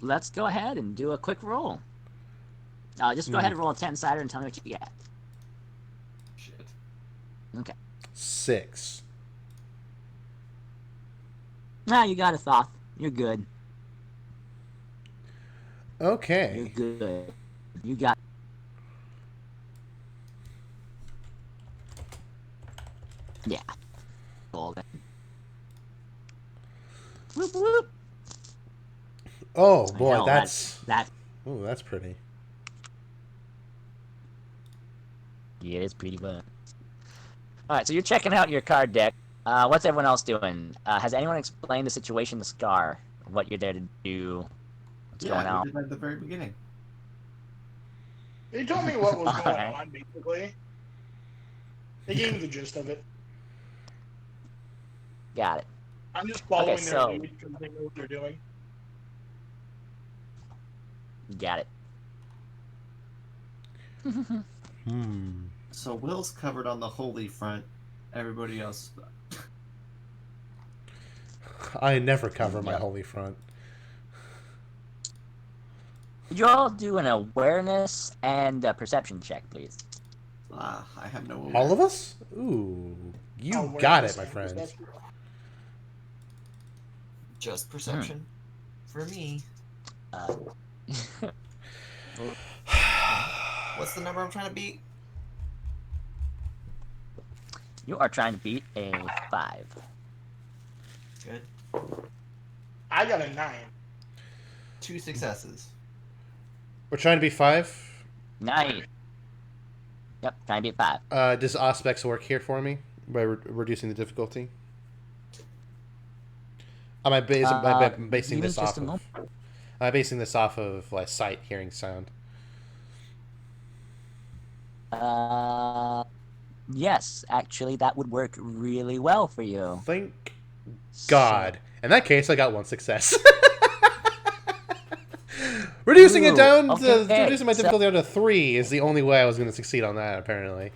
Let's go ahead and do a quick roll. Just go ahead and roll a 10-sider and tell me what you get. Shit. Okay. 6. You got a Thoth. You're good. Okay. You're good. You got... Yeah. Roll then. Whoop, whoop. Oh boy, Hell, that's that. Oh, that's pretty. Yeah, it's pretty fun. All right, so you're checking out your card deck. What's everyone else doing? Has anyone explained the situation to Scar? What you're there to do? What's going Yeah, on? we did that at the very beginning. They told me what was going Alright. on, basically. They gave me the gist of it. Got it. I'm just following Okay, their so- lead because they know what they're doing. Got it. So Will's covered on the holy front. Everybody else. I never cover my Yep. holy front. Could you all do an awareness and a perception check, please? I have no. All of us? Ooh, you Oh, got where's it, my this? friend. That's- Just perception. For me. Uh, What's the number I'm trying to beat? you are trying to beat a 5. Good. I got a 9. 2 successes. We're trying to be 5. Nice. Yep, trying to beat 5. Does Auspex work here for me by reducing the difficulty? Am I basing give me this just off a of? moment. Am I basing this off of like sight, hearing, sound? Yes, actually, that would work really well for you. Thank God. In that case, I got 1 success. Reducing it Ooh, down okay, reducing my so- difficulty down to 3 is the only way I was going to succeed on that. Apparently.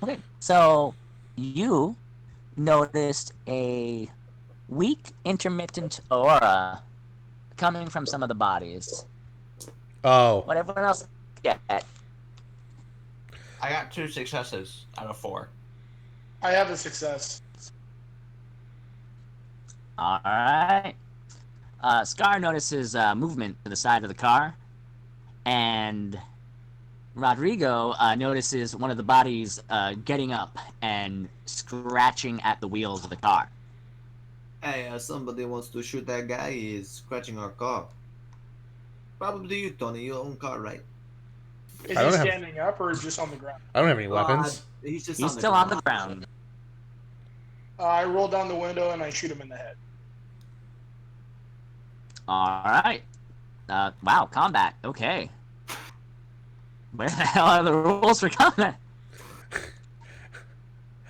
Okay, so you noticed a weak, intermittent aura coming from some of the bodies. Oh, What everyone else get? I got 2 successes out of 4. I have a success. All right. Scar notices movement to the side of the car, and Rodrigo notices one of the bodies getting up and scratching at the wheels of the car. Hey, somebody wants to shoot that guy. He's scratching our car. Probably you, Tony. You own car, right? Is I he don't have- standing up or just on the ground? I don't have any weapons. He's just He's still on the ground. I roll down the window and I shoot him in the head. All right. Wow, combat. Okay. Where the hell are the rules for combat?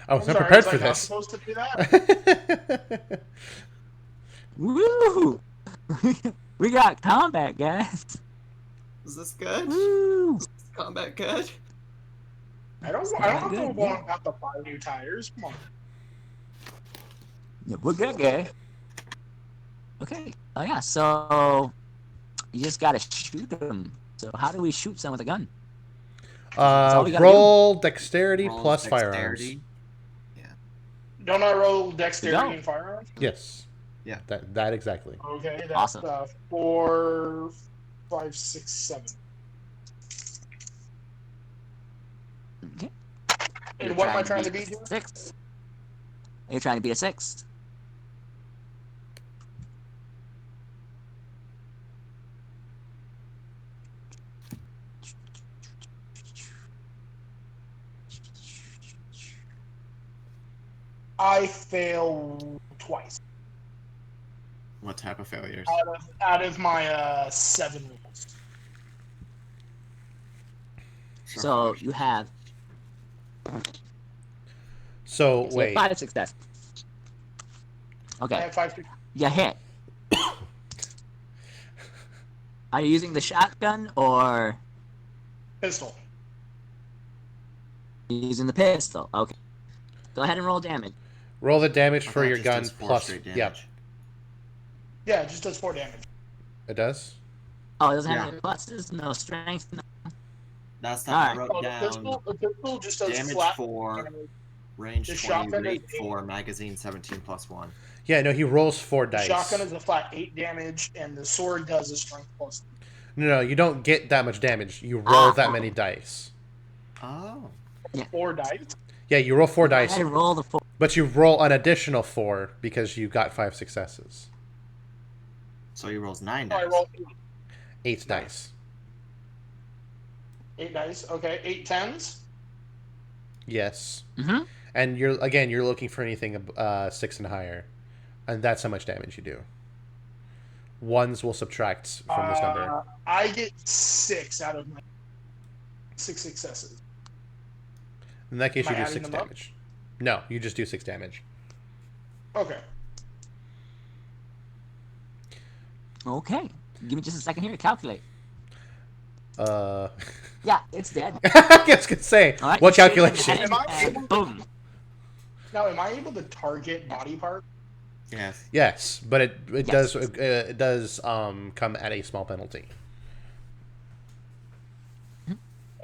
I was I'm not sorry, prepared for was I not this. supposed to do that? Woo! We got combat, guys. Is this good? Woo! Is this combat good? I don't not have good, to go on about to buy new tires. Come on. Yeah, we're good, guys. Okay. Oh yeah. So you just gotta shoot them. So how do we shoot someone with a gun? all we gotta Roll dexterity Rolls plus dexterity. Don't I roll dexterity go. and firearms? firearms. Yes. Yeah. That exactly. Okay, that's Awesome. 4, 5, 6, 7. Okay. And You're what am I trying to beat beat? a 6. You're trying to beat a 6. I fail twice What type of failures? out of my 7 rolls. So you have So you have wait. 5 success. I Okay. have 5. You hit. Are you using the shotgun or Pistol. using the pistol? Okay. Go ahead and roll damage. Roll the damage I for thought it your just gun does 4 plus. straight Yep, damage. Yeah, it just does 4 damage. it does. Oh, it doesn't have Yeah. any pluses, no strength. No. Last time I Alright. wrote The down pistol just does damage flat 4, damage. range The 20, shotgun rate is 4, magazine 17 plus 1. Yeah, no, he rolls 4 The dice. shotgun is a flat 8 damage, and the sword does a strength plus. No, you don't get that much damage. You roll that many dice. Oh. 4 dice. Yeah, you roll 4 Go dice, ahead and roll the 4. but you roll an additional 4 because you got 5 successes. So he rolls 9 Oh, I dice. roll 8 dice. 8 dice. Okay, 8 tens. Yes. Mm-hmm. And you're looking for anything 6 and higher, and that's how much damage you do. Ones will subtract from this number. I get 6 out of my 6 successes. In that case, Am you I do adding 6 them up? damage. No, you just do 6 damage. Okay. Okay. Give me just a second here to calculate. Uh, Yeah, it's dead. I was gonna say, All right, what you shoot it in the calculation? head, Am I and able- boom. Now, am I able to target body part? Yes. Yes, but it Yes. does come at a small penalty.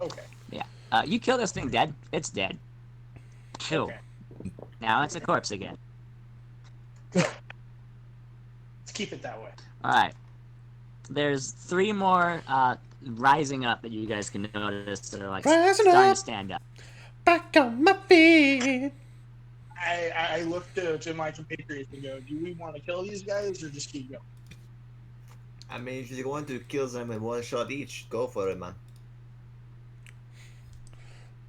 Okay. Yeah. You kill this thing dead. It's dead. Kill. Okay. Now it's a corpse again. Let's keep it that way. All right. There's 3 more rising up that you guys can notice that are like Rising starting up. to stand up. Back on my feet. I look to my compatriots and go, do we want to kill these guys or just keep going? I mean, if you want to kill them in 1 shot each, go for it, man.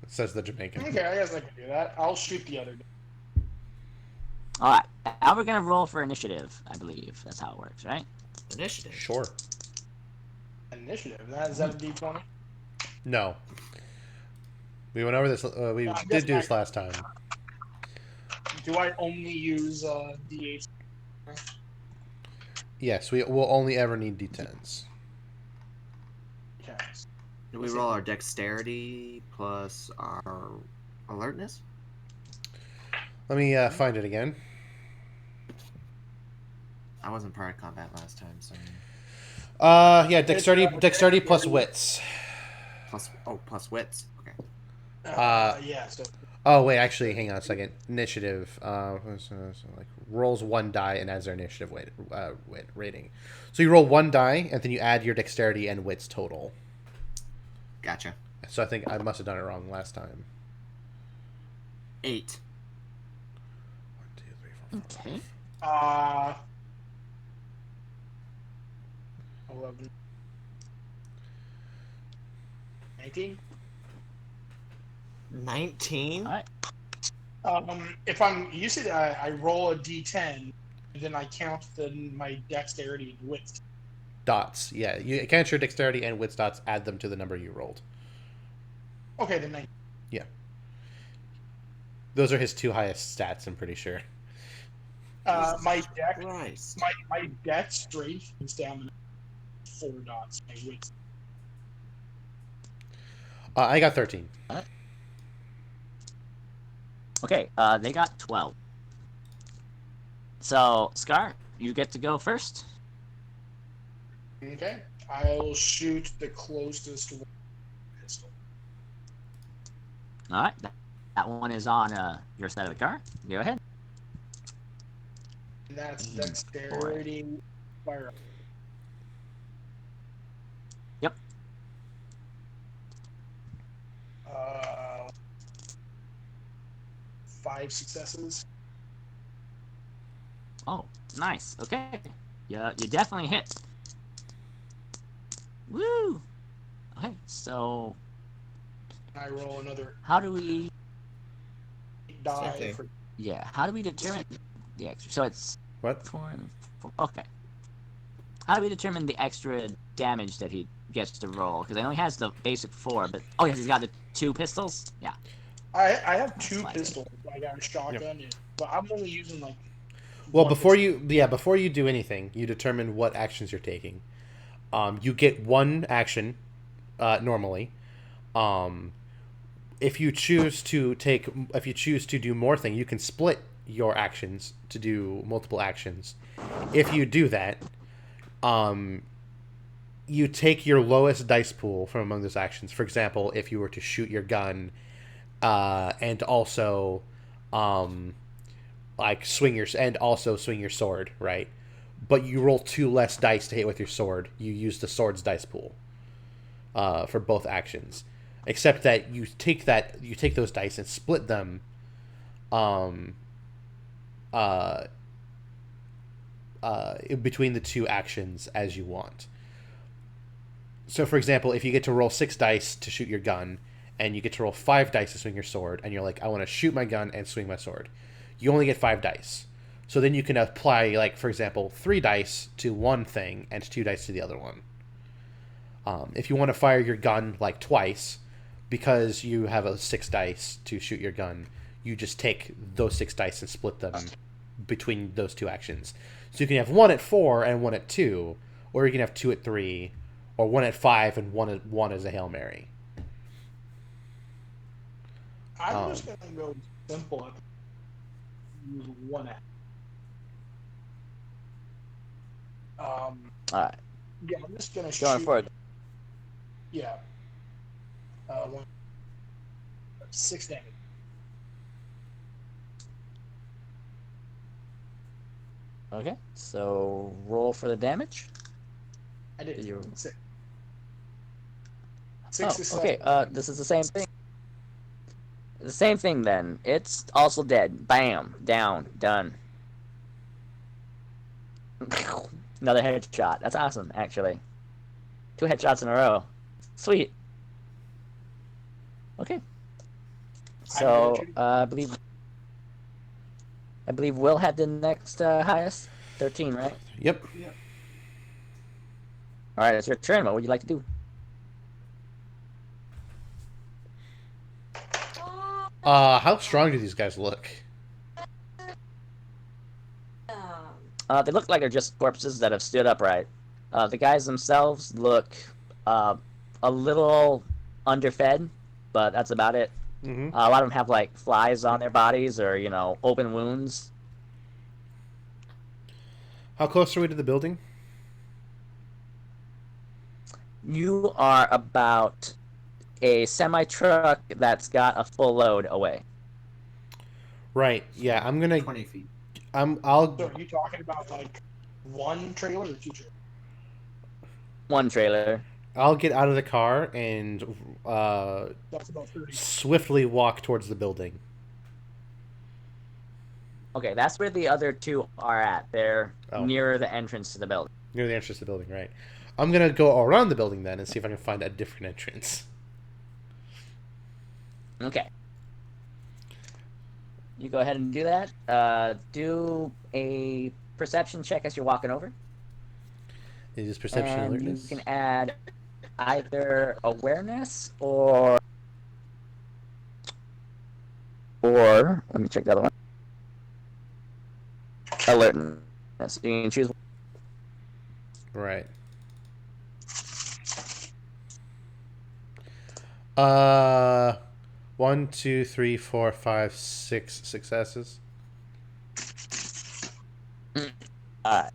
Says the Jamaican. Okay, I guess I can do that. I'll shoot the other guy. All right. Now we're gonna roll for initiative. I believe that's how it works, right? Initiative. Sure. Initiative. Is that a D20? No. We went over this. We I did guess do this last time. Do I only use D8? Yes, we will only ever need D10s. Okay. Do we roll our dexterity plus our alertness? Let me find it again. I wasn't part of combat last time, so Yeah, dexterity plus wits. plus wits. Okay. Yeah, so Oh wait, actually, hang on a second. Initiative, like rolls 1 die and adds their initiative rating. So you roll 1 die and then you add your dexterity and wits total. Gotcha. So I think I must have done it wrong last time. 8. 1, 2, 3, 4, 5. 11. 19. 19? All right. If I'm using I roll a D10, and then I count my dexterity and wits. Dots. Yeah, you count your dexterity and wits dots. Add them to the number you rolled. Okay, then 19. Those are his 2 highest stats. I'm pretty sure. My dex, Christ. my dex, strength, and stamina. 4 dots. My wits. I got 13. Okay, they got 12. So, Scar, you get to go first. Okay. I'll shoot the closest one pistol. All right, that one is on your side of the car. Go ahead. And that's dexterity fire. Yep. 5 successes. Oh, nice. Okay. Yeah, you definitely hit. Woo! Okay, so I roll another how do we... die Same for Yeah, how do we determine the extra? So it's What? 4 and 4. Okay. How do we determine the extra damage that he gets to roll? Because he only has the basic 4, but... Oh, yes, he's got the 2 pistols? Yeah. I have 2 fine. pistols. I got a shotgun, but I'm only using like. Well, one before pistol. before you do anything, you determine what actions you're taking. You get 1 action normally. If you choose to do more thing, you can split your actions to do multiple actions. If you do that, you take your lowest dice pool from among those actions. For example, if you were to shoot your gun, and also, swing your sword, right? But you roll 2 less dice to hit with your sword. You use the sword's dice pool for both actions, except that you take those dice and split them between the 2 actions as you want. So, for example, if you get to roll 6 dice to shoot your gun, and you get to roll 5 dice to swing your sword, and you're like, I want to shoot my gun and swing my sword, you only get 5 dice. So then you can apply, like, for example, 3 dice to one thing and 2 dice to the other one. If you want to fire your gun, like, twice, because you have a 6 dice to shoot your gun, you just take those 6 dice and split them between those 2 actions. So you can have 1 at 4 and 1 at 2, or you can have 2 at 3, or 1 at 5 and 1 as a Hail Mary. I'm just gonna go simple. Use 1 at. All right. Yeah, I'm just gonna Going shoot. for it. Yeah. 6 damage. Okay, so roll for the damage. I did. You- 6. Oh, 6 is okay. 7. This is the same thing. The same thing then. It's also dead. Bam. Down. Done. Another headshot. That's awesome, actually. 2 headshots in a row. Sweet. Okay. So, I believe Will had the next highest. 13, right? Yep. All right, it's your turn. What would you like to do? How strong do these guys look? They look like they're just corpses that have stood upright. The guys themselves look a little underfed, but that's about it. Mm-hmm. A lot of them have like flies on their bodies or open wounds. How close are we to the building? You are about a semi-truck that's got a full load away. Right. Yeah, I'm gonna. 20 feet. So are you talking about like 1 trailer or 2 trailers? 1 trailer. I'll get out of the car and That's about 30. swiftly walk towards the building. Okay, that's where the other 2 are at. They're Oh. nearer the entrance to the building. Near the entrance to the building, right? I'm gonna go around the building then and see if I can find a different entrance. Okay. You go ahead and do that. Do a perception check as you're walking over. It is perception And alertness. you can add either awareness or let me check the other one. Alertness. You can choose. Right. Uh, 1, 2, 3, 4, 5, 6 successes. Alright.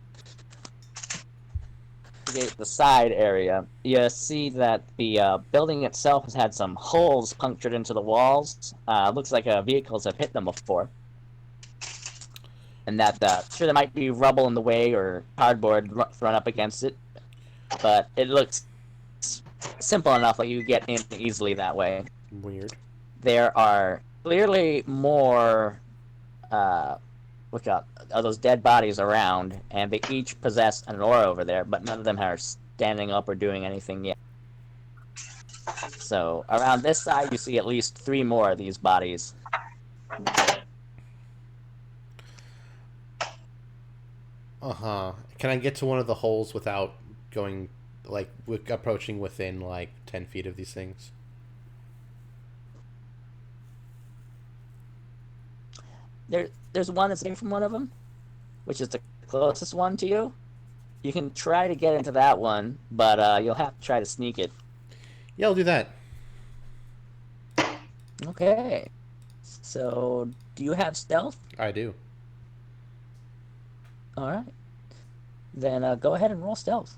The side area, you see that the building itself has had some holes punctured into the walls. Looks like vehicles have hit them before. And that, sure, there might be rubble in the way or cardboard thrown up against it, but it looks simple enough that you get in easily that way. Weird. There are clearly more those dead bodies around, and they each possess an aura over there, but none of them are standing up or doing anything yet. So around this side, you see at least 3 more of these bodies. Uh-huh. Can I get to one of the holes without going, like, approaching within, like, 10 feet of these things? There's one that's in from one of them, which is the closest one to you. You can try to get into that one, but you'll have to try to sneak it. Yeah, I'll do that. Okay. So, do you have stealth? I do. Alright. Then go ahead and roll stealth.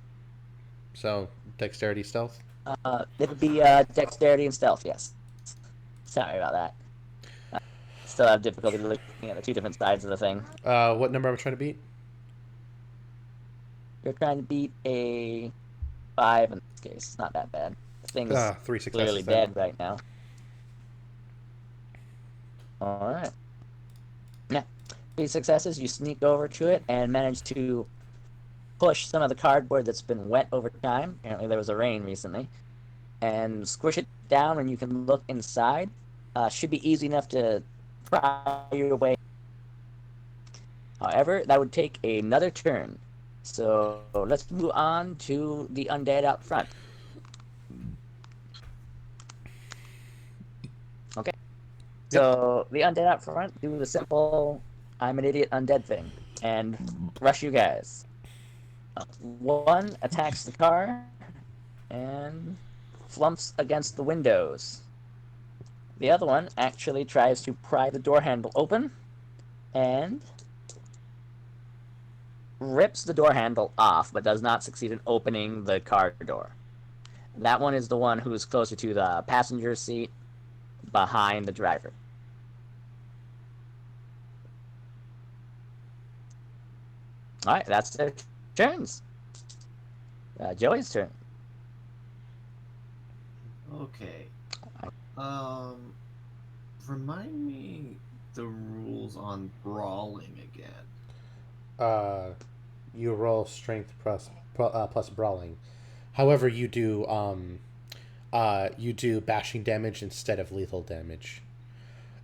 So, dexterity, stealth? It would be dexterity and stealth, yes. Sorry about that. Still have difficulty looking at the 2 different sides of the thing. What number am I trying to beat? You're trying to beat a 5 in this case. It's not that bad. The thing's 3 successes. clearly dead right now. Alright. Yeah. 3 successes, you sneak over to it and manage to push some of the cardboard that's been wet over time. Apparently there was a rain recently. And squish it down, and you can look inside. Should be easy enough to pry your way. However, that would take another turn. So let's move on to the undead out front. Okay. So the undead out front do the simple I'm an idiot undead thing and rush you guys. One attacks the car and flumps against the windows. The other one actually tries to pry the door handle open and rips the door handle off, but does not succeed in opening the car door. That one is the one who's closer to the passenger seat behind the driver. Alright, that's their turns. Joey's turn. Okay. Remind me the rules on brawling again. You roll strength plus brawling. However, you do bashing damage instead of lethal damage.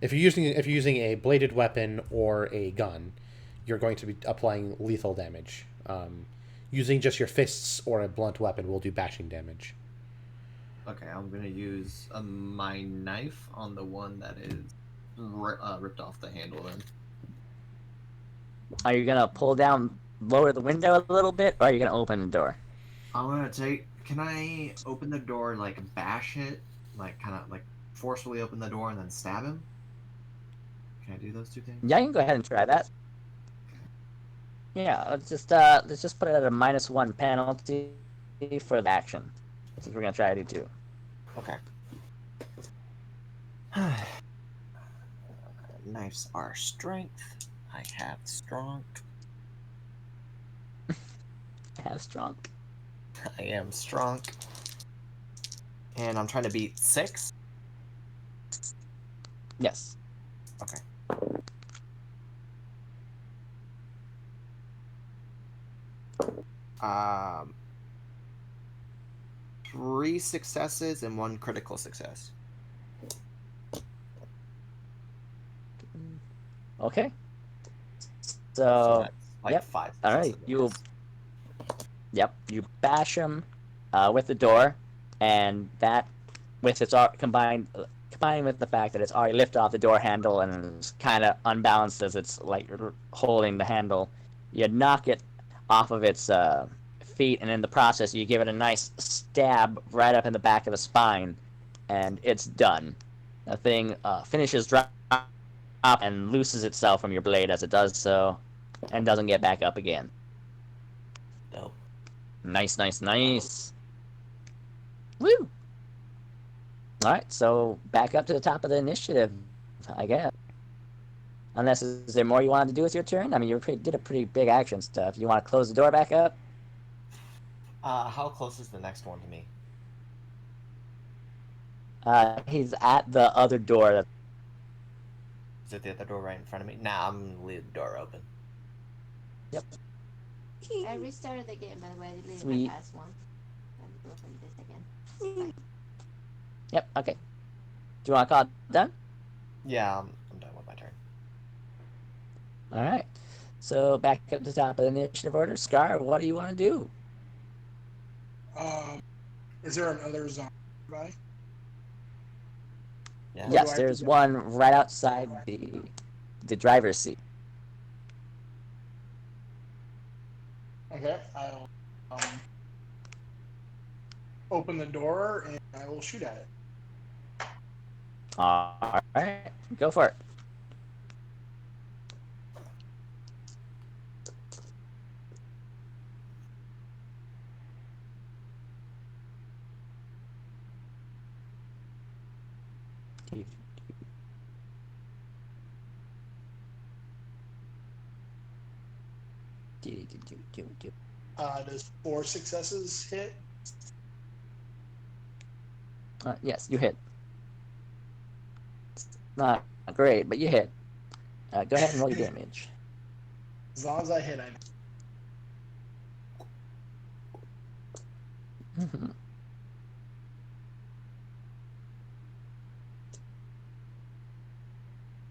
If you're using a bladed weapon or a gun, you're going to be applying lethal damage. Using just your fists or a blunt weapon will do bashing damage. Okay, I'm gonna use my knife on the one that is ripped off the handle. Then. Are you gonna lower the window a little bit, or are you gonna open the door? I'm gonna take. Can I open the door, like bash it, like kind of like forcefully open the door and then stab him? Can I do those 2 things? Yeah, you can go ahead and try that. Yeah, let's just put it at a -1 penalty for the action, since we're gonna try to do 2. Okay. Knives are strength. I have strong. Have strong. I am strong. And I'm trying to beat 6. Yes. Okay. 3 successes and 1 critical success. Okay. So that's like yep. 5. All right. You bash him with the door, and that, with its combined with the fact that it's already lifted off the door handle and it's kind of unbalanced as it's like holding the handle, you knock it off of its feet, and in the process you give it a nice stab right up in the back of the spine, and it's done. The thing finishes drop and looses itself from your blade as it does so, and doesn't get back up again. Dope. Nice, nice, nice. Woo! Alright, so back up to the top of the initiative, I guess. Unless, is there more you wanted to do with your turn? I mean, did a pretty big action stuff. You want to close the door back up? How close is the next one to me? He's at the other door. Is it the other door right in front of me? Nah, I'm gonna leave the door open. Yep. I restarted the game, by the way. I deleted Sweet. my past one. I'm open this again. Yep, okay. Do you want to call it done? Yeah, I'm done with my turn. Alright. So back up to the top of the initiative order. Scar, what do you want to do? Is there another zombie nearby? Yeah. do I Yes, have there's to do? one right outside the driver's seat. Okay, I'll open the door and I will shoot at it. Alright, go for it. Does 4 successes hit? Yes, you hit. It's not great, but you hit. Go ahead and roll your damage. As long as I hit, I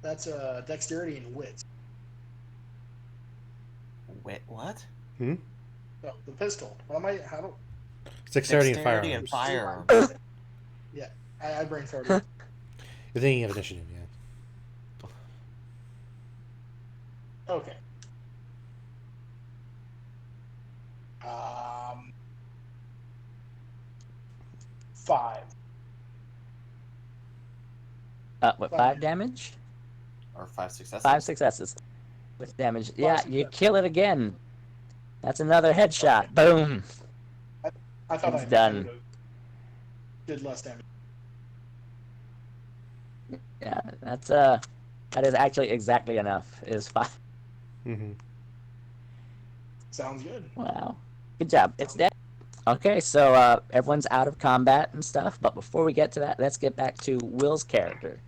That's dexterity and wit. Wait, what? Hmm? Oh, the pistol. What am I? How do? Dexterity and Dexterity firearms. and firearms. Yeah, I brain farted. You're thinking of initiative, yeah. Okay. 5. What, 5 damage? Or 5 successes. 5 successes with damage. Yeah, you successes. kill it again. That's another headshot. Boom. I thought It's I done. did less damage. Yeah, that is actually exactly enough. Is 5. Mm-hmm. Sounds good. Wow. Good job. It's dead. Okay, so everyone's out of combat and stuff, but before we get to that, let's get back to Will's character.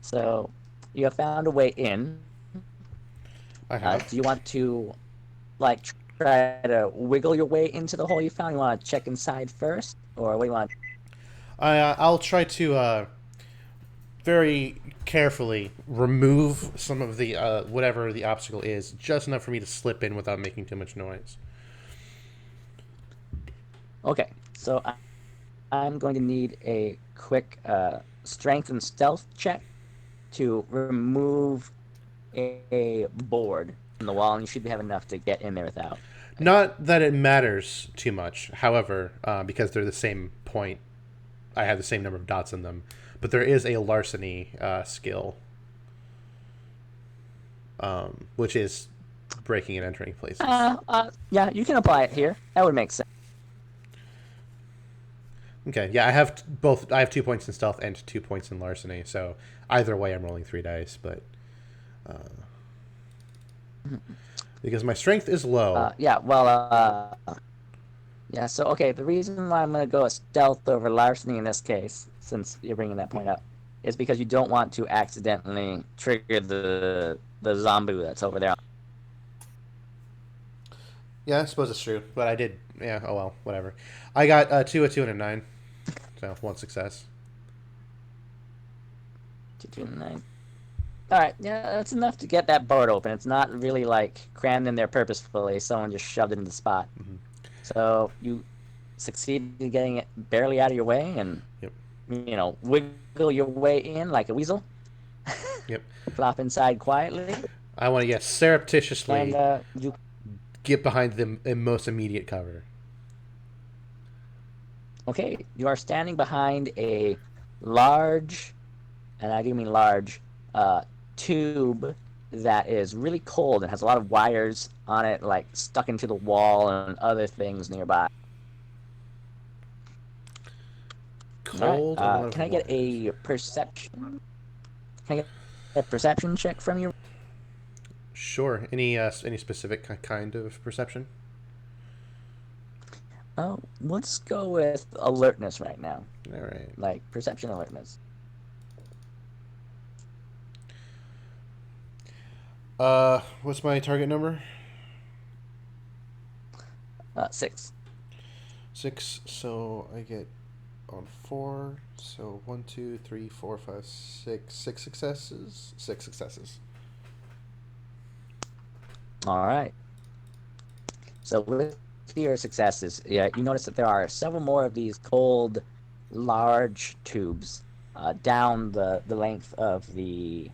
So, you have found a way in. I have. Do you want to, like, try to wiggle your way into the hole you found? You want to check inside first? Or what do you want? I'll try to very carefully remove some of the whatever the obstacle is, just enough for me to slip in without making too much noise. Okay, so I'm going to need a quick strength and stealth check to remove a board from the wall, and you should have enough to get in there without. Not that it matters too much, however, because they're the same point, I have the same number of dots in them, but there is a larceny skill, which is breaking and entering places. Yeah, you can apply it here. That would make sense. Okay, yeah, I have both. I have 2 points in stealth and 2 points in larceny, so either way, I'm rolling 3 dice. But because my strength is low. Yeah. So okay, the reason why I'm going to go a stealth over larceny in this case, since you're bringing that point up, is because you don't want to accidentally trigger the zombie that's over there. Yeah, I suppose it's true, but I did. Yeah. Oh well, whatever. I got a 2, and a 9, so 1 success. 2, 9. All right, yeah, that's enough to get that board open. It's not really like crammed in there purposefully. Someone just shoved it in the spot. Mm-hmm. So you succeed in getting it barely out of your way, and Yep. Wiggle your way in like a weasel. Yep. Flop inside quietly, I want to surreptitiously and you. get behind the most immediate cover. Okay, you are standing behind a large, and I do mean large, tube that is really cold and has a lot of wires on it, like stuck into the wall and other things nearby. Cold, a All lot right. of Can I get wires. a perception? Can I get a perception check from you? Sure. Any specific kind of perception? Oh, let's go with alertness right now. All right. Like perception alertness. What's my target number? 6. 6. So I get on 4. So 1, 2, 3, 4, 5, 6. 6 successes. 6 successes. All right. So with your successes, yeah, you notice that there are several more of these cold, large tubes down the length of the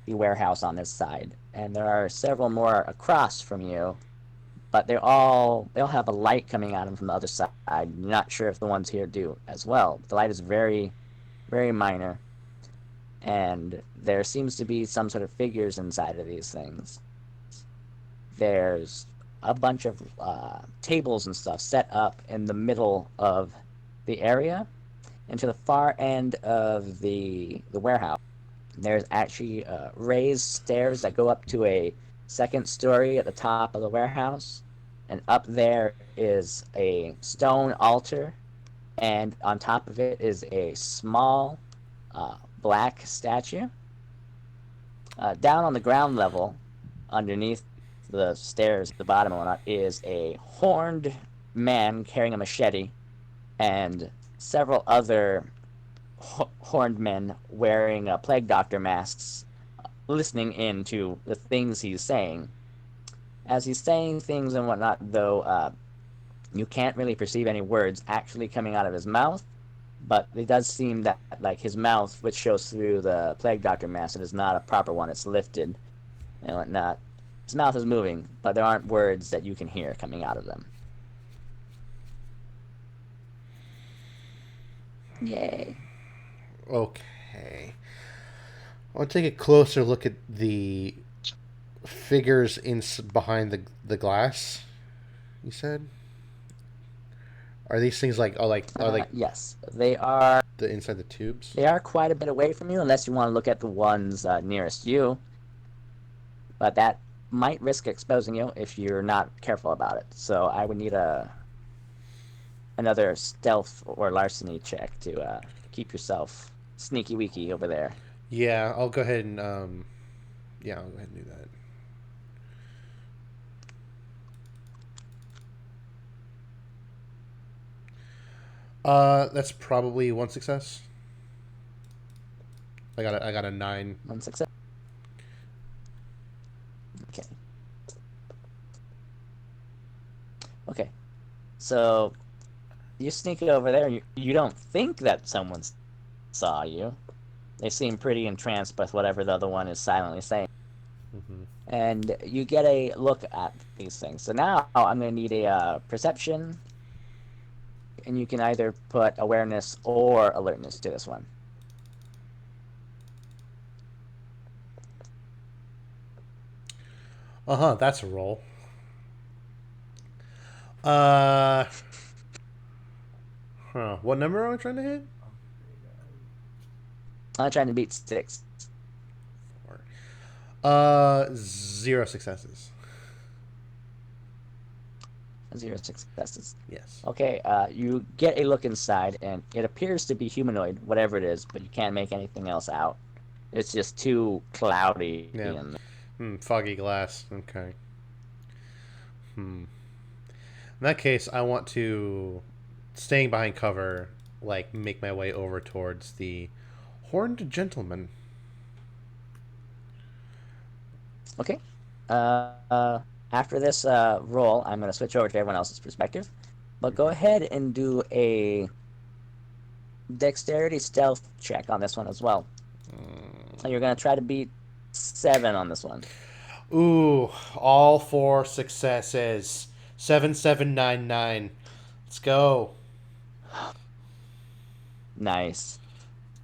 warehouse on this side, and there are several more across from you, but they all have a light coming at them from the other side. You're not sure if the ones here do as well. The light is very, very minor, and there seems to be some sort of figures inside of these things. There's a bunch of tables and stuff set up in the middle of the area, and to the far end of the warehouse, there's actually raised stairs that go up to a second story at the top of the warehouse, and up there is a stone altar, and on top of it is a small black statue. Down on the ground level, underneath the stairs at the bottom and whatnot, is a horned man carrying a machete, and several other horned men wearing plague doctor masks, listening in to the things he's saying. As he's saying things and whatnot, though, you can't really perceive any words actually coming out of his mouth, but it does seem that, like, his mouth, which shows through the plague doctor mask, it is not a proper one. It's lifted and whatnot. His mouth is moving, but there aren't words that you can hear coming out of them. Yay. Okay. I'll take a closer look at the figures behind the glass. You said, are these things like yes, they are. The inside the tubes? They are quite a bit away from you, unless you want to look at the ones nearest you. But that might risk exposing you if you're not careful about it. So I would need another stealth or larceny check to keep yourself sneaky weaky over there. Yeah, I'll go ahead and I'll go ahead and do that. That's probably 1 success. I got a 9. 1 success. Okay. Okay. So you sneak it over there, and you don't think that someone saw you. They seem pretty entranced with whatever the other one is silently saying. Mm-hmm. And you get a look at these things. So now I'm going to need a perception, and you can either put awareness or alertness to this one. That's a roll. What number am I trying to hit? I'm trying to beat 6. 4. 0 successes. 0 successes. Yes. Okay, you get a look inside, and it appears to be humanoid, whatever it is, but you can't make anything else out. It's just too cloudy. Yeah. Foggy glass. Okay. In that case, I want to, staying behind cover, like, make my way over towards the horned gentleman. Okay. After this roll, I'm going to switch over to everyone else's perspective. But go ahead and do a dexterity stealth check on this one as well. And you're going to try to beat 7 on this one. Ooh, all 4 successes. 7, 7, 9, 9. Let's go. Nice.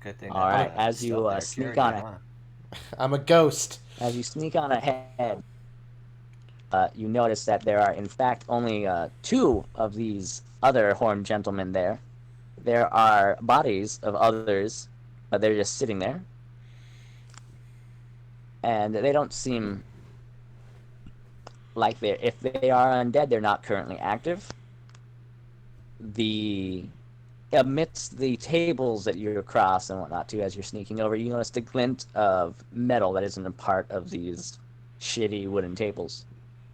Good thing. All that, right, as you, stealth there sneak cured on you, it. huh? I'm a ghost. As you sneak on ahead, you notice that there are, in fact, only 2 of these other horned gentlemen there. There are bodies of others, but they're just sitting there. And they don't seem like they're... If they are undead, they're not currently active. Amidst the tables that you cross and whatnot, too, as you're sneaking over, you notice the glint of metal that isn't a part of these shitty wooden tables.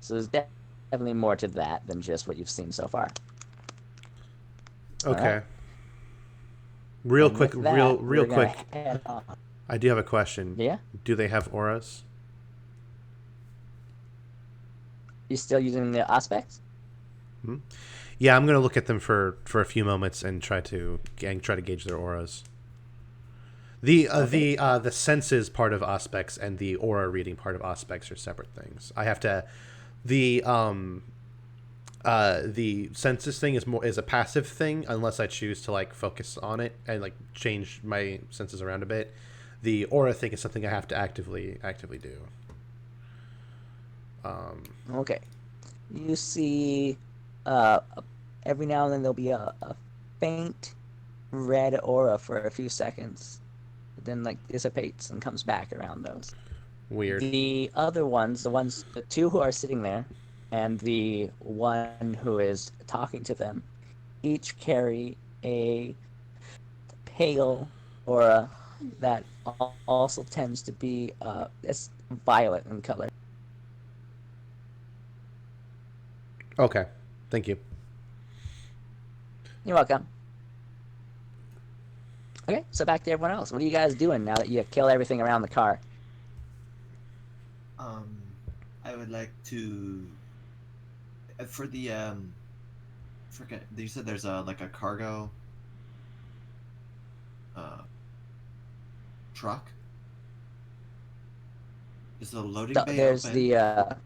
So there's definitely more to that than just what you've seen so far. Okay. Alright. Real And quick, with that, real we're gonna quick. head on. I do have a question. Yeah? Do they have auras? You still using the aspects? Yeah, I'm gonna look at them for a few moments and try to gauge their auras. The senses part of aspects and the aura reading part of aspects are separate things. I have to the senses thing is a passive thing unless I choose to like focus on it and like change my senses around a bit. The aura thing is something I have to actively do. Okay. You see, every now and then there'll be a faint red aura for a few seconds. But then, like, dissipates and comes back around those. Weird. The other ones, the 2 who are sitting there, and the one who is talking to them, each carry a pale aura that also tends to be it's violet in color. Okay. Thank you. You're welcome. Okay, so back to everyone else. What are you guys doing now that you kill everything around the car? I would like to for the forget. You said there's like a cargo truck. Is the loading bay There's open?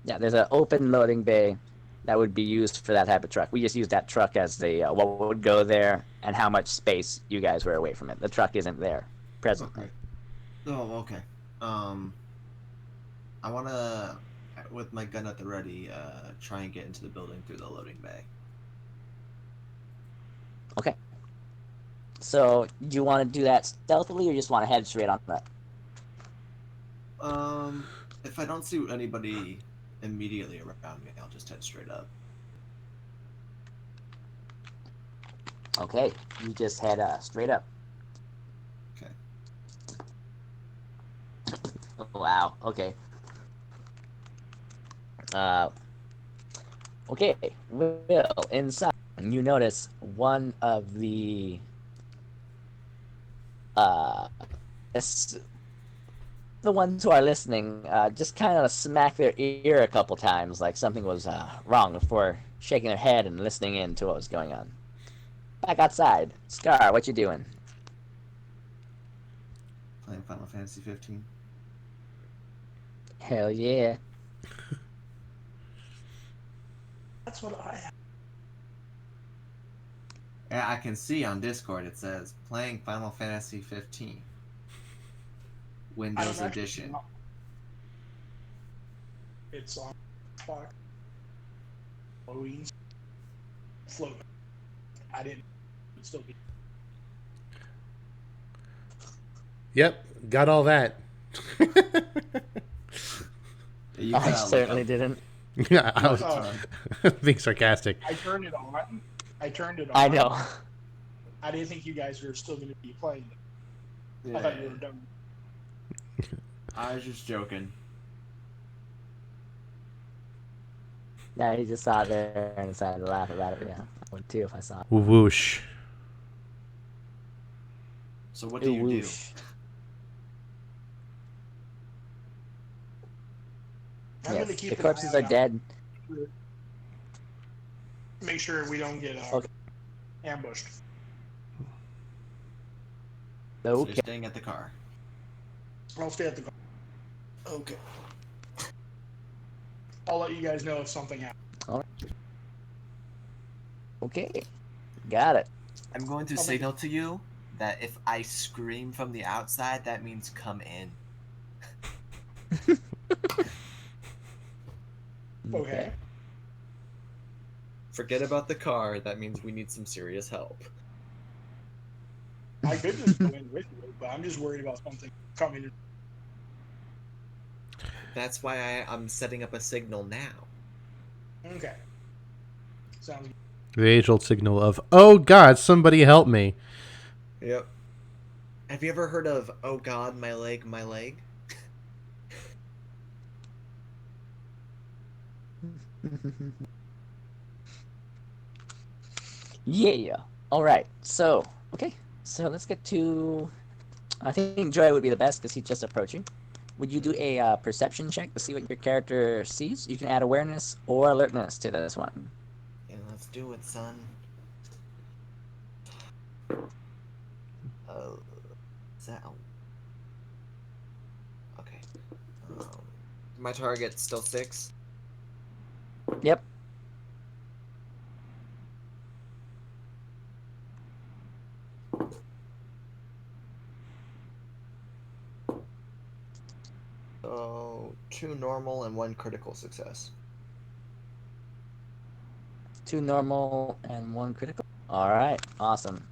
there's an open loading bay that would be used for that type of truck. We just use that truck as the what would go there and how much space you guys were away from it. The truck isn't there presently. Okay. Oh, okay. I want to, with my gun at the ready, try and get into the building through the loading bay. Okay. So, do you want to do that stealthily, or you just want to head straight on that? If I don't see anybody immediately around me, I'll just head straight up. Okay, you just head straight up. Okay. Wow. Okay. Okay. Will, inside, you notice one of the the ones who are listening just kind of smack their ear a couple times, like something was wrong, before shaking their head and listening in to what was going on. Back outside, Scar, what you doing? Playing Final Fantasy 15. Hell yeah. That's what I have. Yeah, I can see on Discord it says playing Final Fantasy 15. Windows Edition. It's on Xbox. Halloween. Float. I didn't still be. Yep, got all that. You I gotta certainly look didn't. Yeah, I was Oh, being sarcastic. I turned it on. I know. I didn't think you guys were still going to be playing it. up. I thought you were done. I was just joking. Yeah, he just saw it there and decided to laugh about it. Yeah, I would too if I saw it. Whoosh. So what do you do? Whoosh. I'm Yes, going to keep the an corpses eye are out. dead. Make sure we don't get Okay. ambushed. So you're Okay. staying at the car. I'll stay at the car. Okay. I'll let you guys know if something happens. Okay. Got it. I'm going to Okay. signal to you that if I scream from the outside, that means come in. Okay. Forget about the car. That means we need some serious help. I could just go in with you, but I'm just worried about something coming. That's why I'm setting up a signal now. Okay. Sounds good. The age-old signal of, oh God, somebody help me. Yep. Have you ever heard of "Oh God, my leg, my leg"? Yeah. All right. So, okay. So let's get to. I think Joy would be the best because he's just approaching. Would you do a perception check to see what your character sees? You can add awareness or alertness to this one. Yeah, let's do it, son. Is that? Okay. My target's still 6. Yep. So 2 normal and 1 critical success. 2 normal and 1 critical. All right. Awesome.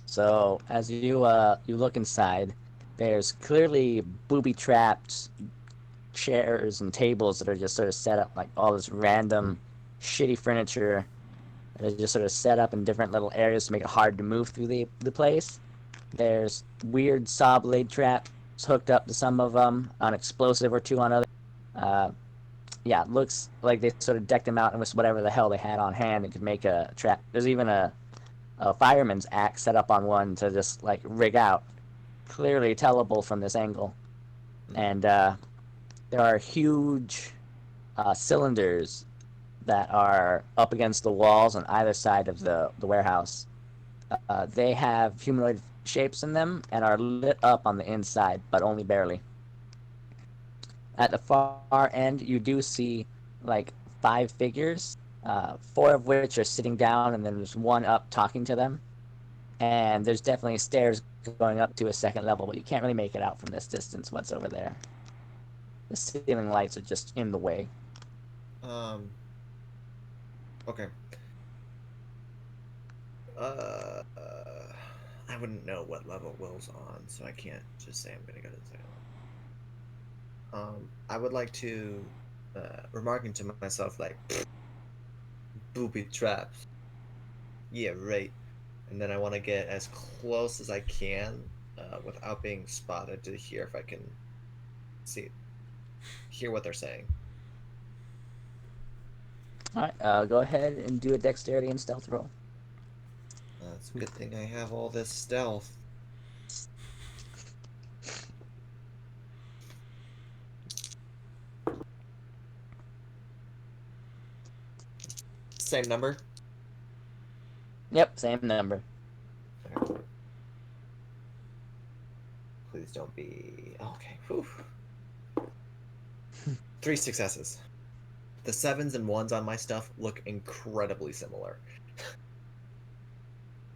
So as you look inside, there's clearly booby-trapped chairs and tables that are just sort of set up like all this random shitty furniture that is just sort of set up in different little areas to make it hard to move through the place. There's weird saw blade traps hooked up to some of them, an explosive or two on others. Yeah, it looks like they sort of decked them out with whatever the hell they had on hand and could make a trap. There's even a fireman's axe set up on one to just like rig out. Clearly tellable from this angle. And there are huge cylinders that are up against the walls on either side of the warehouse. They have humanoid shapes in them and are lit up on the inside, but only barely. At the far end, you do see like 5 figures, 4 of which are sitting down, and then there's one up talking to them. And there's definitely stairs going up to a second level, but you can't really make it out from this distance what's over there. The ceiling lights are just in the way. Okay. I wouldn't know what level Will's on, so I can't just say I'm gonna go to the second level. I would like to, remarking to myself like, booby traps. Yeah, right. And then I want to get as close as I can, without being spotted, to hear if I can hear what they're saying. Alright, go ahead and do a dexterity and stealth roll. It's a good thing I have all this stealth. Same number? Yep, same number. Okay. Please don't be... Okay, whew. 3 successes. The 7s and 1s on my stuff look incredibly similar.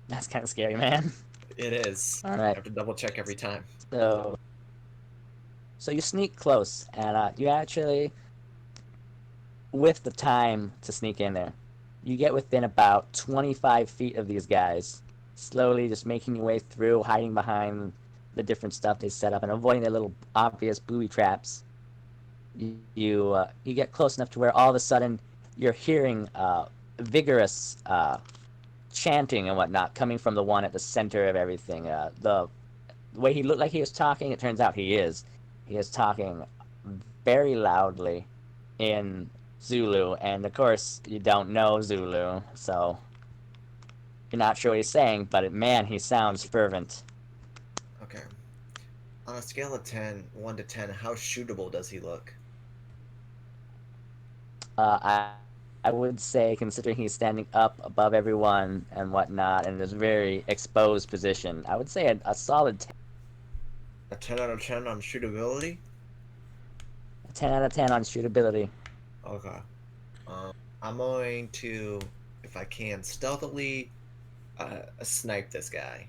That's kind of scary, man. It is. All I right. have to double check every time. So you sneak close, and you actually, with the time to sneak in there, you get within about 25 feet of these guys, slowly just making your way through, hiding behind the different stuff they set up, and avoiding their little obvious booby traps. You get close enough to where all of a sudden you're hearing vigorous chanting and whatnot coming from the one at the center of everything. The way he looked like he was talking, it turns out he is. He is talking very loudly in Zulu, and of course you don't know Zulu, so you're not sure what he's saying, but man, he sounds fervent. Okay. On a scale of 1 to 10, how shootable does he look? I would say, considering he's standing up above everyone and whatnot, and in this very exposed position, I would say a solid 10. A 10 out of 10 on shootability? A 10 out of 10 on shootability. Okay. I'm going to, if I can, stealthily snipe this guy.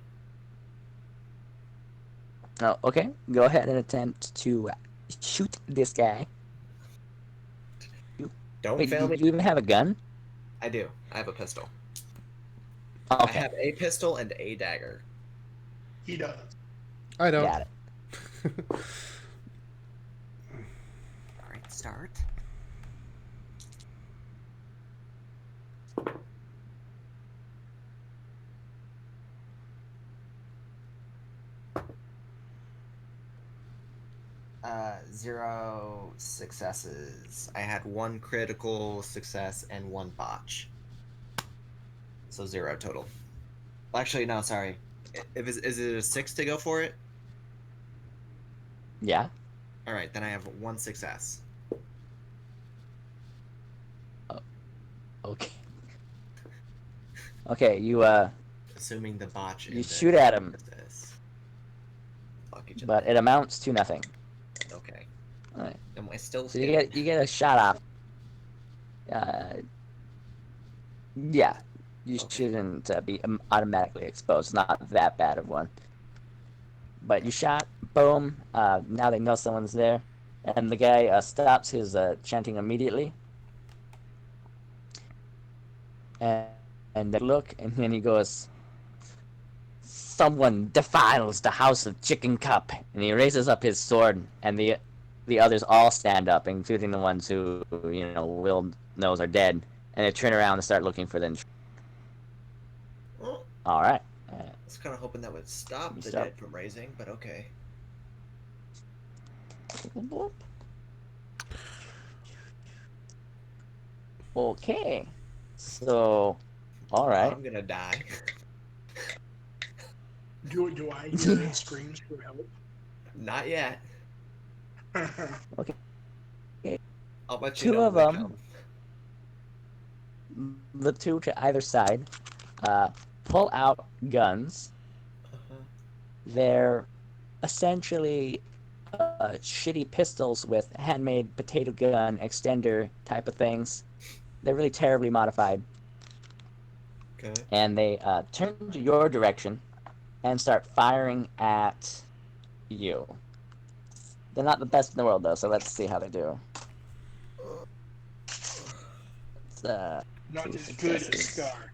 Oh, okay. Go ahead and attempt to shoot this guy. Don't Wait, fail do me. you even have a gun? I do. I have a pistol. Oh, I okay, have a pistol and a dagger. He does. I don't. got it. Alright, start. Zero successes. I had one critical success and one botch. So 0 total. Actually, no, sorry. Is it a 6 to go for it? Yeah. Alright, then I have one success. Okay. Okay, you Assuming the botch you shoot at him, Fuck each but other. it amounts to nothing. Okay. All right. Am I still So you scared? get a shot off. Yeah, you Okay. shouldn't be automatically exposed. Not that bad of one. But you shot. Boom. Now they know someone's there, and the guy stops his chanting immediately. And they look, and then he goes, "Someone defiles the house of Chicken Cup," and he raises up his sword, and the others all stand up, including the ones who Will knows are dead, and they turn around and start looking for them. Well, All right. I was kind of hoping that would stop the Stop. dead from raising, but okay. Okay. So, all right. I'm gonna die. Do I hear screams for help? Not yet. Okay. I'll let you Two know of when they them, come. the two to either side, pull out guns. Uh-huh. They're essentially shitty pistols with handmade potato gun extender type of things. They're really terribly modified. Okay. And they turn to your direction and start firing at you. They're not the best in the world, though, so let's see how they do. It's, Not two as good as successes. Scar.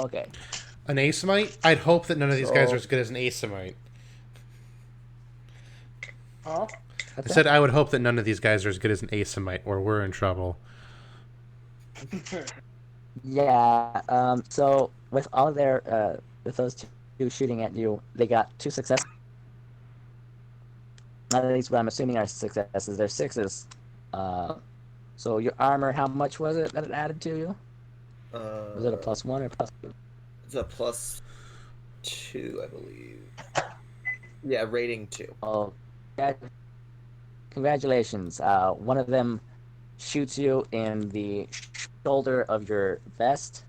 Okay. An Asemite? I'd hope that none of these guys So- are as good as an Asemite. Huh? What's I said I would hope that none of these guys are as good as an Asemite, or we're in trouble. Yeah. So with all their with those two shooting at you, they got 2 successes. At least what I'm assuming are successes. They're 6s. So your armor, how much was it that it added to you? Was it a +1 or +2? It's a +2, I believe. Yeah, rating 2. Oh, congratulations. One of them shoots you in the shoulder of your vest,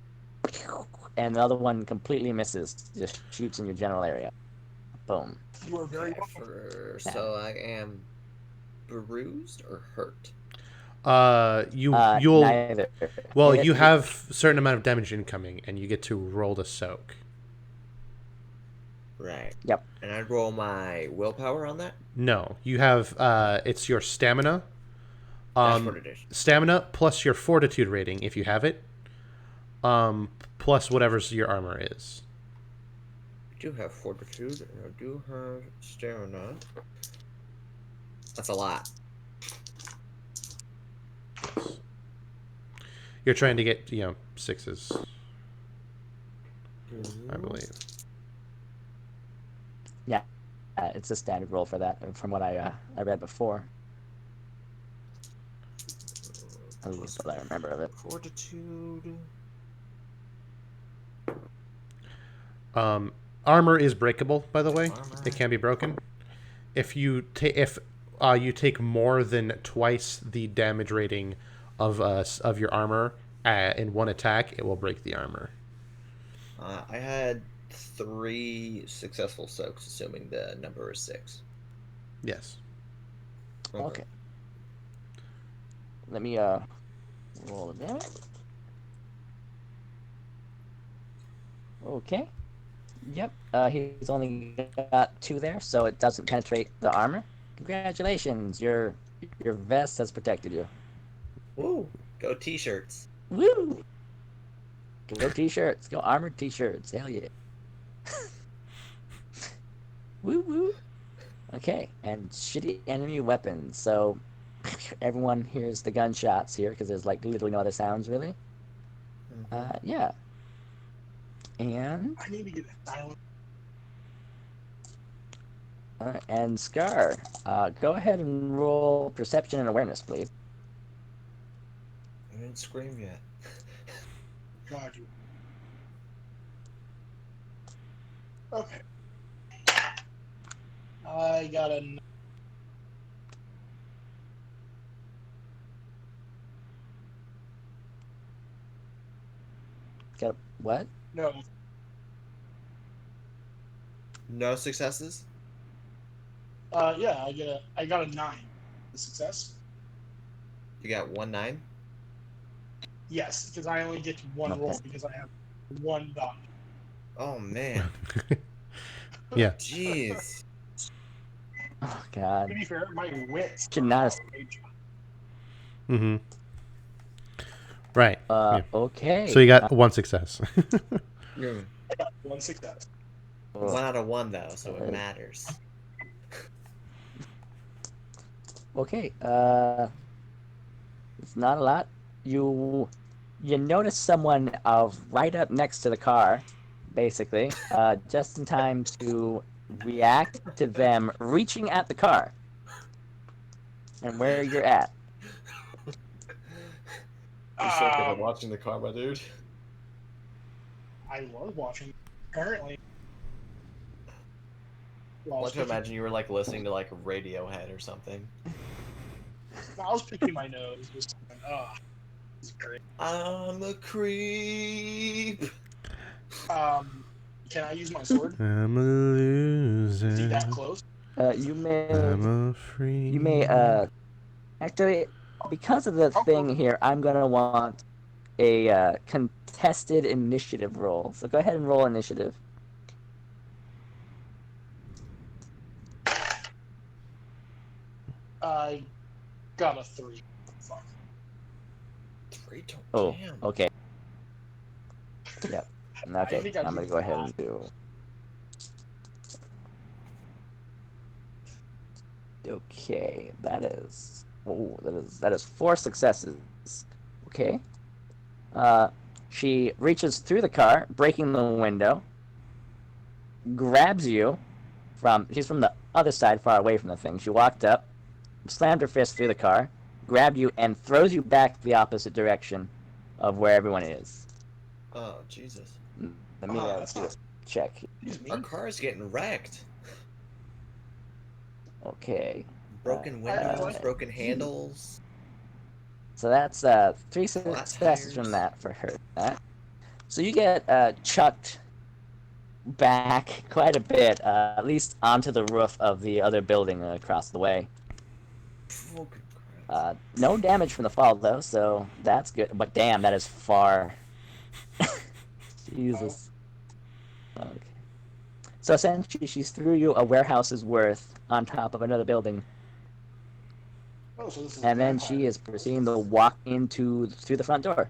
and the other one completely misses. Just shoots in your general area. Boom. You are very Okay, welcome. so I am bruised or hurt? You'll Neither. well, you have a certain amount of damage incoming, and you get to roll to soak. Right. Yep. And I'd roll my willpower on that? No, you have it's your stamina. That's what it is. Stamina plus your fortitude rating if you have it. Plus whatever's your armor is. I do have fortitude, and I do have stamina. That's a lot. You're trying to get 6s, I believe. Yeah, it's a standard roll for that, from what I read before. At least what I remember of it. Fortitude. Armor is breakable, by the way. Armor. It can be broken. If you you take more than twice the damage rating of your armor in one attack, it will break the armor. I had 3 successful soaks, assuming the number is 6. Yes. Okay. Let me roll it there. Okay. Yep. He's only got 2 there, so it doesn't penetrate the armor. Congratulations, your vest has protected you. Woo! Go t-shirts. Woo! Go t-shirts. Go armored t-shirts. Hell yeah. Woo woo. Okay, and shitty enemy weapons. So everyone hears the gunshots here because there's like literally no other sounds really. Yeah. And I need to get a silent. and Scar, go ahead and roll perception and awareness, please. I didn't scream yet. God, you. Okay. I got a. Got what? No. No successes? Yeah, I got a 9. A success. You got 1-9? Yes, because I only get one Okay. roll because I have 1 dot. Oh man. Yeah. Jeez. Oh God. To be fair, my wits. Should not. Mm-hmm. Right. Yeah. Okay. So you got 1 success. Yeah. I got 1 success. 1 out of 1 though, so it matters. Okay. It's not a lot. You notice someone right up next to the car, basically, just in time to react to them reaching at the car and where you're at. You so good at watching the car, my dude. I was watching. Apparently. I want to imagine you were like listening to like Radiohead or something. I was picking my nose. Just this is great. I'm a creep. Can I use my sword? I'm a loser. See that close? You may. I'm a freak. You may. Actually, because of the thing here, I'm gonna want a contested initiative roll. So go ahead and roll initiative. I got a 3. Fuck. 3 to Oh, damn. okay. Yep. Okay, think I I'm gonna did go ahead that. and do. Okay, that is. Oh, that is 4 successes. Okay. She reaches through the car, breaking the window, grabs you she's from the other side, far away from the thing. She walked up, slammed her fist through the car, grabbed you, and throws you back the opposite direction of where everyone is. Oh Jesus. Let me that's do a not- check. Excuse Our me. car is getting wrecked. Okay. Broken windows, broken handles. So that's 3 Flat successes tires. from that for her. So you get chucked back quite a bit, at least onto the roof of the other building across the way. Oh, good crap. No damage from the fall though, so that's good. But damn, that is far. Jesus. Okay. So essentially, she threw you a warehouse's worth on top of another building, Oh, so this is and then vampire. she is proceeding to walk through the front door.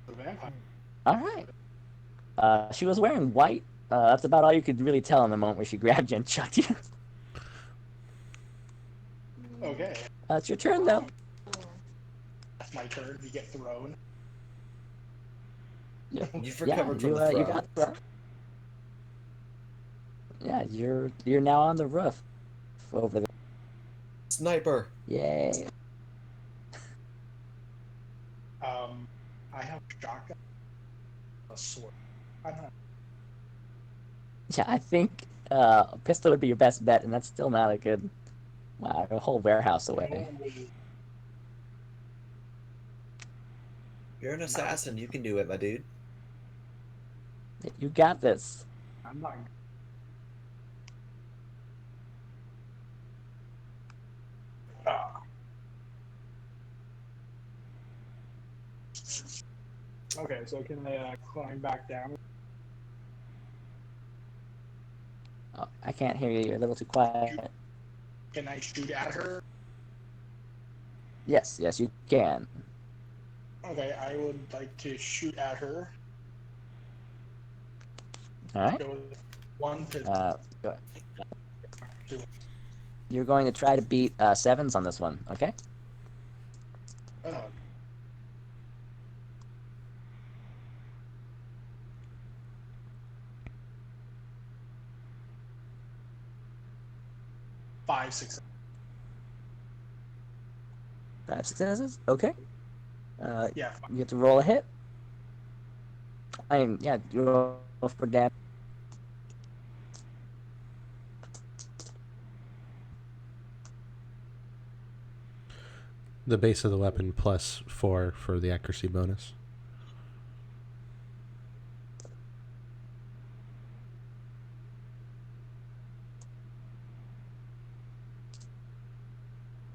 The vampire. All right. She was wearing white. That's about all you could really tell in the moment where she grabbed you and chucked you. Okay. It's your turn though. That's my turn. You get thrown. You've recovered from the you throw. got the. Yeah, you're now on the roof over there. Sniper. Yay. I have shotgun. A sword. I'm not. Yeah, I think a pistol would be your best bet, and that's still not a good. Wow, a whole warehouse away. You're an assassin. You can do it, my dude. You got this. I'm not. Okay, so can I climb back down? Oh, I can't hear you. You're a little too quiet. Can I shoot at her? Yes, you can. Okay, I would like to shoot at her. All right. Go with 150. Go- You're going to try to beat sevens on this one, okay? Oh. Five, 6. 5 successes. Okay. Yeah. You have to roll a hit. I mean, yeah, you roll for damage. The base of the weapon plus 4 for the accuracy bonus.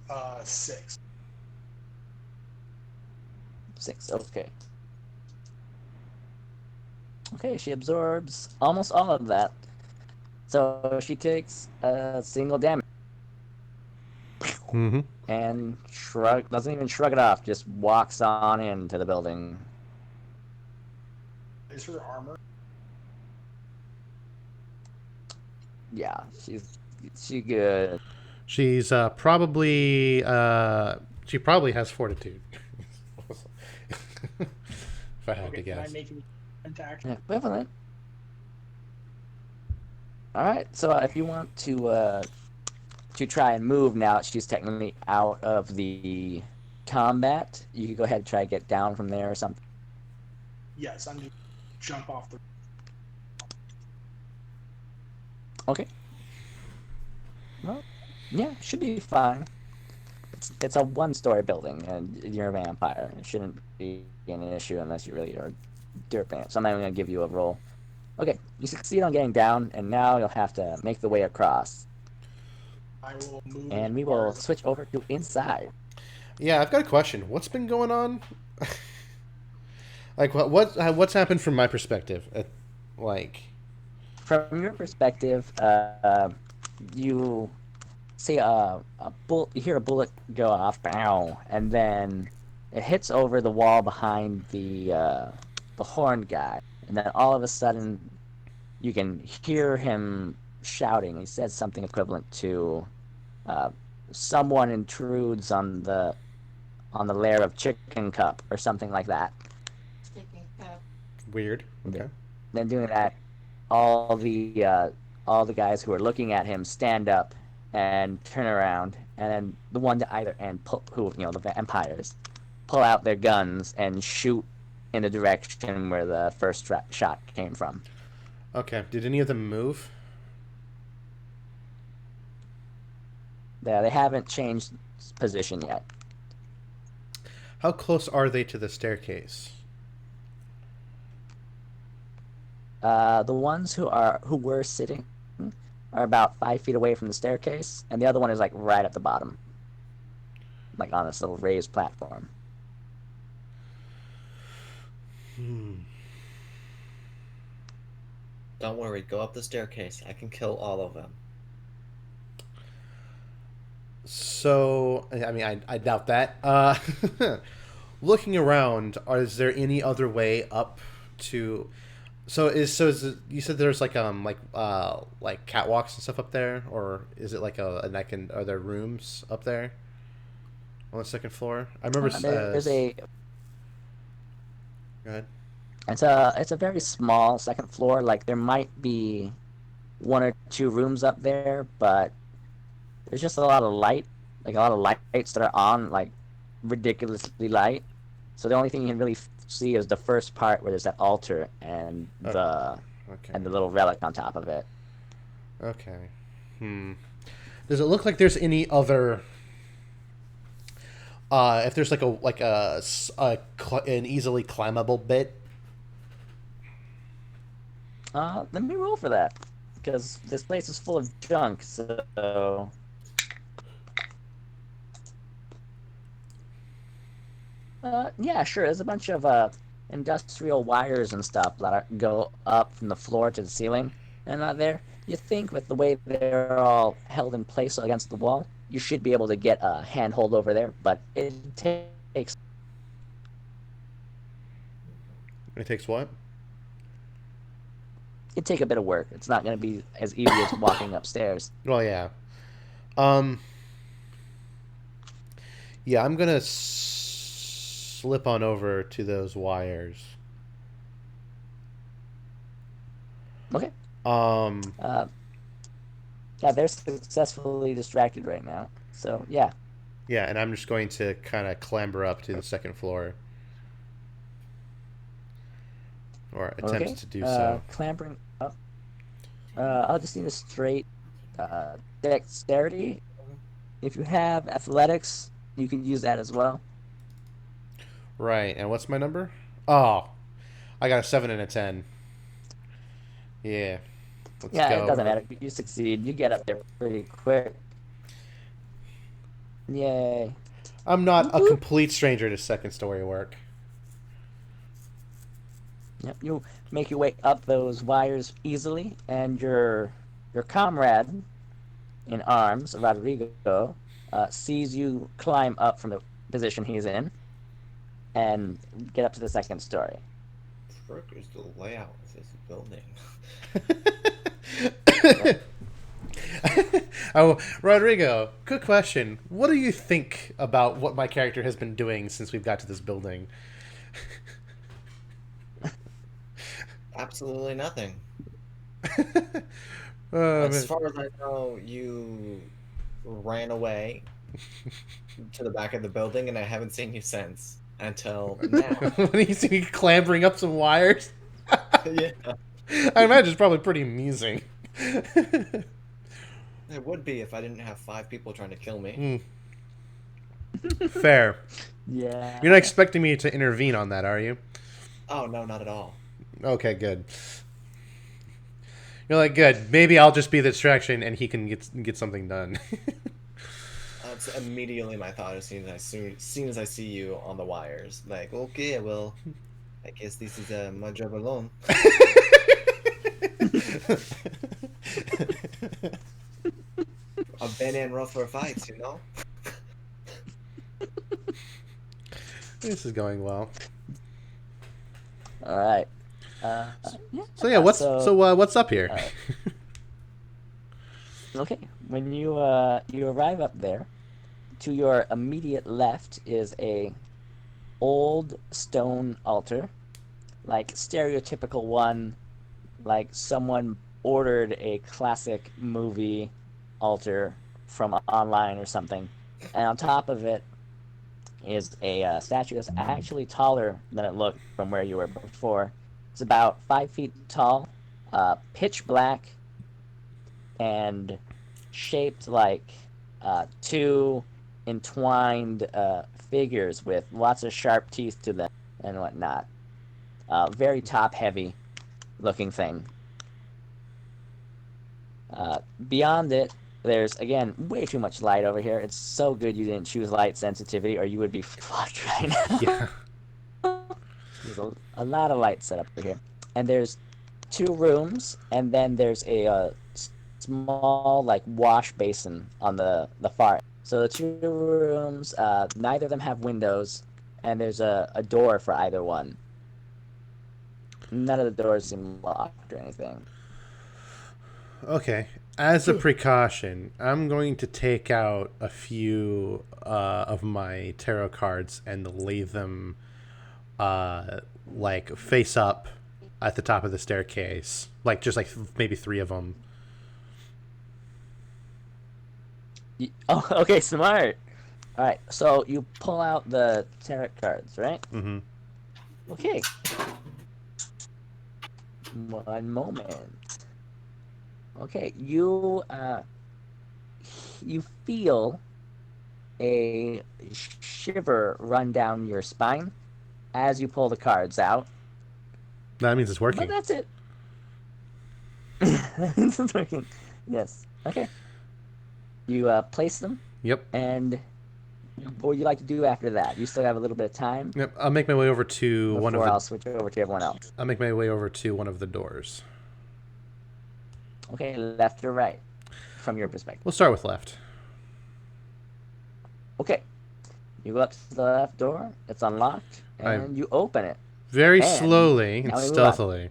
Uh, 6. 6. Okay. Okay, she absorbs almost all of that. So she takes a single damage Mm-hmm. and doesn't even shrug it off, just walks on into the building. Is her armor? Yeah, she good. She's probably she probably has fortitude. If I had to Can I guess. make an attack? Yeah, equivalent. All right, so if you want to try and move now, she's technically out of the combat. You could go ahead and try to get down from there or something. Yes, I'm just jump off the. Okay. Well, yeah, should be fine. It's a one-story building, and you're a vampire. It shouldn't be an issue unless you really are derping. So I'm not even going to give you a roll. Okay, you succeed on getting down, and now you'll have to make the way across. I will move. And we will switch over to inside. Yeah, I've got a question. What's been going on? Like what's happened from my perspective? Like, From your perspective, you see a bullet. You hear a bullet go off, bow, and then it hits over the wall behind the horned guy, and then all of a sudden, you can hear him shouting. He says something equivalent to, "Someone intrudes on the lair of Chicken Cup" or something like that. weird. Okay. Then doing that, all the guys who are looking at him stand up and turn around, and then the one to either end, the vampires, pull out their guns and shoot in the direction where the first shot came from. Okay. Did any of them move? They haven't changed position yet. How close are they to the staircase? The ones who were sitting are about 5 feet away from the staircase, and the other one is like right at the bottom, like on this little raised platform. Don't worry, go up the staircase. I can kill all of them. So, I mean, I doubt that. Looking around, is there any other way up to? You said there's like catwalks and stuff up there, or is it like are there rooms up there on the second floor? I remember There's a. Go ahead. It's a very small second floor. Like there might be 1 or 2 rooms up there, but there's just a lot of light, like a lot of lights that are on, like ridiculously light. So the only thing you can really see is the first part where there's that altar and the little relic on top of it. Okay. Does it look like there's any other? If there's like an easily climbable bit. Let me roll for that, because this place is full of junk. So. Yeah, sure. There's a bunch of industrial wires and stuff that go up from the floor to the ceiling, and not there. You think with the way they're all held in place against the wall, you should be able to get a handhold over there, but it takes It takes what? it take a bit of work. It's not going to be as easy as walking upstairs. Well, yeah. Um. Yeah, I'm gonna slip on over to those wires. Okay. Um. Yeah, they're successfully distracted right now. So yeah. Yeah, and I'm just going to kind of clamber up to the second floor. Or attempt Okay. to do so. Clambering up. I'll just need a straight dexterity. If you have athletics, you can use that as well. Right, and what's my number? Oh, I got a 7 and a 10. Yeah. Let's Yeah, go. it doesn't matter. You succeed. You get up there pretty quick. Yay. I'm not a complete stranger to second story work. Yep, you make your way up those wires easily, and your comrade in arms, Rodrigo, sees you climb up from the position he's in and get up to the second story. Frick is the layout of this building. Oh, Rodrigo, good question. What do you think about what my character has been doing since we've got to this building? Absolutely nothing. Oh, As man. far as I know, you ran away to the back of the building, and I haven't seen you since until now. When you see me clambering up some wires, Yeah, I imagine it's probably pretty amusing. it would be if I didn't have 5 people trying to kill me. Fair. Yeah. You're not expecting me to intervene on that, are you? Oh no, not at all. Okay, good. You're like, good. Maybe I'll just be the distraction, and he can get something done. That's immediately my thought as soon as I see you on the wires. Like, okay, well, I guess this is my job alone. I've been in rougher fights, you know. This is going well. All right. So yeah, what's up here? Okay, when you arrive up there, to your immediate left is a old stone altar, like stereotypical one, like someone ordered a classic movie altar from online or something, and on top of it is a statue that's actually taller than it looked from where you were before. It's about 5 feet tall, pitch black, and shaped like two entwined figures with lots of sharp teeth to them and whatnot. Very top-heavy looking thing. Beyond it, there's, again, way too much light over here. It's so good you didn't choose light sensitivity or you would be fucked right now. Yeah. There's a lot of light set up here. And there's 2 rooms, and then there's a small, like, wash basin on the far end. So the 2 rooms, neither of them have windows, and there's a door for either one. None of the doors seem locked or anything. Okay. As a precaution, I'm going to take out a few of my tarot cards and lay them like face up at the top of the staircase, like just like maybe 3 of them. Oh, okay, smart. All right, so you pull out the tarot cards, right? Mm-hmm. Okay. One moment. Okay, you feel a shiver run down your spine as you pull the cards out. That means it's working. But that's it. It's working. Yes. Okay. You place them, Yep. and what would you like to do after that? You still have a little bit of time Yep. I'll make my way over to one of before the. I'll switch over to everyone else. I'll make my way over to one of the doors. Okay, left or right, from your perspective. We'll start with left. Okay, you go up to the left door. It's unlocked, I and you open it. very And slowly and now we move on. stealthily.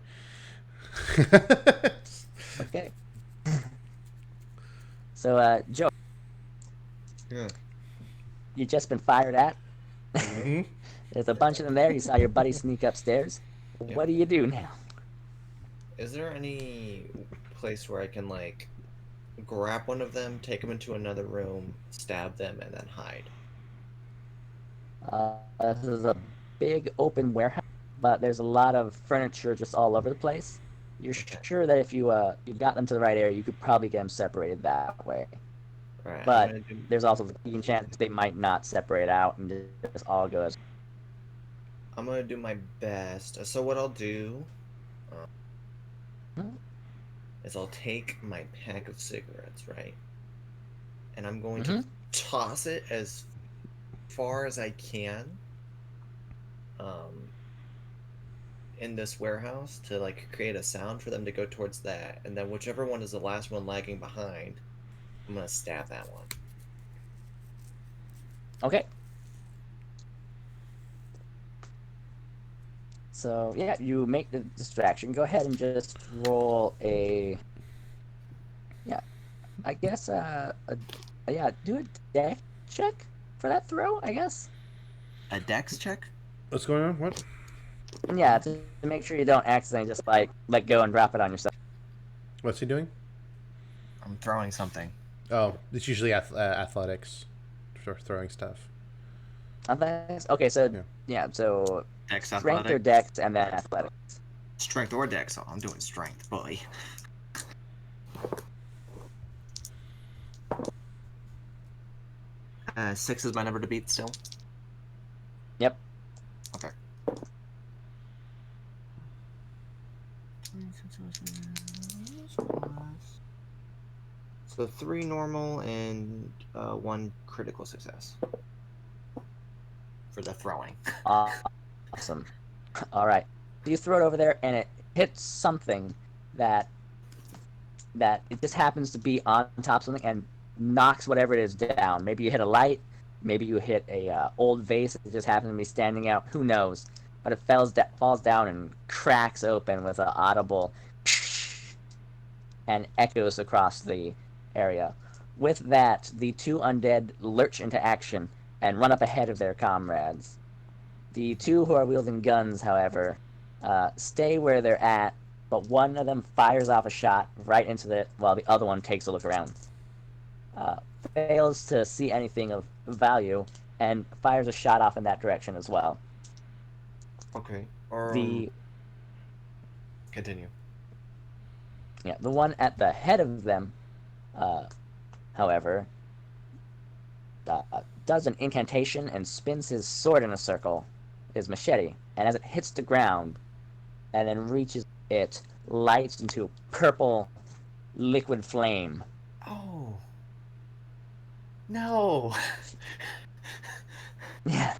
Okay. So, Joe, Yeah. you just been fired at. hmm There's a bunch of them there. You saw your buddy sneak upstairs. Yeah. What do you do now? Is there any place where I can like grab one of them, take them into another room, stab them, and then hide? This is a big open warehouse, but there's a lot of furniture just all over the place. You're Okay. sure that if you got them to the right area, you could probably get them separated that way. All right. I'm But gonna do. there's also the chance they might not separate out and just all go as. I'm gonna do my best. So what I'll do Hmm? is I'll take my pack of cigarettes, right? And I'm going Mhm. to toss it as far as I can in this warehouse to like create a sound for them to go towards that, and then whichever one is the last one lagging behind, I'm gonna stab that one. Okay. So yeah, you make the distraction. Go ahead and just roll a. Yeah, I guess yeah, do a deck check for that throw. I guess. A dex check? What's going on? What? Yeah, to make sure you don't accidentally just like let go and drop it on yourself. What's he doing? I'm throwing something. Oh, it's usually athletics for throwing stuff. Athletics? Okay, so Yeah. yeah, so Dex strength or athletic? dex and then athletics. Strength or dex? Oh, I'm doing strength, boy. Six is my number to beat still. Yep. Okay. So 3 normal and 1 critical success. For the throwing. Awesome. All right. So you throw it over there, and it hits something that it just happens to be on top of something and knocks whatever it is down. Maybe you hit a light. Maybe you hit a old vase that just happens to be standing out. Who knows? But it falls down and cracks open with an audible and echoes across the area. With that, the two undead lurch into action and run up ahead of their comrades. The two who are wielding guns, however, stay where they're at, but one of them fires off a shot right into it, while the other one takes a look around. Fails to see anything of value, and fires a shot off in that direction as well. Okay. The Continue. the one at the head of them, however, does an incantation and spins his sword in a circle, his machete, and as it hits the ground and then reaches it, lights into purple liquid flame. Oh. No. Yeah.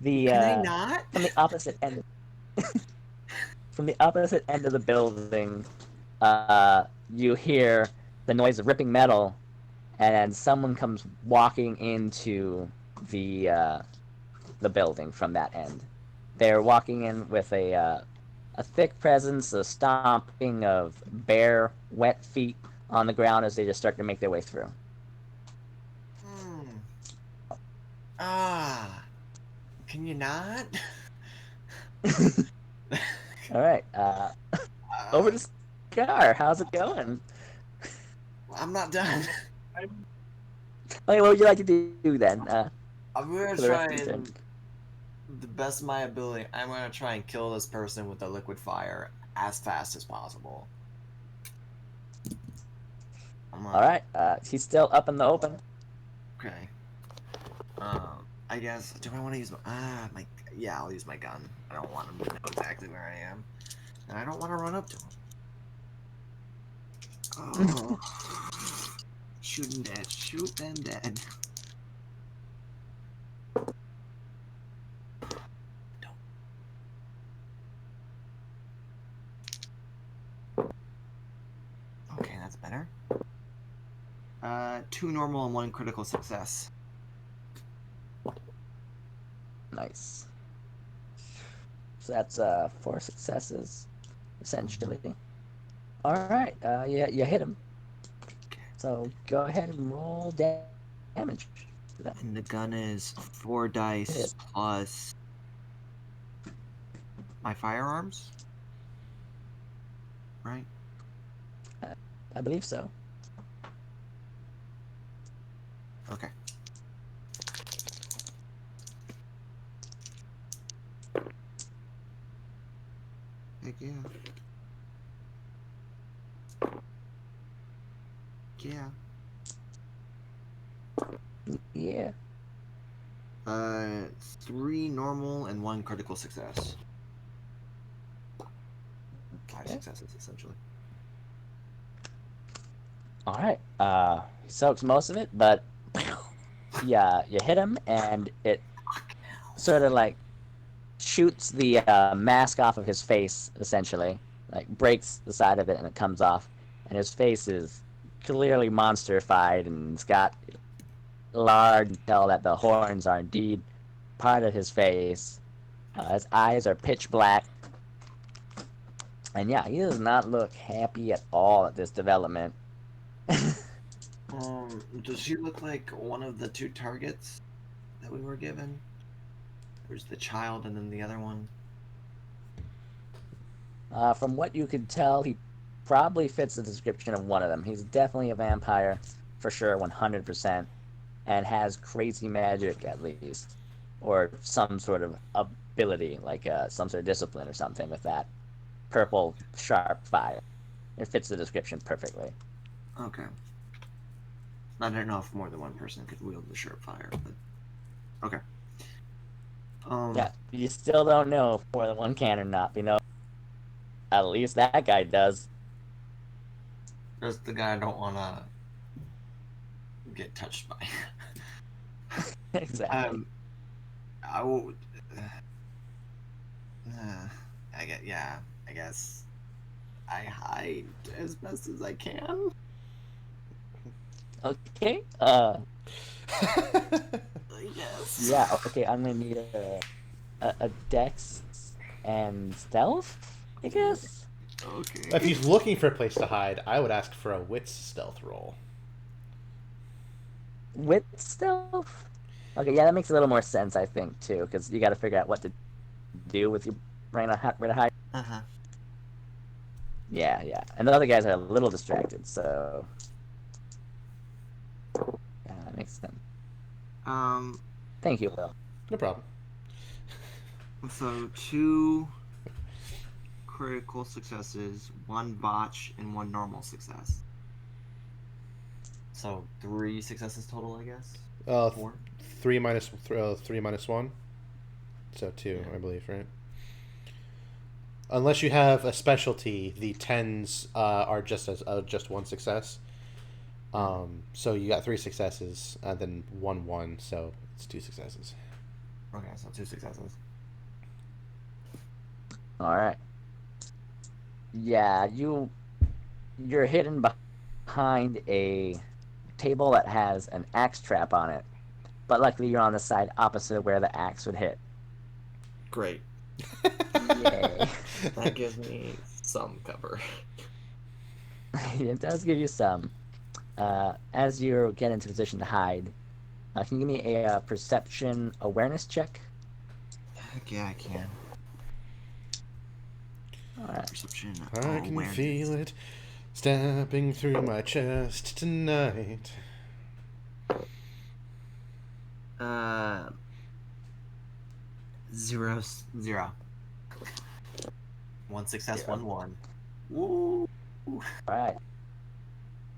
The Can I not? from the opposite end from the opposite end of the building, you hear the noise of ripping metal, and someone comes walking into the building from that end. They're walking in with a thick presence, a stomping of bare, wet feet on the ground as they just start to make their way through. Ah. Can you not? All right, over to Scar. How's it going? I'm not done. Okay, what would you like to do then? I'm gonna For the try rest of your turn. and, the best of my ability, I'm gonna try and kill this person with the liquid fire as fast as possible. All right, he's still up in the open. Okay. I guess. Do I want to use my? Yeah, I'll use my gun. I don't want him to know exactly where I am, and I don't want to run up to him. Oh. Shoot him dead. Shoot them dead. Okay, that's better. 2 normal and 1 critical success. Nice. So that's 4 successes, essentially. All right, you hit him. So go ahead and roll damage. And the gun is 4 dice plus my firearms, right? I believe so. Okay. Heck yeah. Yeah. Yeah. 3 normal and 1 critical success. 5 Okay. successes, essentially. All right. He soaks most of it, but yeah, you hit him, and it sort of like shoots the mask off of his face, essentially. Like breaks the side of it, and it comes off, and his face is clearly monsterfied, and it's got large. You can tell that the horns are indeed part of his face. His eyes are pitch black, and yeah, he does not look happy at all at this development. Does she look like one of the 2 targets that we were given? There's the child and then the other one. From what you could tell, he probably fits the description of one of them. He's definitely a vampire, for sure, 100%, and has crazy magic, at least, or some sort of ability, like some sort of discipline or something with that purple, sharp fire. It fits the description perfectly. Okay. I don't know if more than one person could wield the sharp fire, but okay. Yeah, you still don't know if more than one can or not. You know, at least that guy does. That's the guy I don't want to get touched by. Exactly. I will. I guess I hide as best as I can. Okay. Yes. Yeah. Okay. I'm gonna need a dex and stealth, I guess. Okay. If he's looking for a place to hide, I would ask for a wits stealth roll. Wit stealth. Okay. Yeah, that makes a little more sense, I think, too, because you got to figure out what to do with your brain on where to hide. Yeah, yeah. And the other guys are a little distracted, so yeah, that makes sense. Thank you, Will. No problem. So 2 critical successes, 1 botch, and 1 normal success. So 3 successes total, I guess. 4. 3 minus 1, so 2, yeah. I believe, right? Unless you have a specialty, the 10s are just 1 success. So you got 3 successes and then 1, so it's 2 successes. Okay, so 2 successes. All right. Yeah, you're hidden behind a table that has an axe trap on it, but luckily you're on the side opposite of where the axe would hit. Great. Yay. That gives me some cover. It does give you some. As you get into position to hide, can you give me a perception awareness check? Heck yeah, I can. All right. Perception. I can feel it stabbing through my chest tonight. 0, 0. 1 success, 1. Woo! All right.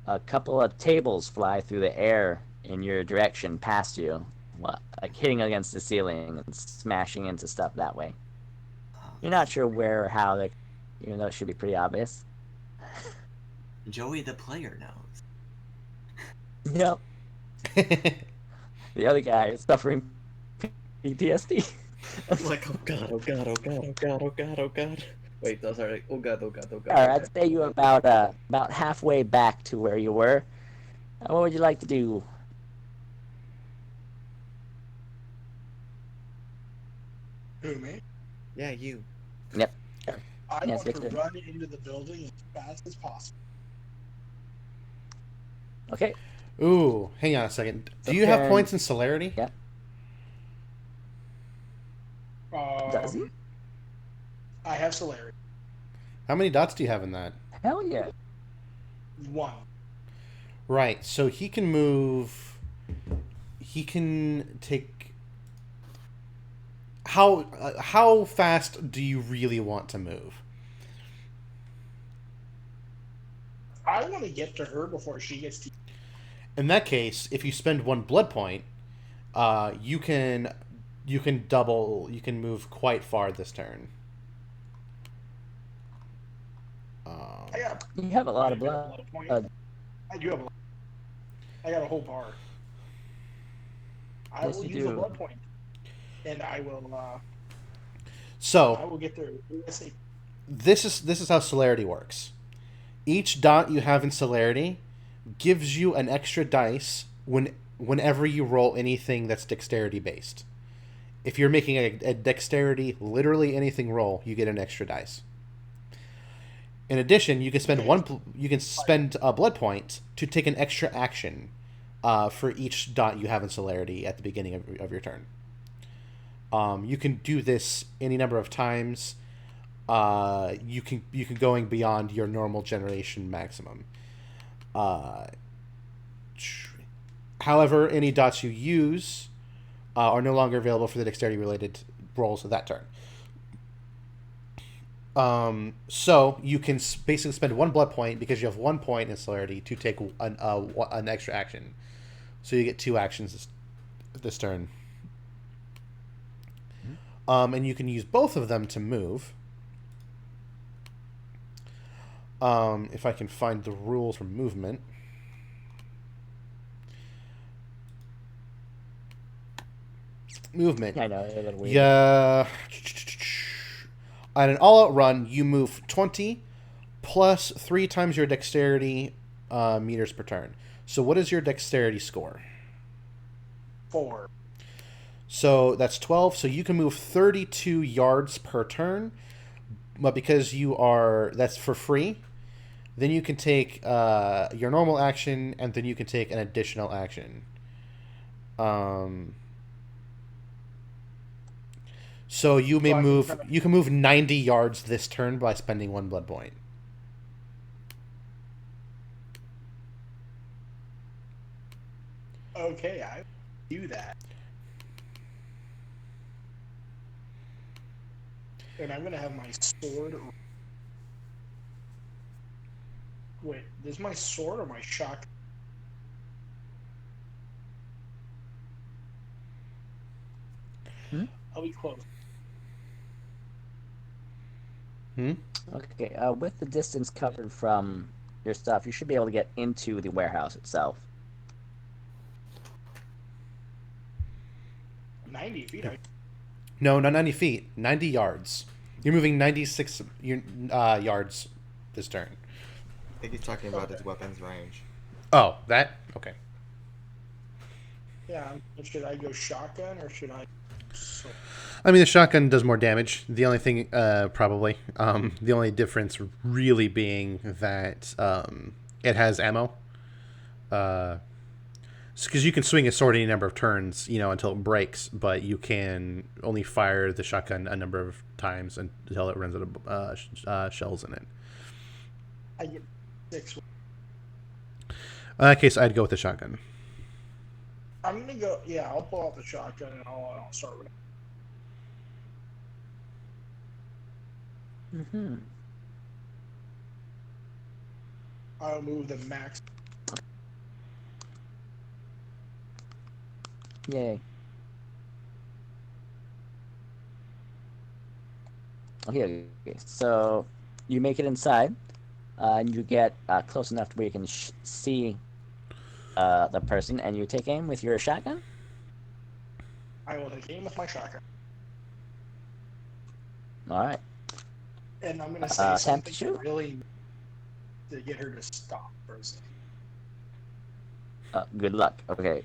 A couple of tables fly through the air in your direction past you, like hitting against the ceiling and smashing into stuff that way. You're not sure where or how, even though it should be pretty obvious. Joey the player knows. Yep. The other guy is suffering PTSD. I'm like, oh god, oh god, oh god, oh god, oh god, oh god. Wait, those are like, oh god, oh god, oh god. All right, I'd say you're about halfway back to where you were. What would you like to do? Who, me? Yeah, you. Yep. I Yes, want to Victor. run into the building as fast as possible. Okay. Ooh, hang on a second. Do you have Okay. points in celerity? Yeah. Does he? I have celerity. How many dots do you have in that? Hell yeah. 1. Right, so he can move. He can take. How fast do you really want to move? I want to get to her before she gets to. In that case, if you spend 1 blood point, you can double. You can move quite far this turn. I got You have a lot of quite a bit blood. point. I do have a lot. I got a whole bar. I Yes, will you use a do. blood point, and I will So get there ASAP. this is how celerity works. Each dot you have in celerity gives you an extra dice whenever you roll anything that's dexterity based. If you're making a dexterity, literally anything roll, you get an extra dice. In addition, you can spend a blood point to take an extra action for each dot you have in celerity at the beginning of your turn. You can do this any number of times. You can going beyond your normal generation maximum. However, any dots you use are no longer available for the dexterity related rolls of that turn. So you can basically spend 1 blood point because you have 1 point in celerity to take an extra action. So you get 2 actions this turn. And you can use both of them to move. If I can find the rules for movement. Movement. I know, they're a little weird. Yeah. On an all-out run, you move 20 plus 3 times your dexterity meters per turn. So what is your dexterity score? 4. So that's 12. So you can move 32 yards per turn. But because that's for free, then you can take your normal action, and then you can take an additional action. So you can move 90 yards this turn by spending 1 blood point. Okay, I do that. And I'm gonna have my sword. Wait, is my sword or my shotgun? I'll be close. Okay, with the distance covered from your stuff, you should be able to get into the warehouse itself. 90 feet. No, not 90 feet. 90 yards. You're moving 96 yards this turn. I think he's talking about his weapons range. Oh, that? Okay. Yeah, should I go shotgun or should I... I mean, the shotgun does more damage. The only thing, probably, the only difference really being that it has ammo. Because you can swing a sword any number of turns, until it breaks, but you can only fire the shotgun a number of times until it runs out of shells in it. I get 6. In that case, I'd go with the shotgun. I'm gonna go... Yeah, I'll pull out the shotgun and I'll start with it. I'll move the max. Yay. Okay, so you make it inside, and you get close enough to where you can see the person, and you take aim with your shotgun? I will take aim with my shotgun. Alright. And I'm gonna say something to shoot? really to get her to stop for a second. Good luck. Okay.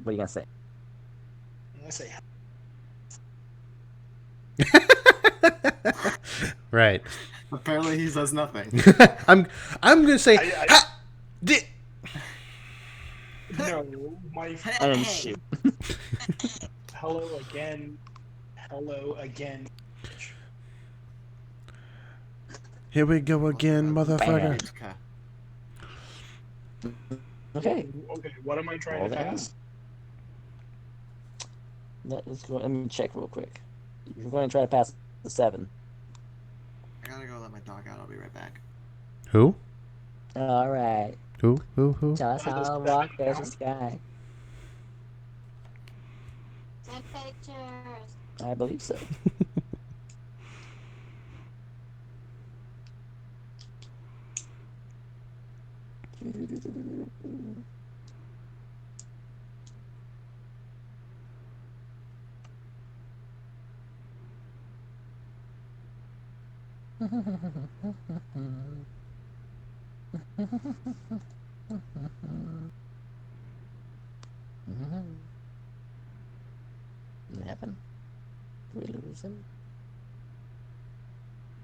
What are you gonna say? I'm gonna say Right. Apparently, he says nothing. I'm gonna say. no, my And then shoot. hello again. Hello again. Here we go again, motherfucker. Okay. Okay, what am I trying Roll to that. pass? Let's go. Let me check real quick. You're going to try to pass the 7. I gotta go let my dog out. I'll be right back. Who? All right. Who? Tell us how to walk. There's the sky. Send pictures. I believe so. What happened? Did we lose him?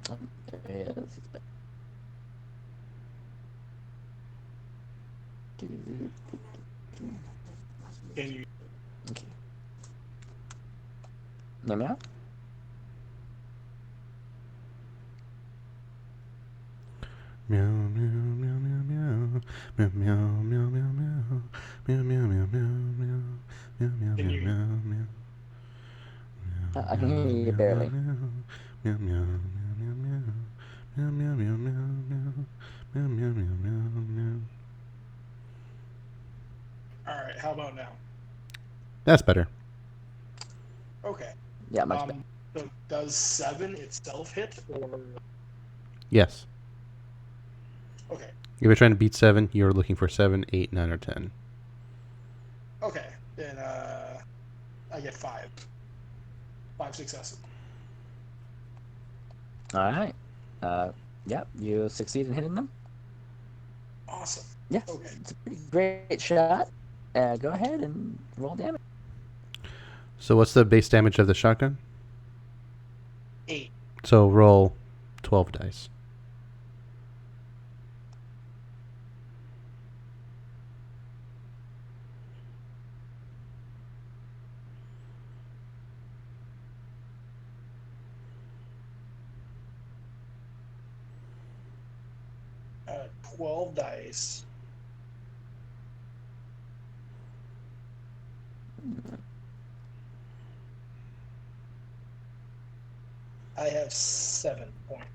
Oh, there he is. He's back. Can you? Okay. Hear me now? Meow meow meow meow meow meow meow meow meow meow meow meow meow meow meow meow Can you- meow meow. I can hear you barely. Meow meow meow meow meow meow meow meow meow meow meow meow meow. All right. How about now? That's better. Okay. Yeah, much better. So does 7 itself hit, or Yes. okay? If you're trying to beat 7, you're looking for 7, 8, 9, or 10. Okay. Then I get 5. 5 successes. All right. Yeah, you succeed in hitting them. Awesome. Yeah, Okay. it's a pretty great shot. Go ahead and roll damage. So what's the base damage of the shotgun? 8. So roll 12 dice. Uh, 12 dice. I have 7 points.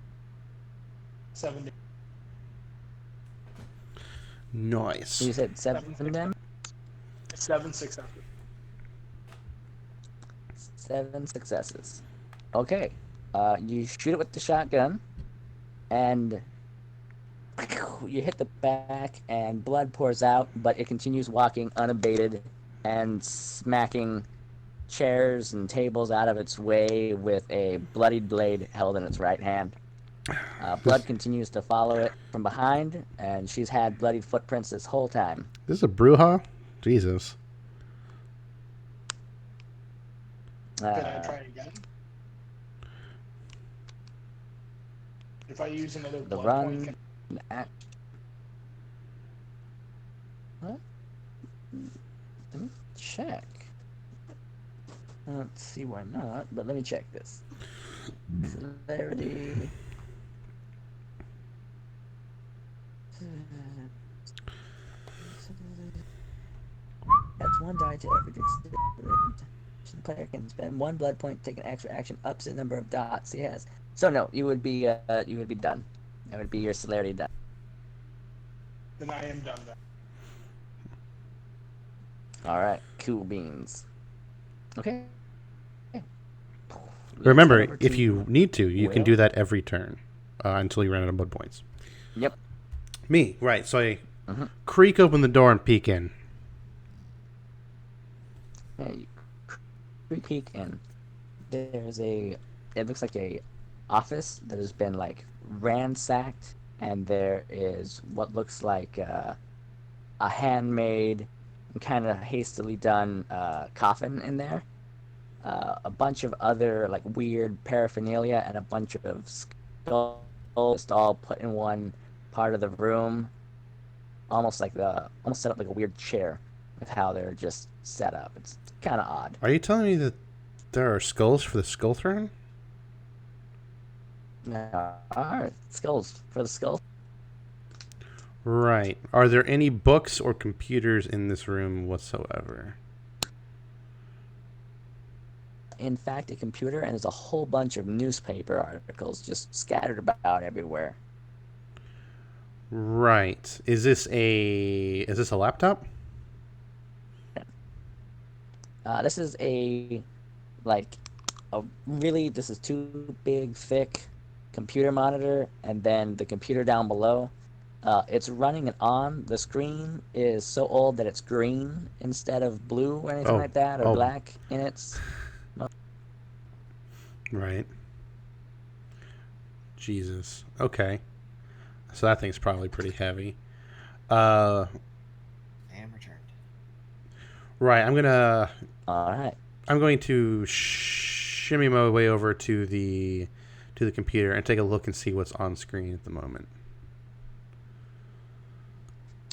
7. Nice. You said 7 damage? 7 successes. 7 successes. Okay. You shoot it with the shotgun, and you hit the back, and blood pours out, but it continues walking unabated and smacking chairs and tables out of its way with a bloodied blade held in its right hand. Blood continues to follow it from behind, and she's had bloodied footprints this whole time. This is a Bruja? Jesus. Can I try again? If I use another The blood run. point, What? Let me check. I don't see why not, but let me check this. Celerity. That's 1 die to every dexterity. The player can spend 1 blood point, take an extra action, ups the number of dots he has. So no, you would be done. That would be your celerity done. then I am done then. All right, cool beans. Okay. Remember, Over if to you need to, you can Will. do that every turn until you run out of blood points. Yep. Me, right. So I Mhm. creak open the door and peek in. Yeah, you peek and there's a. It looks like a office that has been like ransacked, and there is what looks like a handmade, kind of hastily done coffin in there. A bunch of other like weird paraphernalia and a bunch of skulls just all put in one part of the room, almost set up like a weird chair with how they're just set up. It's kind of odd. Are you telling me that there are skulls for the skull throne? All right, skulls for the skull. Right. Are there any books or computers in this room whatsoever? In fact, a computer, and there's a whole bunch of newspaper articles just scattered about everywhere. Right. Is this a laptop? This is this is two big, thick computer monitor, and then the computer down below. It's running on. The screen is so old that it's green instead of blue or anything like that, or black in its. Right. Jesus. Okay. So that thing's probably pretty heavy. I am returned. Right. All right. I'm going to shimmy my way over to the computer and take a look and see what's on screen at the moment.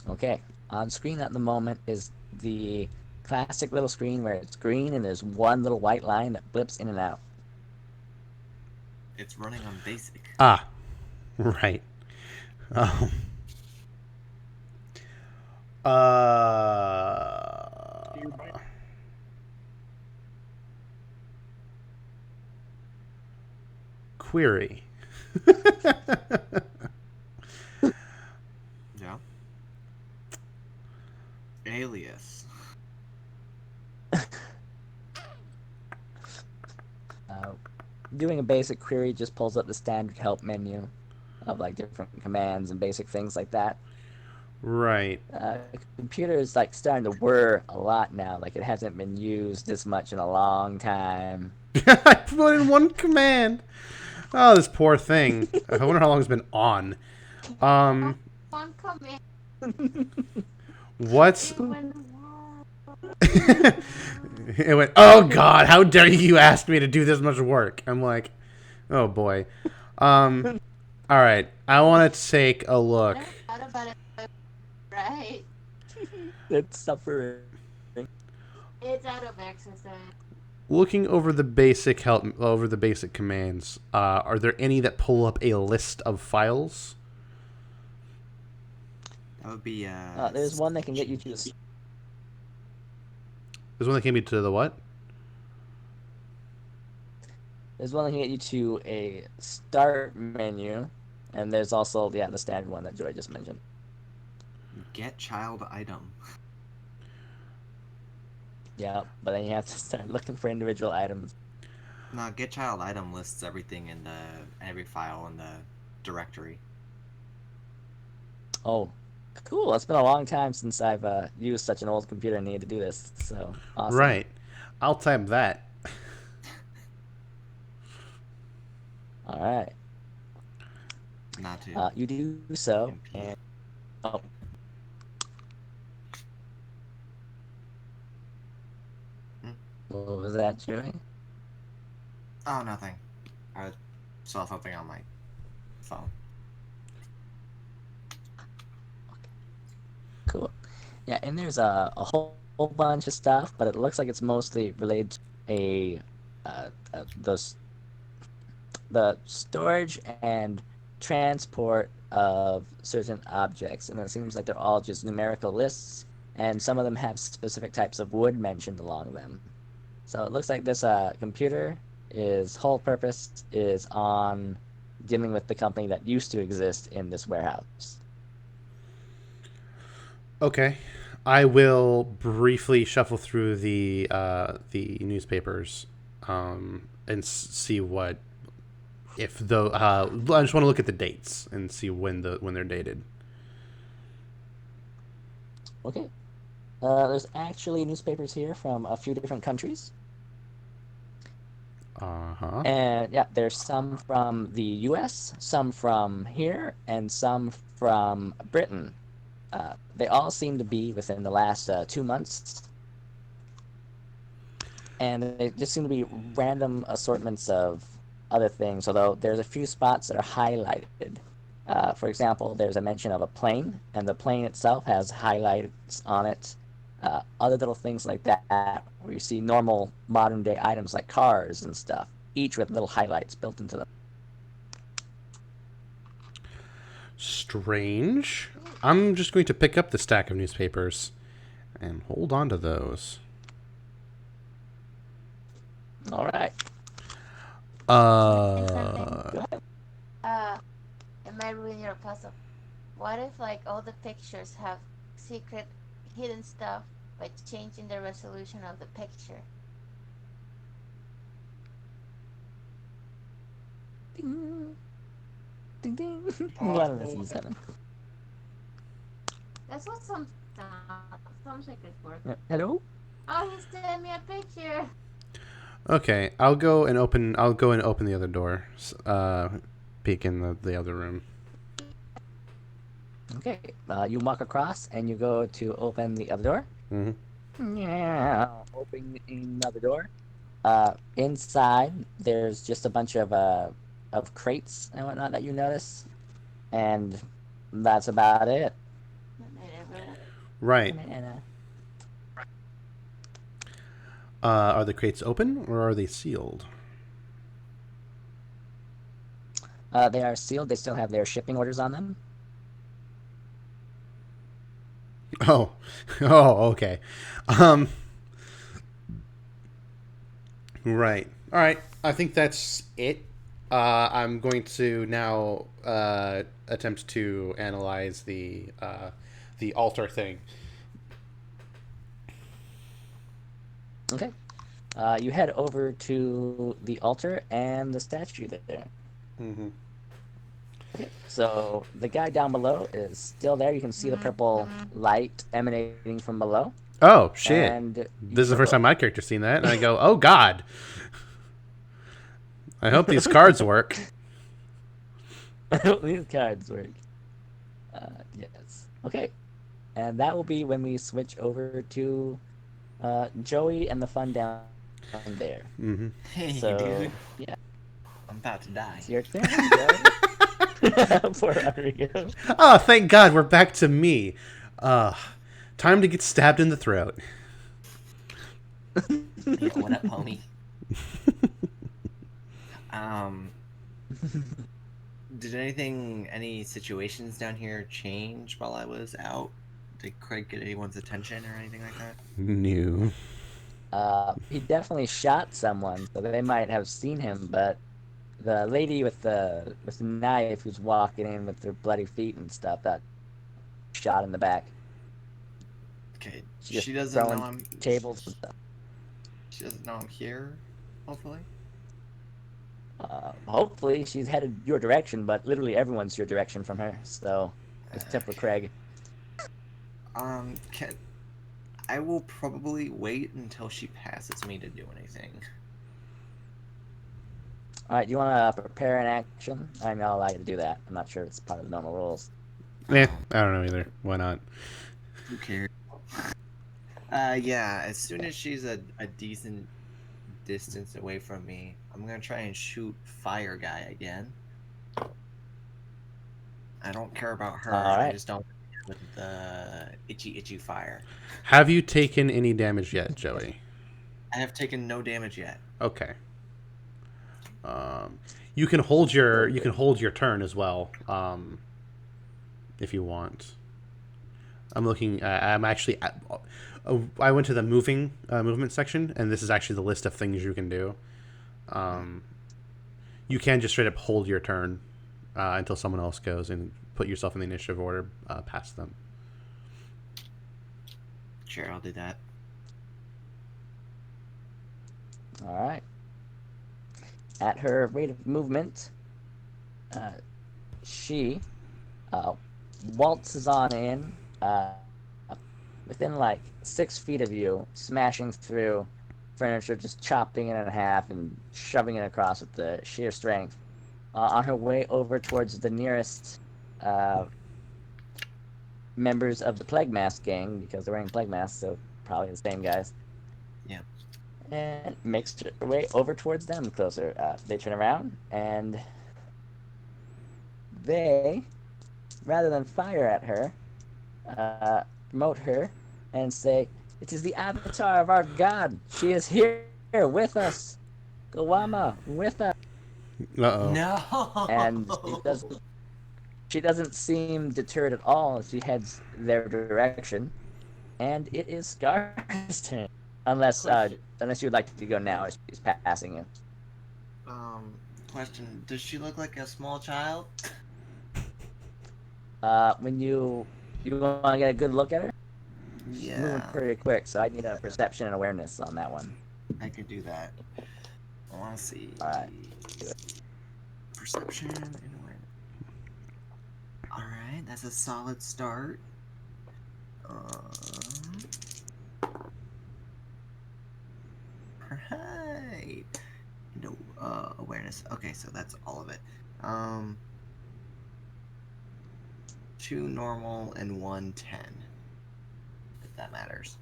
Okay. On screen at the moment is the classic little screen where it's green and there's one little white line that blips in and out. It's running on basic. Ah, right. Uh, query. Yeah. Alias. Doing a basic query just pulls up the standard help menu of like different commands and basic things like that. Right. Computer is like starting to whir a lot now. Like it hasn't been used this much in a long time. I put in one command. Oh, this poor thing. I wonder how long it's been on. One comment. What's... It went, oh God, how dare you ask me to do this much work? I'm like, oh boy. All right, I want to take a look. Right. It's suffering. It's out of exercise. Looking over the basic commands, are there any that pull up a list of files? That would be there's one that can get you to There's one that came to the what? There's one that can get you to a start menu, and there's also the standard one that Joy just mentioned. Get child item. Yeah, but then you have to start looking for individual items. No, get child item lists everything in every file in the directory. Oh, cool. It's been a long time since I've used such an old computer and needed to do this. So awesome. Right. I'll type that. All right. Not to. You do so, and what was that, Joey? Oh, nothing. I saw something on my phone. Cool. Yeah, and there's a whole bunch of stuff, but it looks like it's mostly related to the storage and transport of certain objects, and it seems like they're all just numerical lists, and some of them have specific types of wood mentioned along them. So it looks like this computer whole purpose is on dealing with the company that used to exist in this warehouse. Okay. I will briefly shuffle through the newspapers and see what I just want to look at the dates and see when they're dated. Okay. There's actually newspapers here from a few different countries. Uh-huh. And yeah, there's some from the US, some from here, and some from Britain. They all seem to be within the last 2 months. And they just seem to be random assortments of other things, although there's a few spots that are highlighted. For example, there's a mention of a plane, and the plane itself has highlights on it. Other little things like that, where you see normal modern day items like cars and stuff, each with little highlights built into them. Strange. I'm just going to pick up the stack of newspapers and hold on to those. All right. Something. Uh, It might ruin your puzzle. What if like all the pictures have secret hidden stuff by changing the resolution of the picture? Ding, ding, ding. One of the C7. That's what sounds like it works. Hello. Oh, he sent me a picture. okay, I'll go and open the other door. Peek in the other room. Okay. You walk across and you go to open the other door. Mm-hmm. Yeah. Opening another door. Inside, there's just a bunch of crates and whatnot that you notice, and that's about it. Right. And, Are the crates open or are they sealed? they are sealed. They still have their shipping orders on them. Oh, oh, okay. Right. All right. I think that's it. I'm going to now attempt to analyze the altar thing. Okay. You head over to the altar and the statue there. Mm-hmm. Okay. So the guy down below is still there. You can see the purple light emanating from below. Oh shit! And This is the first time my character's seen that, and I go, "Oh God!" I hope these cards work. These cards work. Yes. Okay. And that will be when we switch over to Joey and the fun down there. Mm-hmm. Hey, So, dude. yeah. I'm about to die. It's your turn, Joey. Poor Rodrigo. Oh, thank God, we're back to me. Time to get stabbed in the throat. Yo, what up, homie? Did any situations down here change while I was out? Did Craig get anyone's attention or anything like that? New. He definitely shot someone, so they might have seen him, but the lady with the knife who's walking in with her bloody feet and stuff, that shot in the back. Okay, She's she doesn't know throwing I'm tables and stuff. She doesn't know I'm here. Hopefully. Hopefully she's headed your direction, but literally everyone's your direction from her, so except for Craig. I will probably wait until she passes me to do anything. Alright, do you want to prepare an action? I'm not allow you to do that. I'm not sure it's part of the normal rules. I don't know either. Why not? Who cares? Yeah, as soon as she's a decent distance away from me, I'm gonna try and shoot Fire Guy again. I don't care about her, Alright. I just don't with the itchy fire. Have you taken any damage yet, Joey? I have taken no damage yet. Okay. You can hold your turn as well, if you want. I'm looking. I'm actually. I went to the movement section, and this is actually the list of things you can do. You can just straight up hold your turn until someone else goes and put yourself in the initiative order past them. Sure, I'll do that. Alright. At her rate of movement, she waltzes on in, within like 6 feet of you, smashing through furniture, just chopping it in half and shoving it across with the sheer strength. On her way over towards the nearest members of the Plague Mask gang, because they're wearing Plague Masks, so probably the same guys. Yeah. And makes her way over towards them closer. They turn around and they, rather than fire at her, promote her and say, "It is the avatar of our god. She is here with us. Gawama, with us." Uh-oh. No. And she doesn't seem deterred at all as she heads their direction. And it is Scar's turn. Unless you would like to go now, as she's passing you. Question: does she look like a small child? When you want to get a good look at her, she's moving Yeah, pretty quick, so I need a perception and awareness on that one. I could do that. I want to see. Alright. Perception and awareness. Alright, that's a solid start. Alright. No, awareness. Okay, so that's all of it. 2 normal and 1 10. If that matters.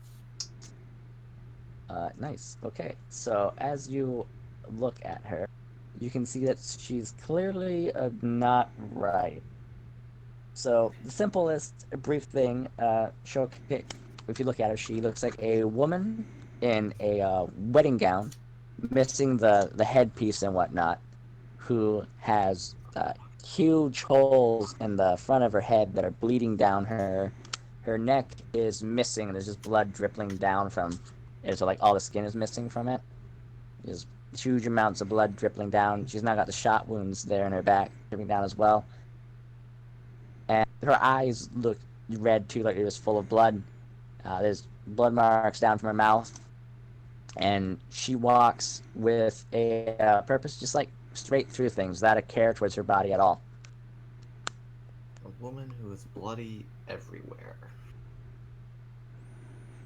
Nice. Okay, so as you look at her, you can see that she's clearly not right. So the simplest brief thing, if you look at her, she looks like a woman in a wedding gown, missing the headpiece and whatnot, who has huge holes in the front of her head that are bleeding down her. Her neck is missing, and there's just blood dripping down from it. So like all the skin is missing from it. There's huge amounts of blood dripping down. She's now got the shot wounds there in her back dripping down as well. And her eyes look red too, like it was full of blood. There's blood marks down from her mouth. And she walks with a purpose, just like straight through things, without a care towards her body at all. A woman who is bloody everywhere.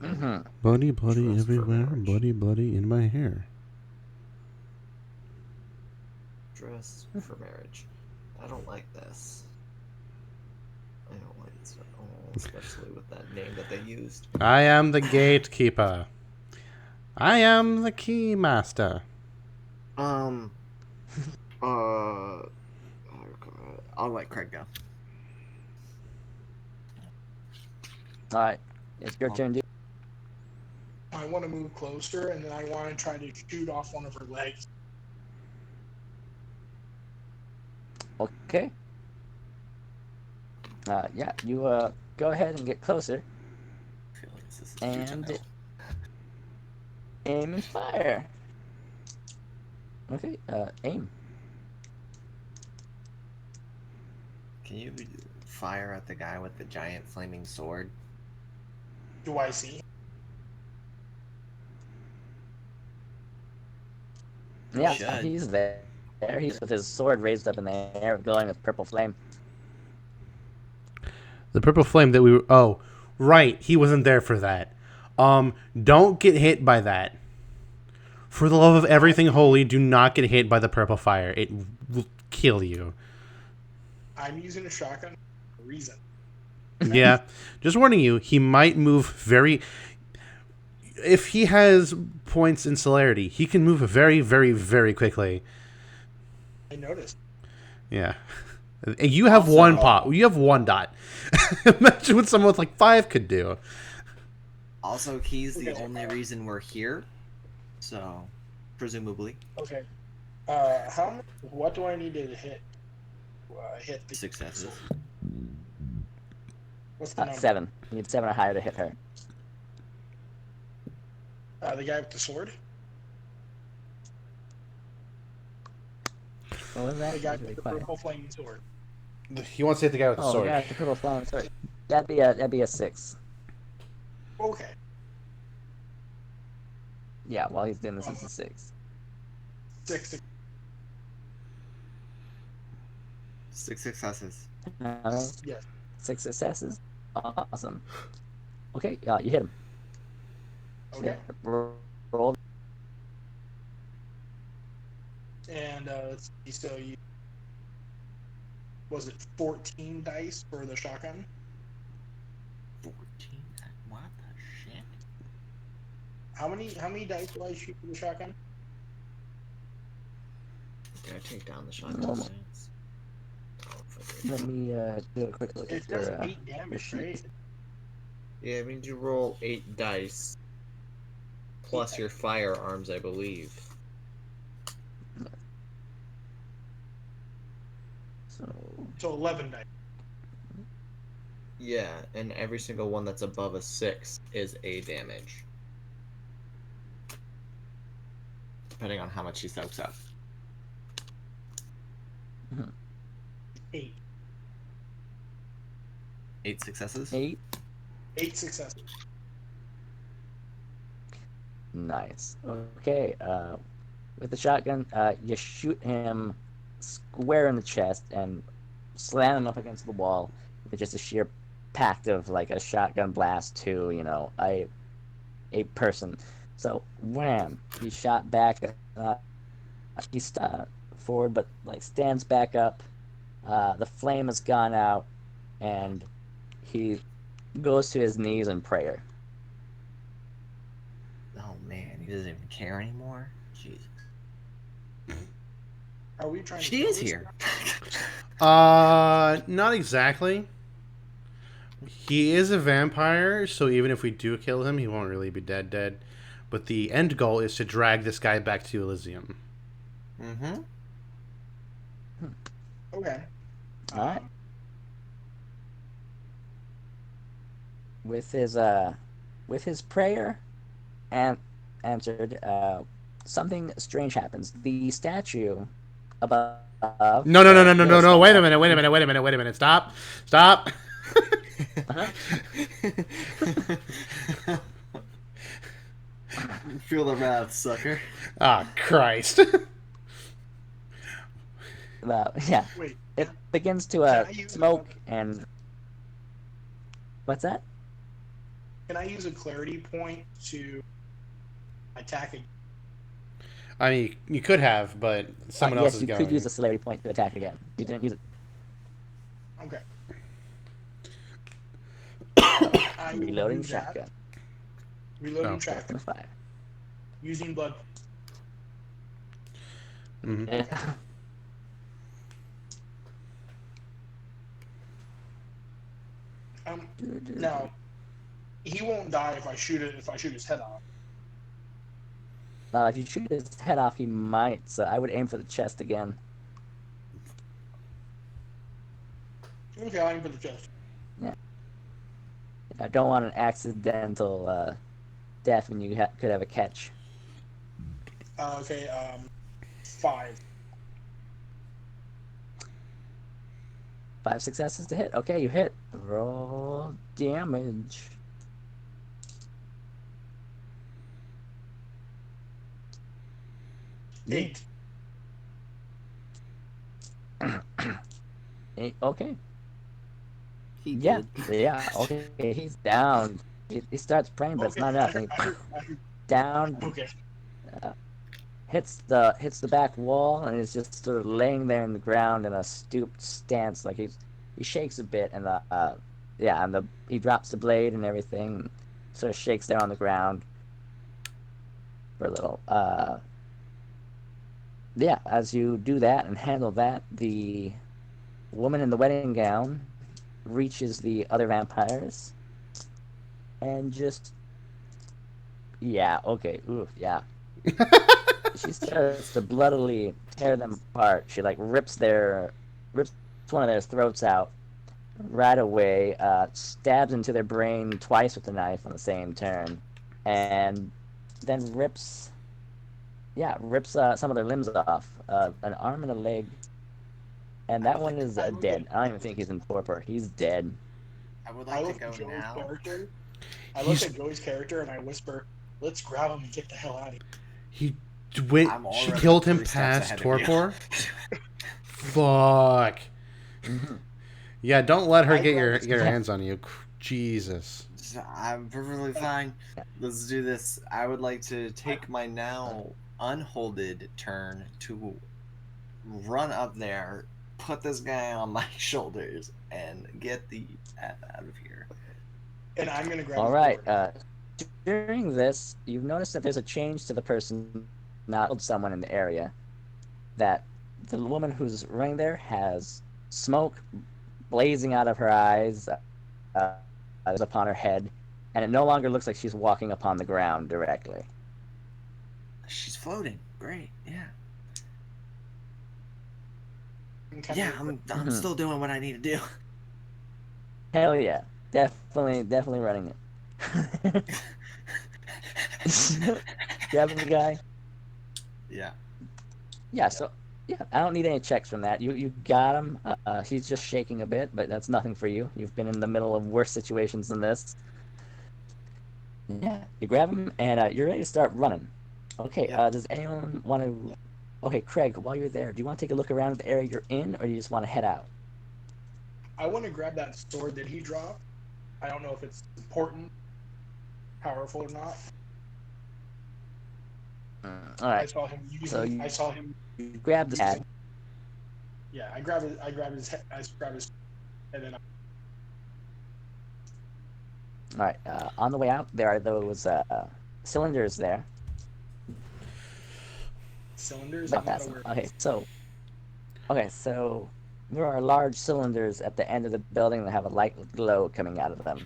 Mm-hmm. Bloody Dressed for everywhere, marriage. bloody in my hair. Dress for marriage. I don't like this. I don't like this at all, especially with that name that they used. I am the gatekeeper. I am the key master. Oh God. I'll let Craig go. All right, it's your turn, dude. I want to move closer, and then I want to try to shoot off one of her legs. Okay. Yeah, you go ahead and get closer I feel like this is and futile. aim and fire. Okay, aim. Can you fire at the guy with the giant flaming sword? Do I see? Yeah, should. he's there. He's with his sword raised up in the air, glowing with purple flame. The purple flame that we were... Oh, right. He wasn't there for that. Don't get hit by that. For the love of everything holy, do not get hit by the purple fire. It will kill you. I'm using a shotgun for a reason. Yeah. Just warning you, he might move very... If he has points in celerity, he can move very, very, very quickly. I noticed. Yeah. And you have Also- one pop. You have one dot. Imagine what someone with like 5 could do. Also, he's the Okay. only reason we're here. So, presumably, Okay. What do I need to hit? Hit the successes. What's the number? 7. You need 7 or higher to hit her. The guy with the sword. What was that? The guy That was really with the quiet. purple flaming sword. He wants to hit the guy with the Oh, sword. yeah, the purple flame sword. That'd be a 6. Okay. Yeah, while he's doing this, it's a 6. 6. 6 successes. Uh, Yes. 6 successes. Awesome. Okay, you hit him. Okay. Roll. And let's see. So you was it 14 dice for the shotgun? 14? What the shit? How many dice do I shoot for the shotgun? Did I take down the shotgun Normal. stats? Oh, Let me do a quick look It at does your 8 damage, sheet. right? Yeah, I mean you roll 8 dice plus Yeah. your firearms, I believe. So 11 dice. Yeah, and every single one that's above a 6 is a damage. Depending on how much he soaks up. 8. 8 successes? 8. 8 successes. Nice. Okay. With the shotgun, you shoot him square in the chest and slam him up against the wall with just a sheer pact of like a shotgun blast to a person. So wham! He shot back. He's forward, but like stands back up. The flame has gone out, and he goes to his knees in prayer. Oh man, he doesn't even care anymore? Jesus. Are we trying to She kill is this here. Not exactly. He is a vampire, so even if we do kill him, he won't really be dead. But the end goal is to drag this guy back to Elysium. Mm-hmm. Okay. All right. With his prayer and answered, something strange happens. The statue above. No. Wait a minute. Stop. Uh-huh. Feel the wrath, sucker. Ah, Christ. Yeah. Wait. It begins to Can I use smoke and. What's that? Can I use a clarity point to attack again? I mean, you could have, but someone else yes, is you going. could use a celerity point to attack again. You didn't use it. Okay. Reloading shotgun. Reloading Oh. shotgun. 5. Using blood. Mm-hmm. Now, he won't die if I shoot it. If I shoot his head off. If you shoot his head off, he might. So I would aim for the chest again. Okay, I'll aim for the chest. I don't want an accidental death when you could have a catch. Okay. 5. 5 successes to hit. Okay, you hit. Roll damage. Yeah. 8. Okay. Yeah. Okay. He's down. He starts praying, but it's not enough. And he down. Okay. Hits the back wall and is just sort of laying there in the ground in a stooped stance, like he shakes a bit, and he drops the blade and everything, sort of shakes there on the ground for a little. As you do that and handle that, the woman in the wedding gown reaches the other vampires and just she starts to bloodily tear them apart. She like rips one of their throats out right away, stabs into their brain twice with the knife on the same turn, and then rips some of their limbs off, an arm and a leg, and that one is dead. I don't even think he's in torpor. He's dead. I would I like to look go at Joey's now. character. I look at Joey's character and I whisper, "Let's grab him and get the hell out of here." She killed him past torpor. Fuck. Mm-hmm. Yeah, don't let her I get grabbed your his- hands on you. Jesus. I'm perfectly fine. Let's do this. I would like to take my now unholded turn to run up there, put this guy on my shoulders, and get the F out of here. And I'm gonna grab. All his right. sword. During this, you've noticed that there's a change to the person, not someone in the area. That the woman who's running there has smoke blazing out of her eyes, upon her head, and it no longer looks like she's walking upon the ground directly. She's floating. Great. Yeah. Can Yeah, we- I'm still doing what I need to do. Hell yeah, definitely running it. Grabbing the guy. Yeah. Yeah, so yeah, I don't need any checks from that. You got him. He's just shaking a bit, but that's nothing for you. You've been in the middle of worse situations than this. Yeah, you grab him and you're ready to start running. Okay. Yeah. Does anyone want to? Okay, Craig, while you're there, do you want to take a look around at the area you're in, or do you just want to head out? I want to grab that sword that he dropped. I don't know if it's important, powerful or not. All I right. saw him using. So you- I saw him. You grab the pad. Yeah, I grab his. I grab his. And then. All right. On the way out, there are those cylinders there. Cylinders. Not I'm not that aware. Okay, so there are large cylinders at the end of the building that have a light glow coming out of them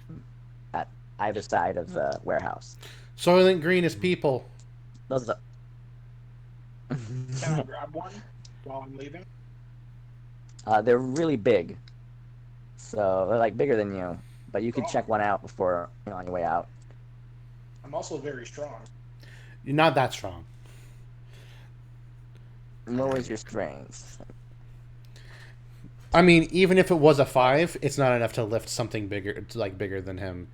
at either side of the warehouse. Soylent Green is people. Those are Can I grab one while I'm leaving? they're really big, so they're like bigger than you. But you could check one out before on your way out. I'm also very strong. You're not that strong. Lowers your strength. I mean, even if it was a 5, it's not enough to lift something bigger, like bigger than him.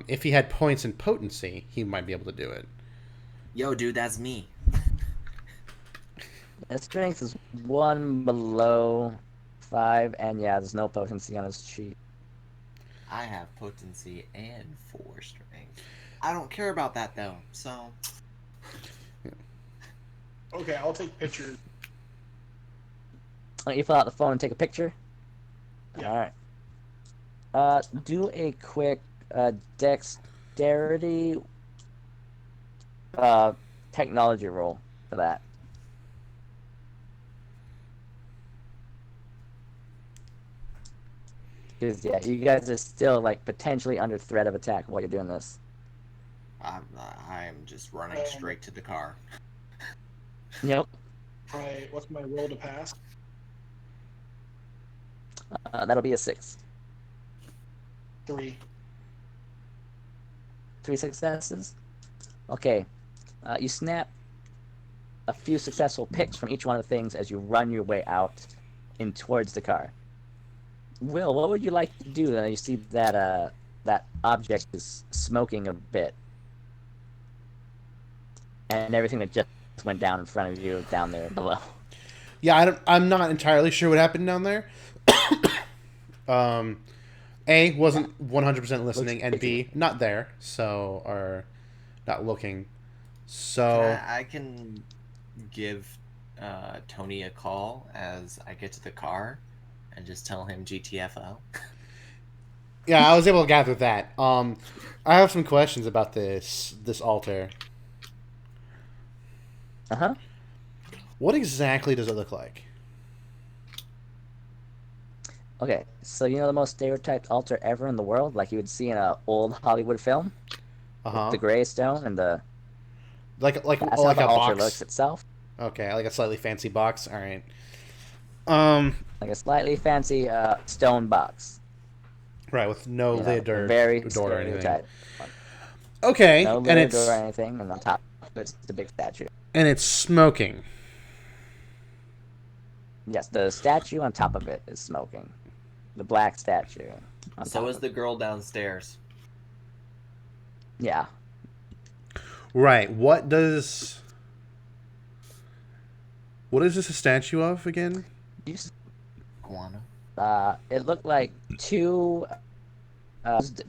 If he had points in potency, he might be able to do it. Yo, dude, that's me. His strength is 1 below 5, and yeah, there's no potency on his sheet. I have potency and 4 strength. I don't care about that though. So. Okay, I'll take pictures. Why don't you fill out the phone and take a picture? Yeah. All right. Do a quick dexterity technology roll for that. Because yeah, you guys are still like potentially under threat of attack while you're doing this. I'm just running straight to the car. Yep. What's my roll to pass? That'll be a 6. 3. 3 successes. Okay. You snap a few successful picks from each one of the things as you run your way out in towards the car. Will, what would you like to do? You see that that object is smoking a bit, and everything that just went down in front of you down there below. Yeah, I'm not entirely sure what happened down there. A, wasn't 100% listening, and B, not there, so, or not looking. So I can give Tony a call as I get to the car and just tell him GTFO. yeah, I was able to gather that. I have some questions about this altar. Uh-huh. What exactly does it look like? Okay, so you know the most stereotyped altar ever in the world, like you would see in an old Hollywood film, Uh-huh. the gray stone and the Like that's like how a the altar box. looks itself, Okay, like a slightly fancy box. All right. like a slightly fancy stone box. Right, with no You know, lid or very door or anything. stereotyped. Okay, No and lid it's or anything, and on top of it's the big statue. and it's smoking. Yes, the statue on top of it is smoking. The black statue. On So top is of the girl downstairs. it. Yeah. Right. What is this a statue of again? You, s- Guana. it looked like 2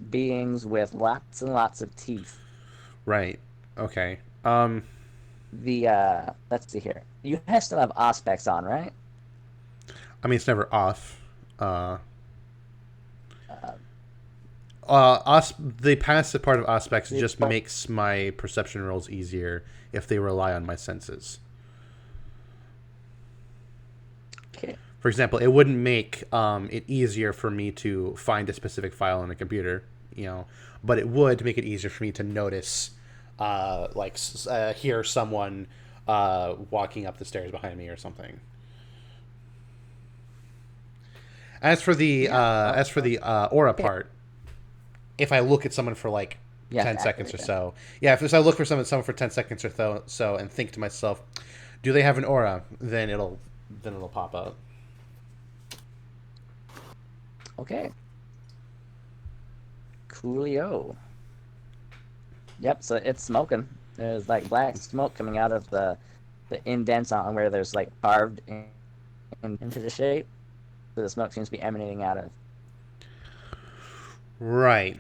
beings with lots and lots of teeth. Right. Okay. Let's see here. You guys still have aspects on, right? I mean, it's never off. The passive part of aspects just makes my perception rolls easier if they rely on my senses. Okay. For example, it wouldn't make it easier for me to find a specific file on a computer, but it would make it easier for me to notice, hear someone walking up the stairs behind me or something. As for the aura part, if I look at someone for 10 seconds or so, if I look for someone for 10 seconds or so and think to myself, do they have an aura? Then it'll pop up. Okay. Coolio. Yep, so it's smoking. There's black smoke coming out of the indents on where there's carved into the shape. So the smoke seems to be emanating out of. Right.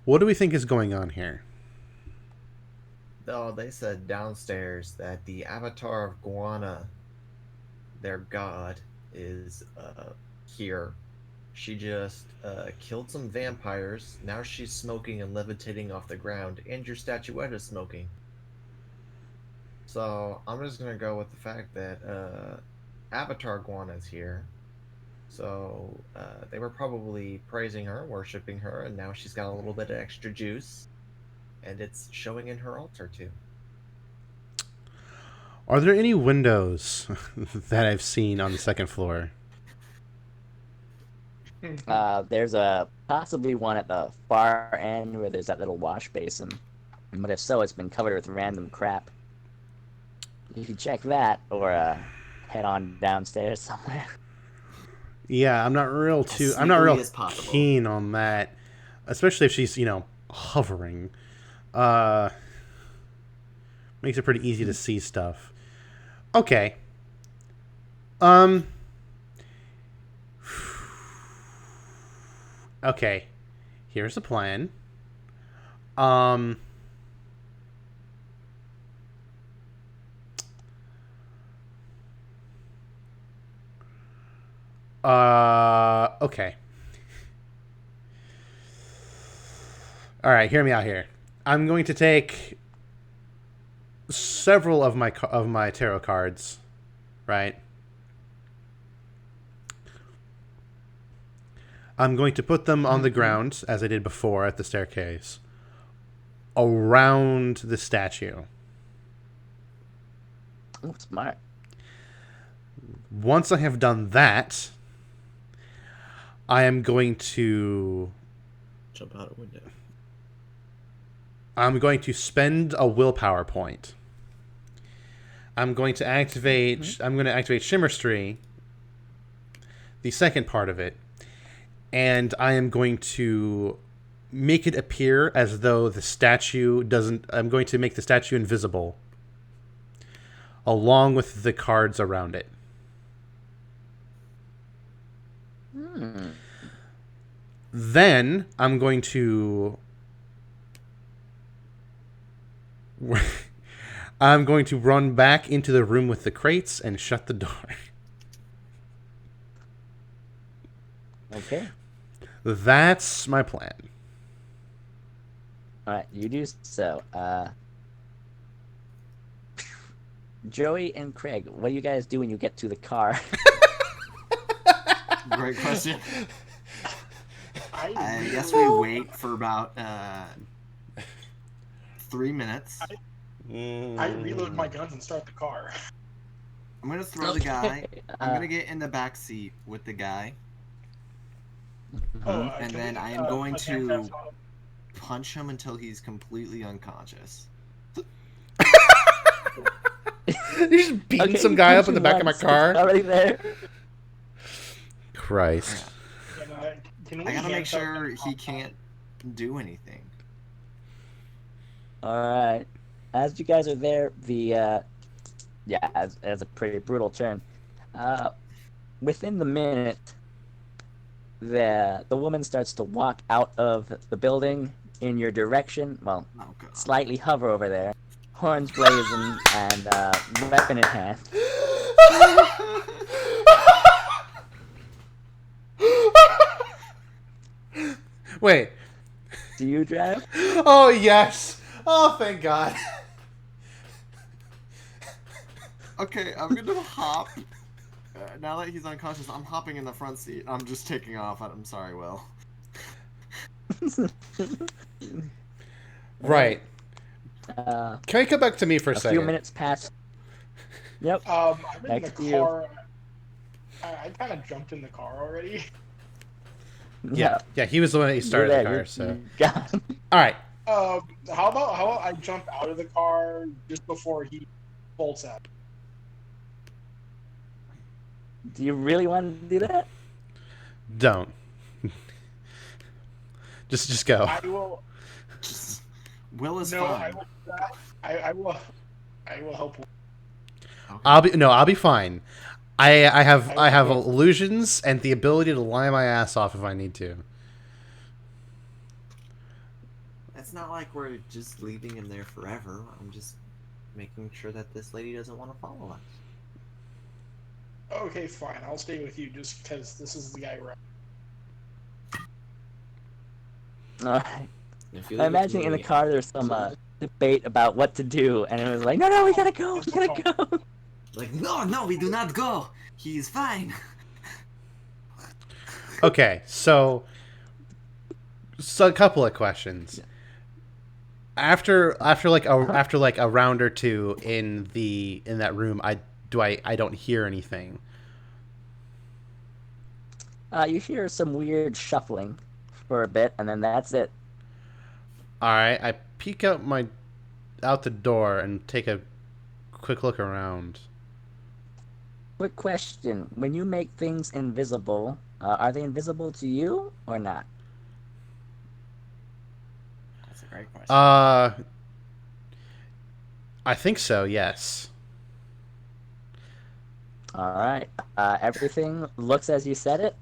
What do we think is going on here? Oh, they said downstairs that the avatar of Guana, their god, is here. She just killed some vampires. Now she's smoking and levitating off the ground, and your statuette is smoking. So I'm just gonna go with the fact that Avatar Guana is here. So they were probably praising her, worshiping her, and now she's got a little bit of extra juice, and it's showing in her altar too. Are there any windows that I've seen on the second floor? There's possibly one at the far end where there's that little wash basin. But if so, it's been covered with random crap. You can check that or head on downstairs somewhere. Yeah, I'm not real keen on that, especially if she's, hovering. Makes it pretty easy to see stuff. Okay. Okay. Here's the plan. Okay. All right, hear me out here. I'm going to take several of my tarot cards, right? I'm going to put them on the ground, as I did before at the staircase, around the statue. Oh, smart. Once I have done that, I am going to jump out a window. I'm going to spend a willpower point. I'm going to activate Shimmerstry, the second part of it, and I am going to make it appear as though the statue doesn't. I'm going to make the statue invisible, along with the cards around it. Then I'm going to run back into the room with the crates and shut the door. Okay. That's my plan. All right, you do so. Joey and Craig, what do you guys do when you get to the car? Great question. I guess we wait for about 3 minutes. I reload my guns and start the car. I'm gonna throw the guy. I'm gonna get in the back seat with the guy, and then I am going to punch him until he's completely unconscious. You're just beating some guy up in the back of my car. Already there. Christ. Can I gotta make sure he can't do anything. All right. As you guys are there, as a pretty brutal turn. Uh, Within the minute, the woman starts to walk out of the building in your direction. Well, Oh god. slightly hover over there, horns blazing and weapon in hand. Wait. Do you drive? Oh, yes. Oh, thank God. Okay, I'm gonna hop. Now that he's unconscious, I'm hopping in the front seat. I'm just taking off. I'm sorry, Will. Right. Uh, Can you come back to me for a a second? few minutes pass. Yep. I'm in Next the to you. car. I kind of jumped in the car already. Yeah, he was the one that started the car. So, Gone. all right. How about I jump out of the car just before he bolts out? Do you really want to do that? Don't. Just go. I will. Just Will is No, fine. I will. I will help. I'll be fine. I have Okay. illusions and the ability to lie my ass off if I need to. It's not like we're just leaving him there forever. I'm just making sure that this lady doesn't want to follow us. Okay, fine. I'll stay with you just because this is the guy we're. All right. If you I leave it to imagine in the me, car there's some debate about what to do, and it was like, no, we gotta go, we gotta go. like, no, we do not go. He's fine. Okay, so a couple of questions. After like a round or two in that room, I don't hear anything. You hear some weird shuffling for a bit, and then that's it. All right, I peek out the door and take a quick look around. Quick question: when you make things invisible, are they invisible to you or not? That's a great question. I think so. Yes. All right. Everything looks as you said it.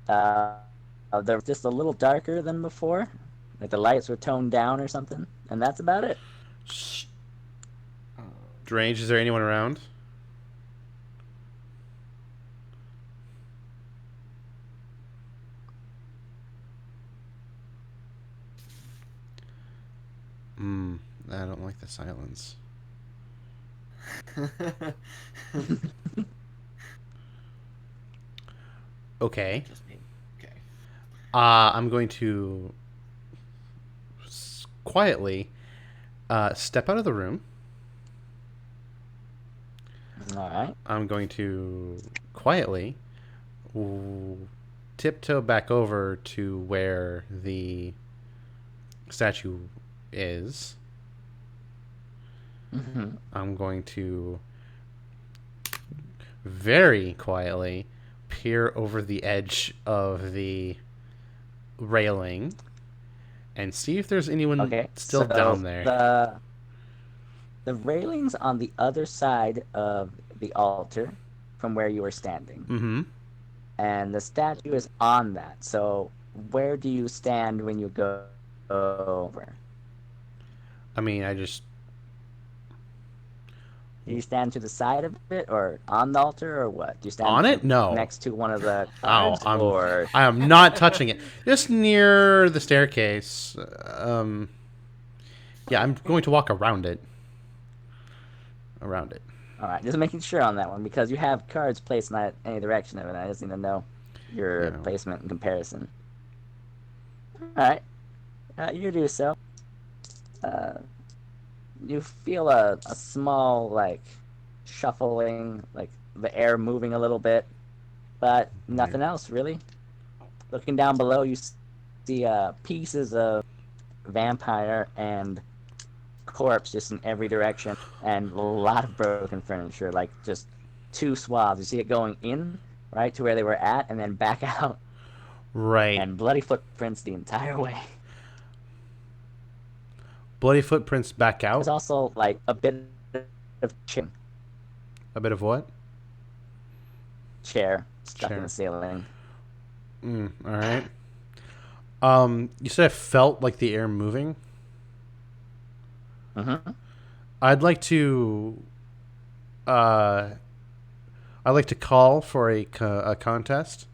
They're just a little darker than before. Like the lights were toned down or something, and that's about it. Strange. Is there anyone around? I don't like the silence. Okay. Just me. Okay. I'm going to quietly step out of the room. All right. I'm going to quietly tiptoe back over to where the statue is. Mm-hmm. I'm going to very quietly peer over the edge of the railing and see if there's anyone still down there. The railing's on the other side of the altar from where you were standing. Mm-hmm. And the statue is on that. So where do you stand when you go over? I mean, I just... Do you stand to the side of it, or on the altar, or what? Do you stand on it? No. Next to one of the cards, I am not touching it. Just near the staircase. Yeah, I'm going to walk around it. All right, just making sure on that one, because you have cards placed in any direction of it. I just need to know your placement in comparison. All right, you do so. You feel a small, like, shuffling, like the air moving a little bit, but nothing else, really. Looking down below, you see pieces of vampire and corpse just in every direction, and a lot of broken furniture, like just two swaths. You see it going in, right, to where they were at, and then back out. Right. And bloody footprints the entire way. Bloody footprints back out. There's also like a bit of A bit of what? chair stuck in Chair. the ceiling. All right. You said it felt like the air moving. Mm-hmm. I'd like to. I'd like to call for a contest.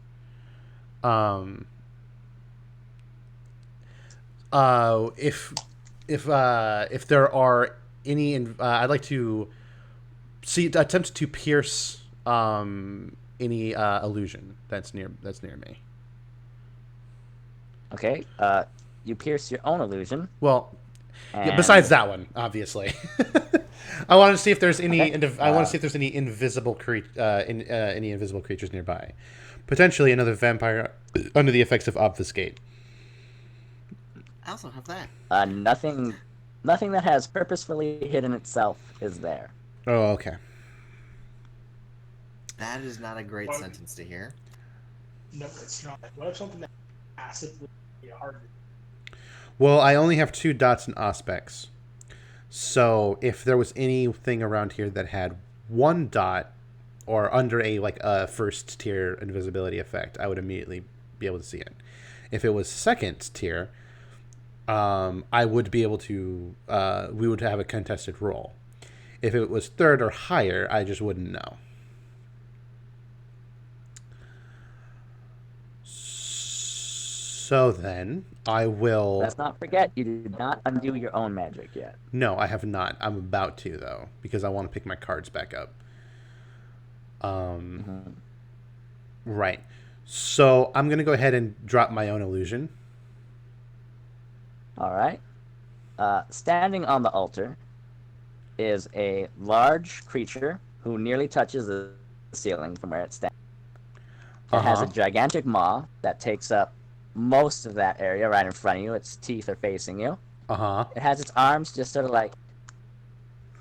If there are any, I'd like to attempt to pierce any illusion that's near me. Okay. You pierce your own illusion. Well, yeah, and- besides that one, obviously. I want to see if there's any. Okay. I want to see if there's any invisible any invisible creatures nearby. Potentially another vampire under the effects of obfuscate. I also have that. Nothing that has purposefully hidden itself is there. Oh, okay. That is not a great Well- sentence to hear. No, it's not. What if something that passively hard? Well, I only have 2 dots and aspects. So if there was anything around here that had 1 dot or under a first tier invisibility effect, I would immediately be able to see it. If it was second tier, I would be able to. We would have a contested roll. If it was third or higher, I just wouldn't know. So then, I will. Let's not forget, you did not undo your own magic yet. No, I have not. I'm about to though, because I want to pick my cards back up. Right. So I'm gonna go ahead and drop my own illusion. All right. Standing on the altar is a large creature who nearly touches the ceiling from where it stands. It has a gigantic maw that takes up most of that area right in front of you. Its teeth are facing you. It has its arms just sort of like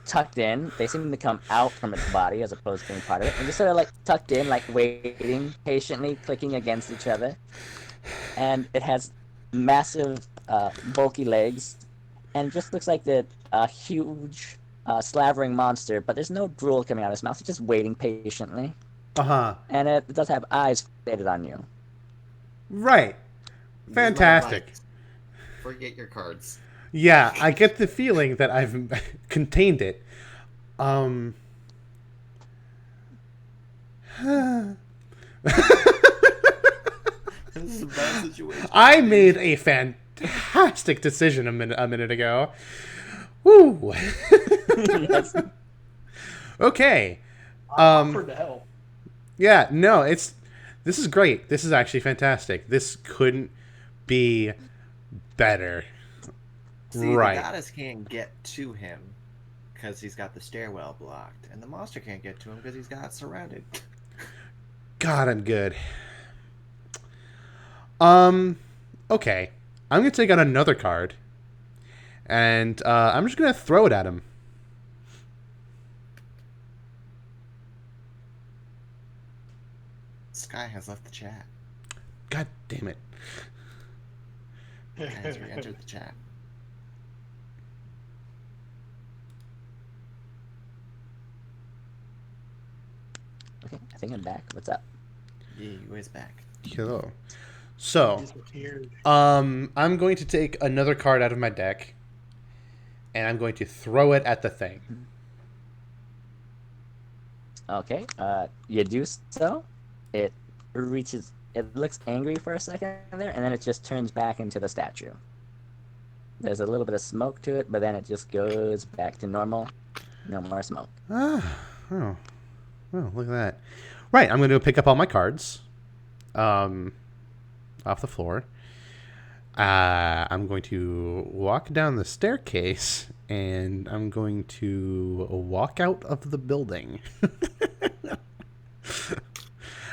tucked in. They seem to come out from its body as opposed to being part of it. And just sort of like tucked in, like waiting, patiently clicking against each other. And it has massive, bulky legs. And it just looks like the huge, slavering monster. But there's no drool coming out of its mouth. It's just waiting patiently. And it does have eyes fixated on you. Right. Fantastic. Right. Forget your cards. Yeah, I get the feeling that I've contained it. This is a bad situation. I made a fantastic decision a minute ago. Woo. Yes. Okay. Offered to help. Yeah, no, this is great. This is actually fantastic. This couldn't be better. See, Right. the goddess can't get to him because he's got the stairwell blocked, and the monster can't get to him because he's got surrounded. God, I'm good. Okay. I'm gonna take out another card, and I'm just gonna throw it at him. Sky has left the chat. God damn it. Sky has re-entered the chat. Okay, I think I'm back. What's up? Yeah, you is back. Hello. So, Disappeared. I'm going to take another card out of my deck, and I'm going to throw it at the thing. Okay, you do so. It reaches. It looks angry for a second there, and then it just turns back into the statue. There's a little bit of smoke to it, but then it just goes back to normal. No more smoke. Oh, look at that. Right, I'm going to pick up all my cards off the floor. I'm going to walk down the staircase, and I'm going to walk out of the building.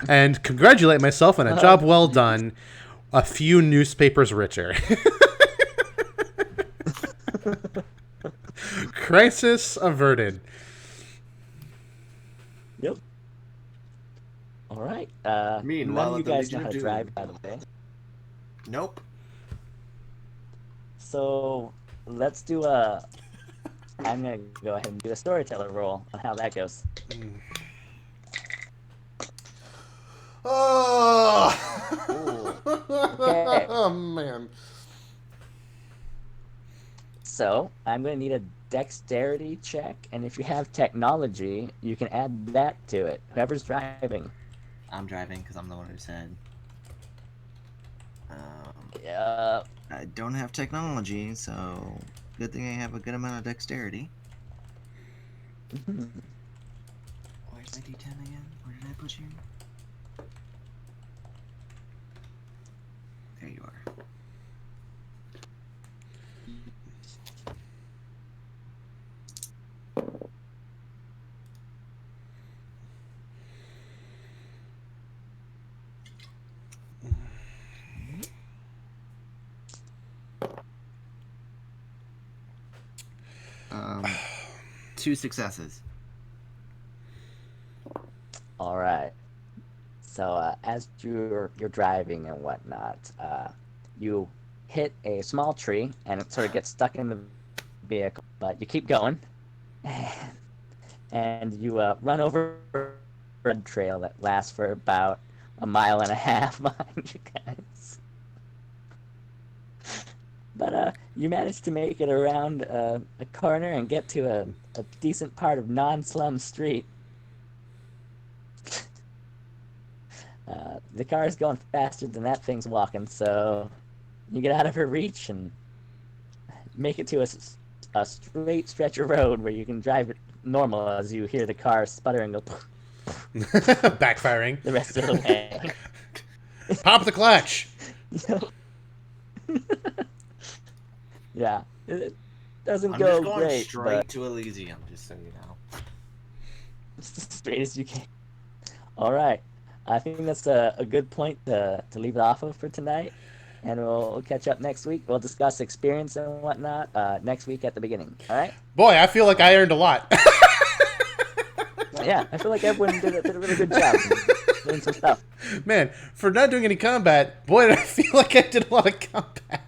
And congratulate myself on a job well done. A few newspapers richer. Crisis averted. Yep. All right. Meanwhile, None of you at the guys Legion know how of to Doom. drive, by the way. Nope. So let's do a. I'm gonna go ahead and do a storyteller roll on how that goes. Oh, Okay. oh man. So I'm gonna need a dexterity check, and if you have technology, you can add that to it. Whoever's driving. I'm driving because I'm the one who said. Yeah. I don't have technology, so good thing I have a good amount of dexterity. Mhm. Where's my D10 again? Where did I put you? There you are. Um, 2 successes. All right. So as you're driving and whatnot, you hit a small tree and it sort of gets stuck in the vehicle, but you keep going, and you run over a red trail that lasts for about a mile and a half behind you guys. But you managed to make it around a corner and get to a decent part of non-slum street. The car is going faster than that thing's walking, so you get out of her reach and make it to a straight stretch of road where you can drive it normal as you hear the car sputter and go Backfiring. the rest of the way. Pop the clutch. Yeah, it doesn't I'm go just going great, straight but to Elysium, just so you know. it's as straight as you can. All right, I think that's a good point to leave it off of for tonight, and we'll catch up next week. We'll discuss experience and whatnot next week at the beginning. All right? Boy, I feel like I earned a lot. Yeah, I feel like everyone did a really good job doing some stuff. Man, for not doing any combat, boy, did I feel like I did a lot of combat.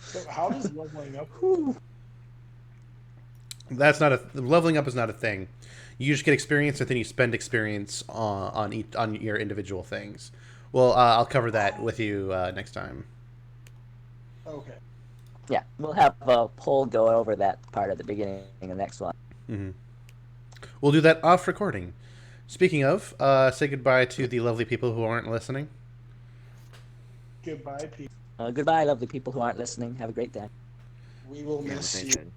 So how does leveling up? That's not leveling up is not a thing. You just get experience, and then you spend experience on your individual things. Well, I'll cover that with you next time. Okay. Yeah, we'll have a poll go over that part at the beginning of the next one. Mm-hmm. We'll do that off recording. Speaking of, say goodbye to the lovely people who aren't listening. Goodbye, people. Goodbye, lovely people who aren't listening. Have a great day. We will Yeah, miss they you. should.